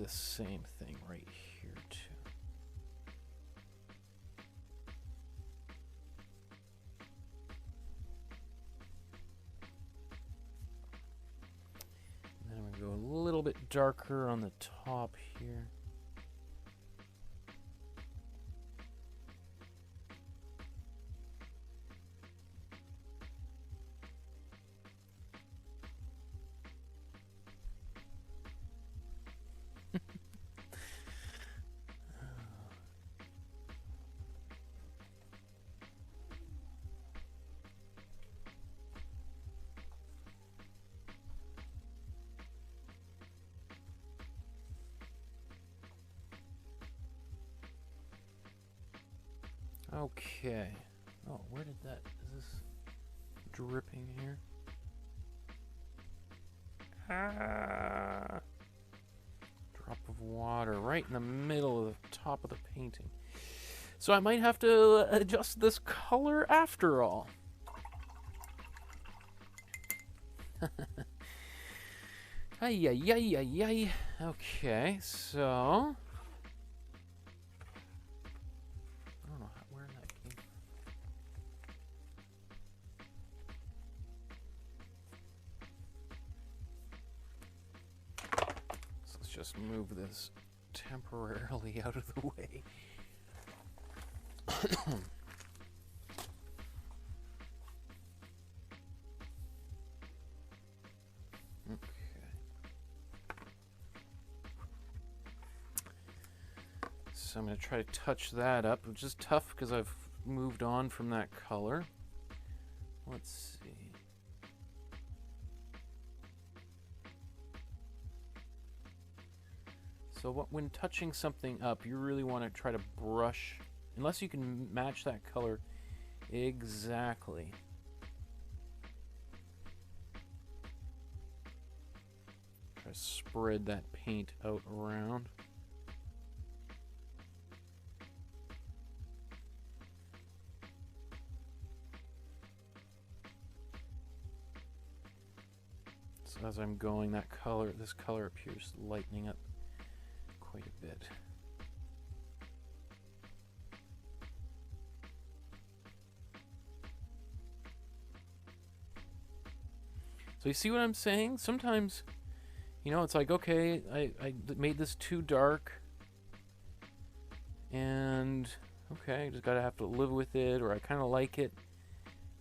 S1: the same thing right here too. And then I'm going to go a little bit darker on the top here. Okay. Oh, where did that... Is this dripping here? Ah! Drop of water right in the middle of the top of the painting. So I might have to adjust this color after all. Ay, ay, ay, ay, ay. Okay, so... Just move this temporarily out of the way. Okay. So I'm going to try to touch that up, which is tough because I've moved on from that color. Let's see. So when touching something up, you really want to try to brush, unless you can match that color exactly. Try to spread that paint out around. So as I'm going, that color, this color appears lightening up quite a bit. So you see what I'm saying? Sometimes, you know, it's like, okay, I made this too dark, and okay, I just gotta have to live with it, or I kind of like it,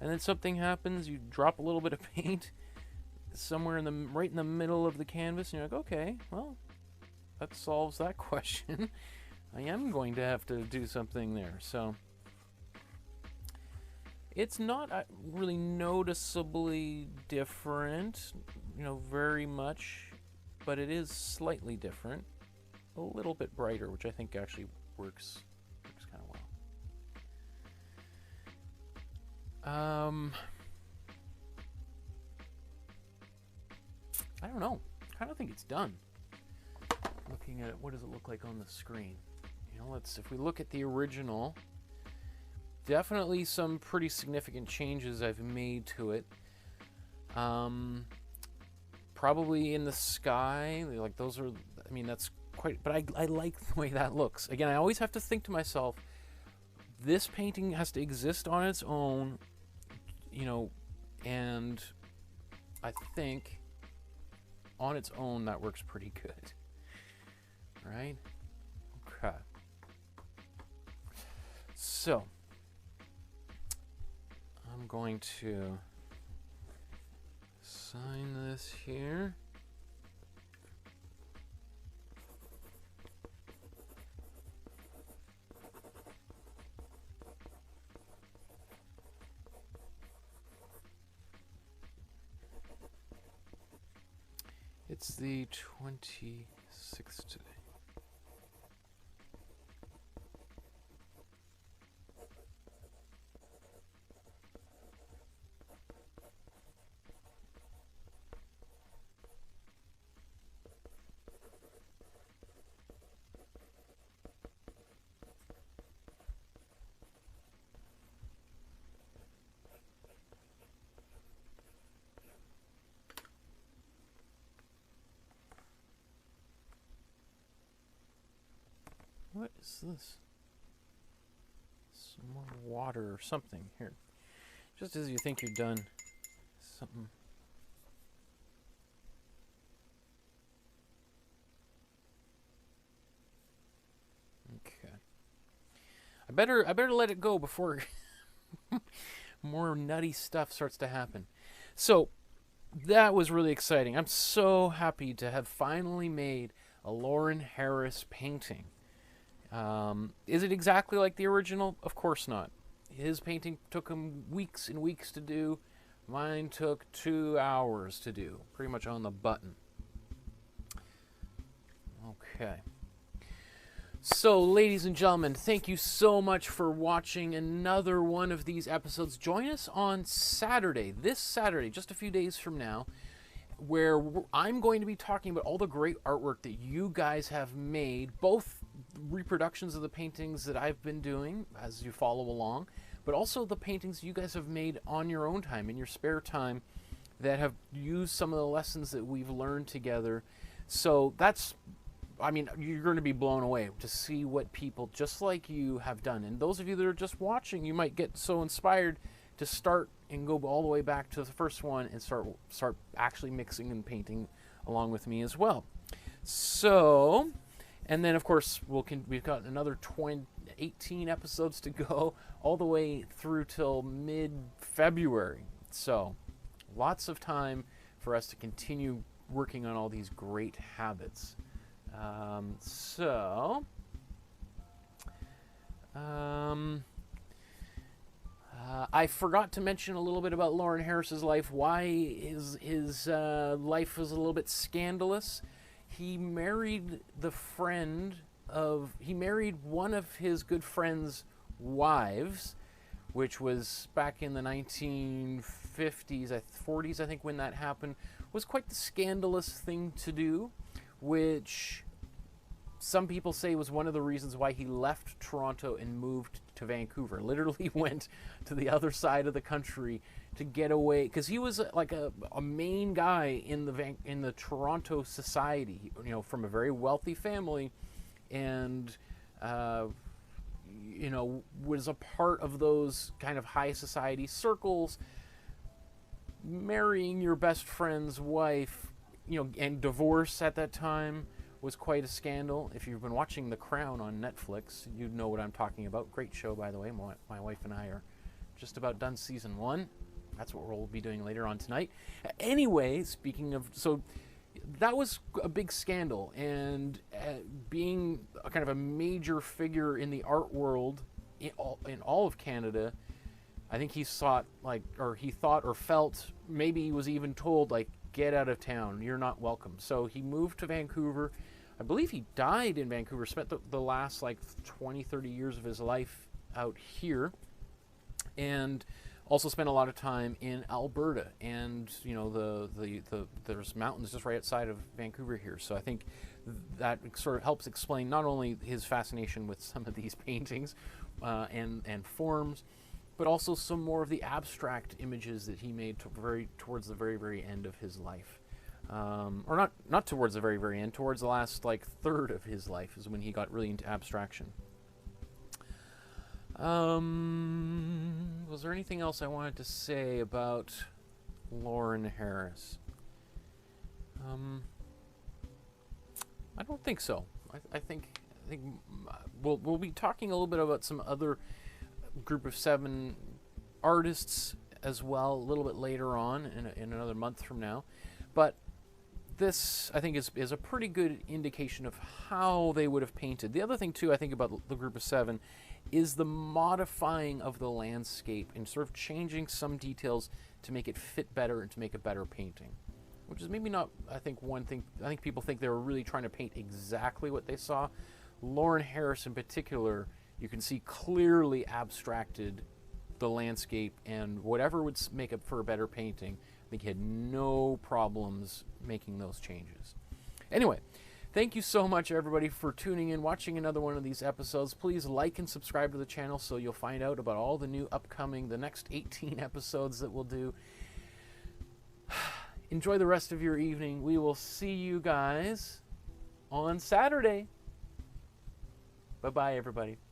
S1: and then something happens, you drop a little bit of paint somewhere in the right in the middle of the canvas, and you're like, okay, well, that solves that question. I am going to have to do something there. So it's not really noticeably different, you know, very much, but it is slightly different, a little bit brighter, which I think actually works kind of well. I don't know. I kind of think it's done. Looking at it, what does it look like on the screen? You know, if we look at the original, definitely some pretty significant changes I've made to it. Probably in the sky, like those are, I mean, that's quite, but I like the way that looks. Again, I always have to think to myself, this painting has to exist on its own, you know, and I think on its own that works pretty good. Right? Okay. So, I'm going to sign this here. It's the 26th today. What is this? Some more water or something. Here. Just as you think you're done. Something. Okay. I better let it go before more nutty stuff starts to happen. So, that was really exciting. I'm so happy to have finally made a Lawren Harris painting. Is it exactly like the original? Of course not. His painting took him weeks and weeks to do. Mine took 2 hours to do, pretty much on the button. Okay. So, ladies and gentlemen, thank you so much for watching another one of these episodes. Join us on Saturday, this Saturday, just a few days from now, where I'm going to be talking about all the great artwork that you guys have made, both reproductions of the paintings that I've been doing as you follow along, but also the paintings you guys have made on your own time, in your spare time, that have used some of the lessons that we've learned together. So that's, I mean, you're going to be blown away to see what people just like you have done. And those of you that are just watching, you might get so inspired to start and go all the way back to the first one and start actually mixing and painting along with me as well. So, and then of course we've got another 18 episodes to go, all the way through till mid-February. So, lots of time for us to continue working on all these great habits. I forgot to mention a little bit about Lawren Harris's life, why his life was a little bit scandalous. He married one of his good friend's wives, which was back in the 1950s, 40s, I think, when that happened. Was quite the scandalous thing to do, which some people say was one of the reasons why he left Toronto and moved to Vancouver. Literally went to the other side of the country to get away, because he was like a main guy in the Toronto society, you know, from a very wealthy family, and you know, was a part of those kind of high society circles. Marrying your best friend's wife, you know, and divorce at that time was quite a scandal. If you've been watching The Crown on Netflix, you'd know what I'm talking about. Great show, by the way. My wife and I are just about done season 1. That's what we'll be doing later on tonight. Anyway, speaking of, so that was a big scandal, and being a kind of a major figure in the art world in all of Canada, I think he thought or felt, maybe he was even told, like, get out of town, you're not welcome. So he moved to Vancouver. I believe he died in Vancouver, spent the last like 20-30 years of his life out here, and also spent a lot of time in Alberta, and you know, there's mountains just right outside of Vancouver here. So I think that sort of helps explain not only his fascination with some of these paintings and forms, but also some more of the abstract images that he made towards the very end of his life. Or not towards the very end, towards the last like third of his life is when he got really into abstraction. Was there anything else I wanted to say about Lawren Harris? I don't think so. I think we'll be talking a little bit about some other group of 7 artists as well a little bit later on in another month from now. But this, I think, is a pretty good indication of how they would have painted. The other thing, too, I think about the group of 7 is the modifying of the landscape and sort of changing some details to make it fit better and to make a better painting. Which is maybe not, I think, one thing. I think people think they were really trying to paint exactly what they saw. Lawren Harris in particular, you can see clearly abstracted the landscape, and whatever would make it for a better painting, I think he had no problems making those changes. Anyway, thank you so much, everybody, for tuning in, watching another one of these episodes. Please like and subscribe to the channel so you'll find out about all the new the next 18 episodes that we'll do. Enjoy the rest of your evening. We will see you guys on Saturday. Bye-bye, everybody.